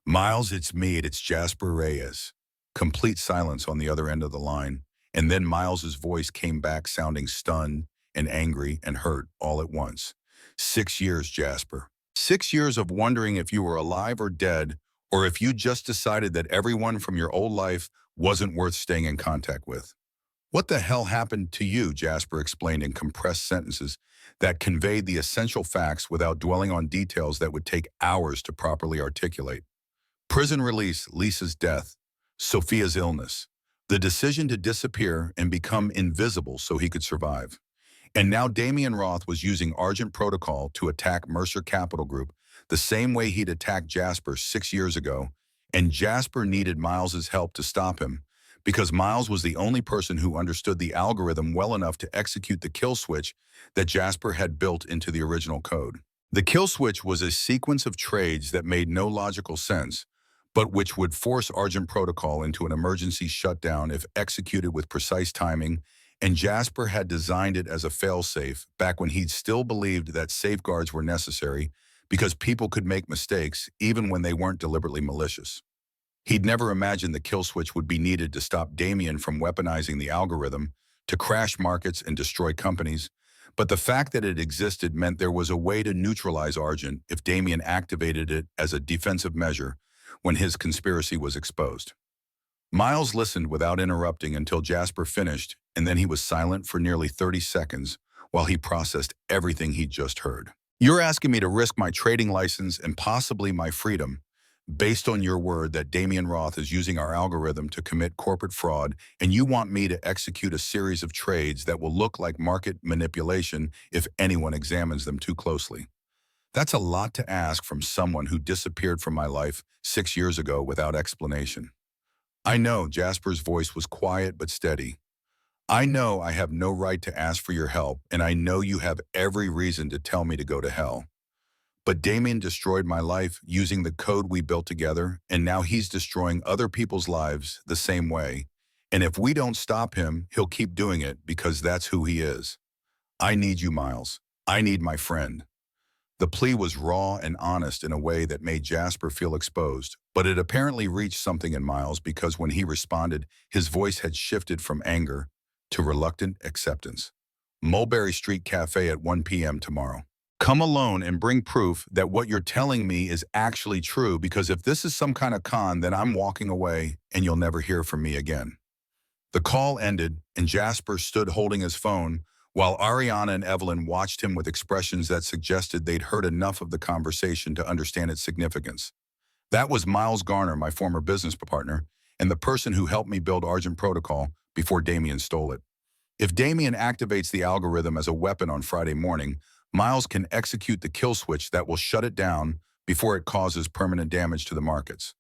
"Miles, it's me, it's Jasper Reyes." Complete silence on the other end of the line, and then Miles's voice came back sounding stunned and angry and hurt all at once. "6 years, Jasper. 6 years of wondering if you were alive or dead, or if you just decided that everyone from your old life wasn't worth staying in contact with." "What the hell happened to you?" Jasper explained in compressed sentences that conveyed the essential facts without dwelling on details that would take hours to properly articulate. Prison release, Lisa's death, Sophia's illness, the decision to disappear and become invisible so he could survive. And now Damian Roth was using Argent Protocol to attack Mercer Capital Group the same way he'd attacked Jasper 6 years ago, and Jasper needed Miles's help to stop him, because Miles was the only person who understood the algorithm well enough to execute the kill switch that Jasper had built into the original code. The kill switch was a sequence of trades that made no logical sense, but which would force Argent Protocol into an emergency shutdown if executed with precise timing, and Jasper had designed it as a failsafe back when he'd still believed that safeguards were necessary because people could make mistakes even when they weren't deliberately malicious. He'd never imagined the kill switch would be needed to stop Damian from weaponizing the algorithm to crash markets and destroy companies, but the fact that it existed meant there was a way to neutralize Argent if Damian activated it as a defensive measure when his conspiracy was exposed. Miles listened without interrupting until Jasper finished, and then he was silent for nearly 30 seconds while he processed everything he'd just heard. "You're asking me to risk my trading license and possibly my freedom based on your word that Damian Roth is using our algorithm to commit corporate fraud, and you want me to execute a series of trades that will look like market manipulation if anyone examines them too closely. That's a lot to ask from someone who disappeared from my life 6 years ago without explanation." "I know," Jasper's voice was quiet but steady. "I know I have no right to ask for your help, and I know you have every reason to tell me to go to hell. But Damien destroyed my life using the code we built together, and now he's destroying other people's lives the same way. And if we don't stop him, he'll keep doing it because that's who he is. I need you, Miles. I need my friend. The plea was raw and honest in a way that made Jasper feel exposed, but it apparently reached something in Miles because when he responded, his voice had shifted from anger to reluctant acceptance. Mulberry Street Cafe at 1 p.m. tomorrow. Come alone and bring proof that what you're telling me is actually true, because if this is some kind of con, then I'm walking away and you'll never hear from me again. The call ended and Jasper stood holding his phone while Ariana and Evelyn watched him with expressions that suggested they'd heard enough of the conversation to understand its significance. That was Miles Garner, my former business partner, and the person who helped me build Argent Protocol before Damien stole it. If Damien activates the algorithm as a weapon on Friday morning, Miles can execute the kill switch that will shut it down before it causes permanent damage to the markets.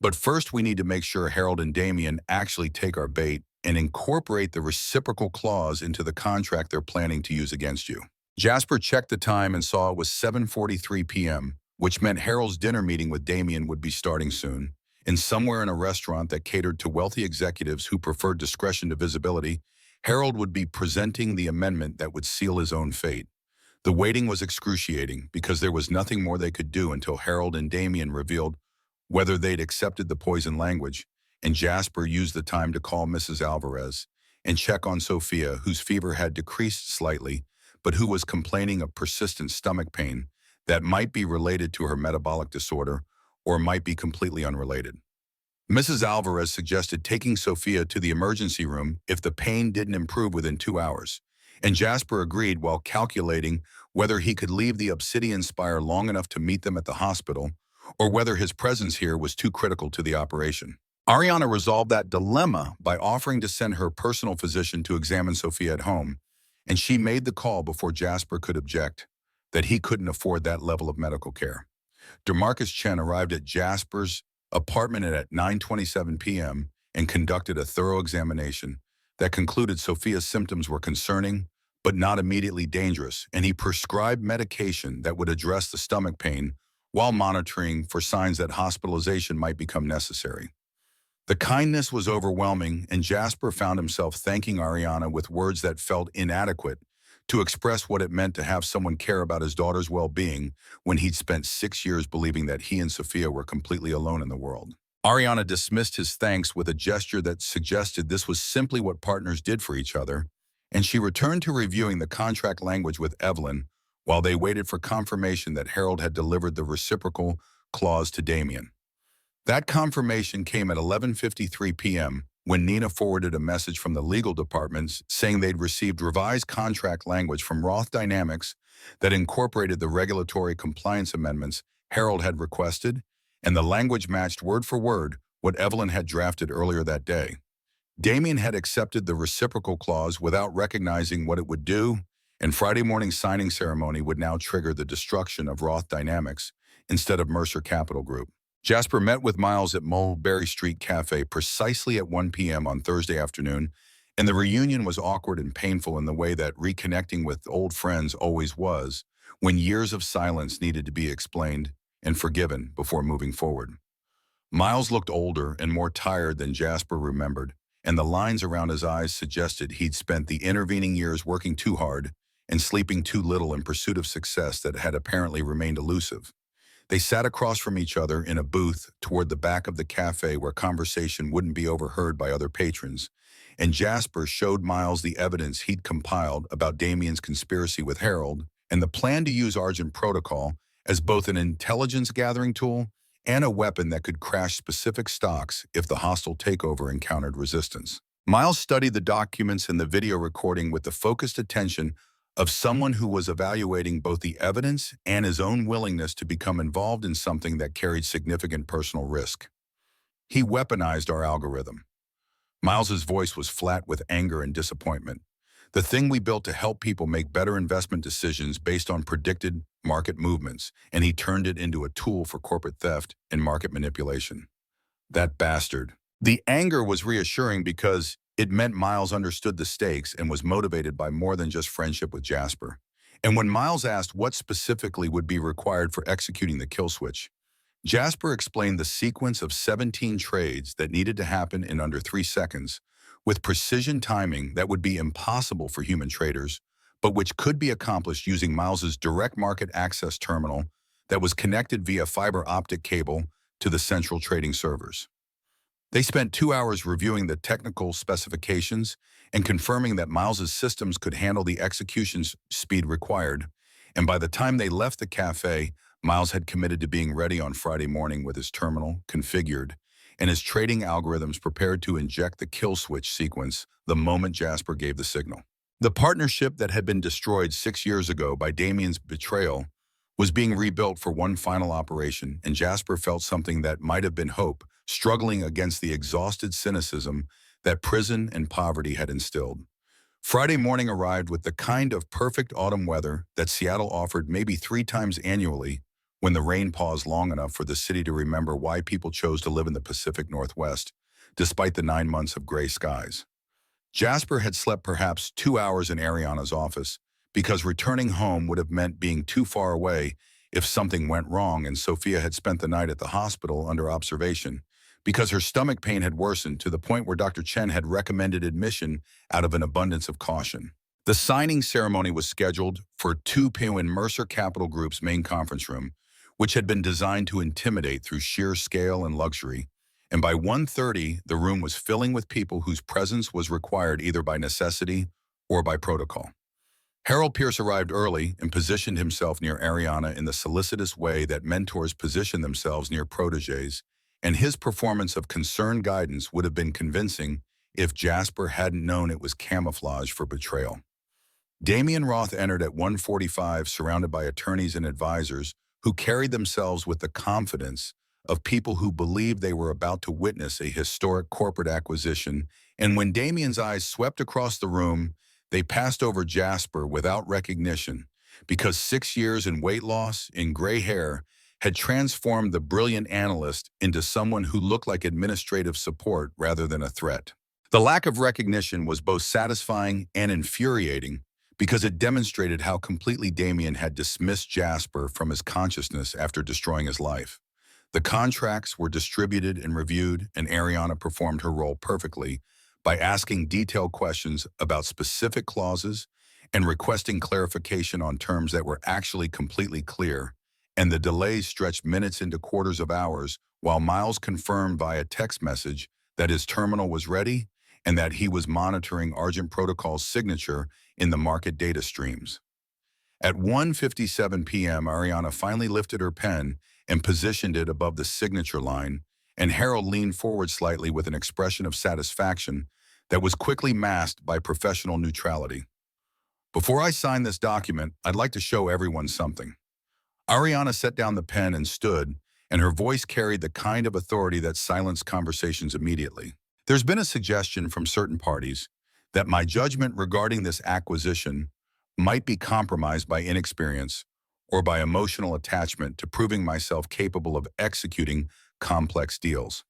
But first, we need to make sure Harold and Damien actually take our bait and incorporate the reciprocal clause into the contract they're planning to use against you. Jasper checked the time and saw it was 7:43 p.m., which meant Harold's dinner meeting with Damien would be starting soon. And somewhere in a restaurant that catered to wealthy executives who preferred discretion to visibility, Harold would be presenting the amendment that would seal his own fate. The waiting was excruciating because there was nothing more they could do until Harold and Damien revealed whether they'd accepted the poison language, and Jasper used the time to call Mrs. Alvarez and check on Sophia, whose fever had decreased slightly, but who was complaining of persistent stomach pain that might be related to her metabolic disorder or might be completely unrelated. Mrs. Alvarez suggested taking Sophia to the emergency room if the pain didn't improve within 2 hours, and Jasper agreed while calculating whether he could leave the Obsidian Spire long enough to meet them at the hospital or whether his presence here was too critical to the operation. Ariana resolved that dilemma by offering to send her personal physician to examine Sophia at home, and she made the call before Jasper could object that he couldn't afford that level of medical care. DeMarcus Chen arrived at Jasper's apartment at 9:27 p.m. and conducted a thorough examination that concluded Sophia's symptoms were concerning but not immediately dangerous, and he prescribed medication that would address the stomach pain while monitoring for signs that hospitalization might become necessary. The kindness was overwhelming, and Jasper found himself thanking Ariana with words that felt inadequate to express what it meant to have someone care about his daughter's well-being when he'd spent 6 years believing that he and Sophia were completely alone in the world. Ariana dismissed his thanks with a gesture that suggested this was simply what partners did for each other, and she returned to reviewing the contract language with Evelyn while they waited for confirmation that Harold had delivered the reciprocal clause to Damien. That confirmation came at 11:53 p.m. when Nina forwarded a message from the legal departments saying they'd received revised contract language from Roth Dynamics that incorporated the regulatory compliance amendments Harold had requested, and the language matched word for word what Evelyn had drafted earlier that day. Damien had accepted the reciprocal clause without recognizing what it would do, and Friday morning's signing ceremony would now trigger the destruction of Roth Dynamics instead of Mercer Capital Group. Jasper met with Miles at Mulberry Street Cafe precisely at 1 p.m. on Thursday afternoon, and the reunion was awkward and painful in the way that reconnecting with old friends always was, when years of silence needed to be explained and forgiven before moving forward. Miles looked older and more tired than Jasper remembered, and the lines around his eyes suggested he'd spent the intervening years working too hard and sleeping too little in pursuit of success that had apparently remained elusive. They sat across from each other in a booth toward the back of the cafe where conversation wouldn't be overheard by other patrons, and Jasper showed Miles the evidence he'd compiled about Damien's conspiracy with Harold and the plan to use Argent Protocol as both an intelligence-gathering tool and a weapon that could crash specific stocks if the hostile takeover encountered resistance. Miles studied the documents and the video recording with the focused attention of someone who was evaluating both the evidence and his own willingness to become involved in something that carried significant personal risk. He weaponized our algorithm. Miles's voice was flat with anger and disappointment. The thing we built to help people make better investment decisions based on predicted market movements, and he turned it into a tool for corporate theft and market manipulation. That bastard. The anger was reassuring because it meant Miles understood the stakes and was motivated by more than just friendship with Jasper. And when Miles asked what specifically would be required for executing the kill switch, Jasper explained the sequence of 17 trades that needed to happen in under 3 seconds, with precision timing that would be impossible for human traders, but which could be accomplished using Miles's direct market access terminal that was connected via fiber optic cable to the central trading servers. They spent 2 hours reviewing the technical specifications and confirming that Miles's systems could handle the execution speed required, and by the time they left the cafe, Miles had committed to being ready on Friday morning with his terminal configured and his trading algorithms prepared to inject the kill switch sequence the moment Jasper gave the signal. The partnership that had been destroyed 6 years ago by Damien's betrayal was being rebuilt for one final operation, and Jasper felt something that might have been hope, struggling against the exhausted cynicism that prison and poverty had instilled. Friday morning arrived with the kind of perfect autumn weather that Seattle offered maybe 3 times annually when the rain paused long enough for the city to remember why people chose to live in the Pacific Northwest, despite the 9 months of gray skies. Jasper had slept perhaps 2 hours in Ariana's office because returning home would have meant being too far away if something went wrong, and Sophia had spent the night at the hospital under observation because her stomach pain had worsened to the point where Dr. Chen had recommended admission out of an abundance of caution. The signing ceremony was scheduled for 2 p.m. in Mercer Capital Group's main conference room, which had been designed to intimidate through sheer scale and luxury, and by 1:30, the room was filling with people whose presence was required either by necessity or by protocol. Harold Pierce arrived early and positioned himself near Ariana in the solicitous way that mentors position themselves near protégés, and his performance of concerned guidance would have been convincing if Jasper hadn't known it was camouflage for betrayal. Damien Roth entered at 1:45, surrounded by attorneys and advisors who carried themselves with the confidence of people who believed they were about to witness a historic corporate acquisition, and when Damien's eyes swept across the room, they passed over Jasper without recognition, because 6 years in weight loss, in gray hair, had transformed the brilliant analyst into someone who looked like administrative support rather than a threat. The lack of recognition was both satisfying and infuriating because it demonstrated how completely Damien had dismissed Jasper from his consciousness after destroying his life. The contracts were distributed and reviewed, and Ariana performed her role perfectly by asking detailed questions about specific clauses and requesting clarification on terms that were actually completely clear, and the delays stretched minutes into quarters of hours while Miles confirmed via text message that his terminal was ready and that he was monitoring Argent Protocol's signature in the market data streams. At 1:57 p.m., Ariana finally lifted her pen and positioned it above the signature line, and Harold leaned forward slightly with an expression of satisfaction that was quickly masked by professional neutrality. "Before I sign this document, I'd like to show everyone something." Ariana set down the pen and stood, and her voice carried the kind of authority that silenced conversations immediately. "There's been a suggestion from certain parties that my judgment regarding this acquisition might be compromised by inexperience or by emotional attachment to proving myself capable of executing complex deals.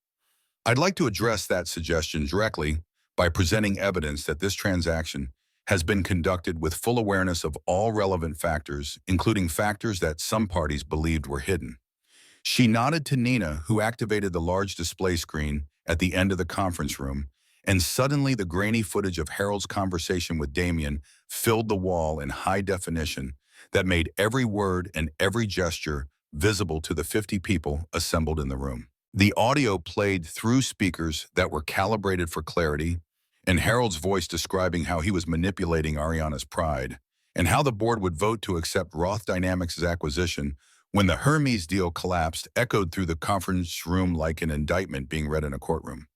I'd like to address that suggestion directly by presenting evidence that this transaction has been conducted with full awareness of all relevant factors, including factors that some parties believed were hidden." She nodded to Nina, who activated the large display screen at the end of the conference room, and suddenly the grainy footage of Harold's conversation with Damien filled the wall in high definition that made every word and every gesture visible to the 50 people assembled in the room. The audio played through speakers that were calibrated for clarity, and Harold's voice describing how he was manipulating Ariana's pride, and how the board would vote to accept Roth Dynamics' acquisition when the Hermes deal collapsed echoed through the conference room like an indictment being read in a courtroom.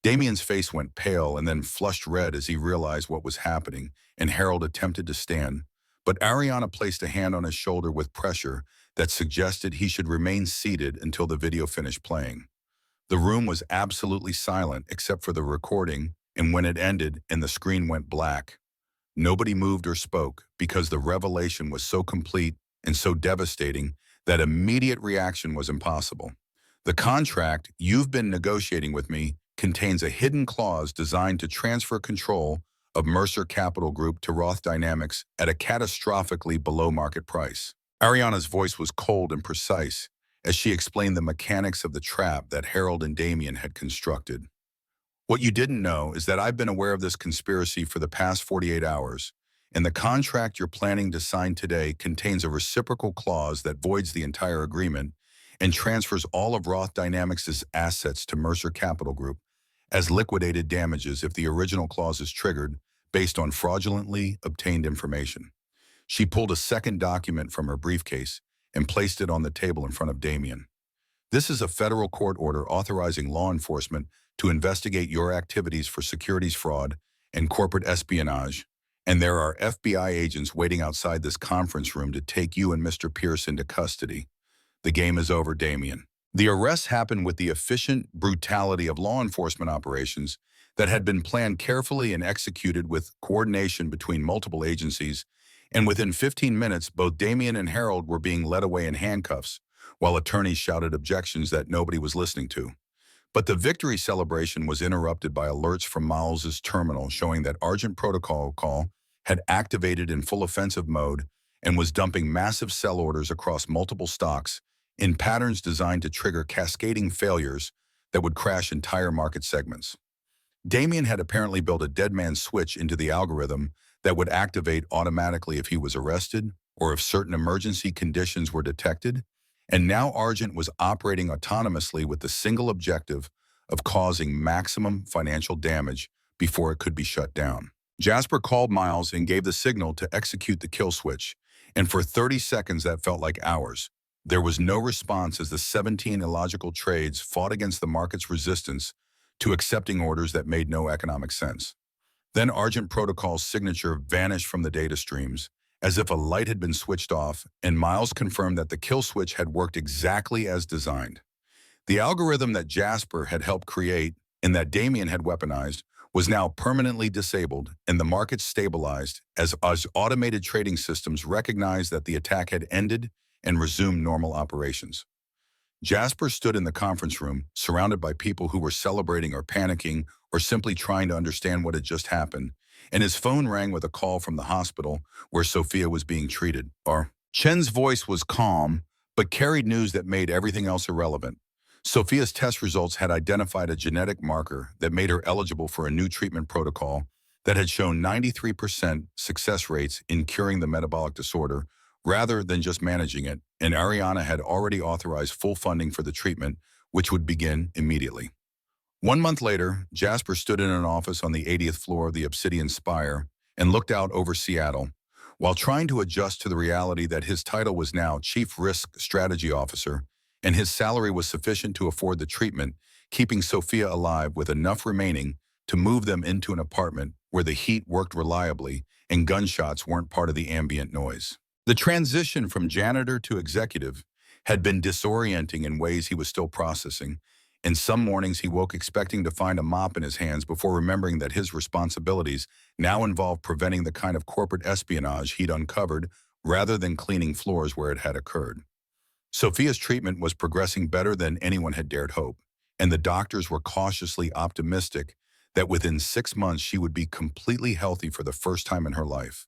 Damien's face went pale and then flushed red as he realized what was happening, and Harold attempted to stand, but Ariana placed a hand on his shoulder with pressure that suggested he should remain seated until the video finished playing. The room was absolutely silent except for the recording, and when it ended and the screen went black, nobody moved or spoke because the revelation was so complete and so devastating that immediate reaction was impossible. "The contract you've been negotiating with me contains a hidden clause designed to transfer control of Mercer Capital Group to Roth Dynamics at a catastrophically below market price. Ariana's voice was cold and precise as she explained the mechanics of the trap that Harold and Damien had constructed. What you didn't know is that I've been aware of this conspiracy for the past 48 hours, and the contract you're planning to sign today contains a reciprocal clause that voids the entire agreement and transfers all of Roth Dynamics' assets to Mercer Capital Group as liquidated damages if the original clause is triggered based on fraudulently obtained information. She pulled a second document from her briefcase and placed it on the table in front of Damien. This is a federal court order authorizing law enforcement to investigate your activities for securities fraud and corporate espionage, and there are FBI agents waiting outside this conference room to take you and Mr. Pierce into custody. The game is over, Damien. The arrests happened with the efficient brutality of law enforcement operations that had been planned carefully and executed with coordination between multiple agencies, and within 15 minutes, both Damien and Harold were being led away in handcuffs, while attorneys shouted objections that nobody was listening to. But the victory celebration was interrupted by alerts from Miles's terminal showing that Argent Protocol Call had activated in full offensive mode and was dumping massive sell orders across multiple stocks in patterns designed to trigger cascading failures that would crash entire market segments. Damien had apparently built a dead man switch into the algorithm that would activate automatically if he was arrested or if certain emergency conditions were detected, and now Argent was operating autonomously with the single objective of causing maximum financial damage before it could be shut down. Jasper called Miles and gave the signal to execute the kill switch, and for 30 seconds that felt like hours. There was no response as the 17 illogical trades fought against the market's resistance to accepting orders that made no economic sense. Then Argent Protocol's signature vanished from the data streams, as if a light had been switched off, and Miles confirmed that the kill switch had worked exactly as designed. The algorithm that Jasper had helped create and that Damien had weaponized was now permanently disabled, and the market stabilized as automated trading systems recognized that the attack had ended and resumed normal operations. Jasper stood in the conference room, surrounded by people who were celebrating or panicking or simply trying to understand what had just happened, and his phone rang with a call from the hospital where Sophia was being treated. Chen's voice was calm, but carried news that made everything else irrelevant. Sophia's test results had identified a genetic marker that made her eligible for a new treatment protocol that had shown 93% success rates in curing the metabolic disorder rather than just managing it, and Ariana had already authorized full funding for the treatment, which would begin immediately. 1 month later, Jasper stood in an office on the 80th floor of the Obsidian Spire and looked out over Seattle, while trying to adjust to the reality that his title was now Chief Risk Strategy Officer, and his salary was sufficient to afford the treatment, keeping Sophia alive with enough remaining to move them into an apartment where the heat worked reliably and gunshots weren't part of the ambient noise. The transition from janitor to executive had been disorienting in ways he was still processing, and some mornings he woke expecting to find a mop in his hands before remembering that his responsibilities now involved preventing the kind of corporate espionage he'd uncovered rather than cleaning floors where it had occurred. Sophia's treatment was progressing better than anyone had dared hope, and the doctors were cautiously optimistic that within 6 months she would be completely healthy for the first time in her life.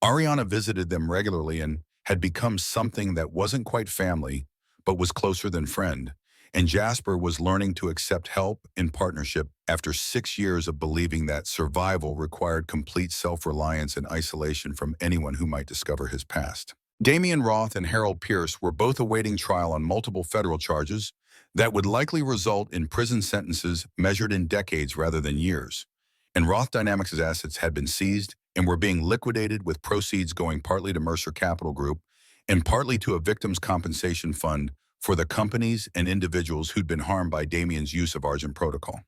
Ariana visited them regularly and had become something that wasn't quite family, but was closer than friend, and Jasper was learning to accept help and partnership after 6 years of believing that survival required complete self-reliance and isolation from anyone who might discover his past. Damien Roth and Harold Pierce were both awaiting trial on multiple federal charges that would likely result in prison sentences measured in decades rather than years, and Roth Dynamics' assets had been seized and were being liquidated with proceeds going partly to Mercer Capital Group and partly to a victims' compensation fund for the companies and individuals who'd been harmed by Damien's use of Argent Protocol.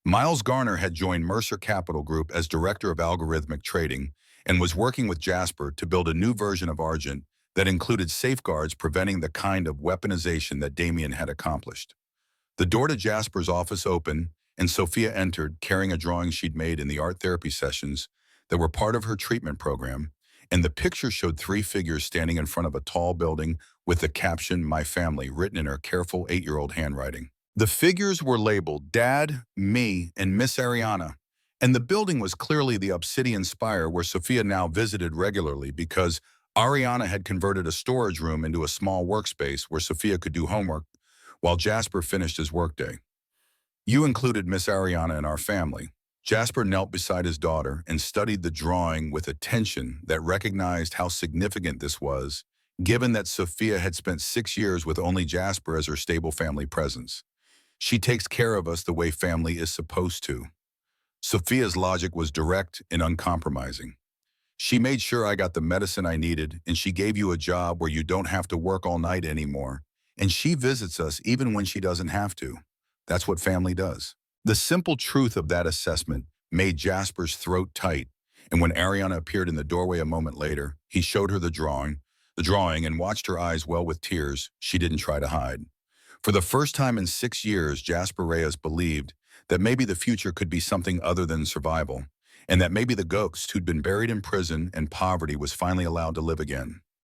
Miles Garner had joined Mercer Capital Group as Director of Algorithmic Trading and was working with Jasper to build a new version of Argent that included safeguards preventing the kind of weaponization that Damien had accomplished. The door to Jasper's office opened, and Sophia entered carrying a drawing she'd made in the art therapy sessions that were part of her treatment program, and the picture showed 3 figures standing in front of a tall building with the caption, "My Family," written in her careful 8-year-old handwriting. The figures were labeled Dad, Me, and Miss Ariana, And the building was clearly the obsidian spire where Sophia now visited regularly because Ariana had converted a storage room into a small workspace where Sophia could do homework while Jasper finished his workday. You included Miss Ariana in our family. Jasper knelt beside his daughter and studied the drawing with attention that recognized how significant this was, given that Sophia had spent 6 years with only Jasper as her stable family presence. She takes care of us the way family is supposed to. Sophia's logic was direct and uncompromising. She made sure I got the medicine I needed, and she gave you a job where you don't have to work all night anymore. And she visits us even when she doesn't have to. That's what family does. The simple truth of that assessment made Jasper's throat tight, and when Ariana appeared in the doorway a moment later, he showed her the drawing and watched her eyes well with tears she didn't try to hide. For the first time in 6 years, Jasper Reyes believed that maybe the future could be something other than survival, and that maybe the ghost who'd been buried in prison and poverty was finally allowed to live again.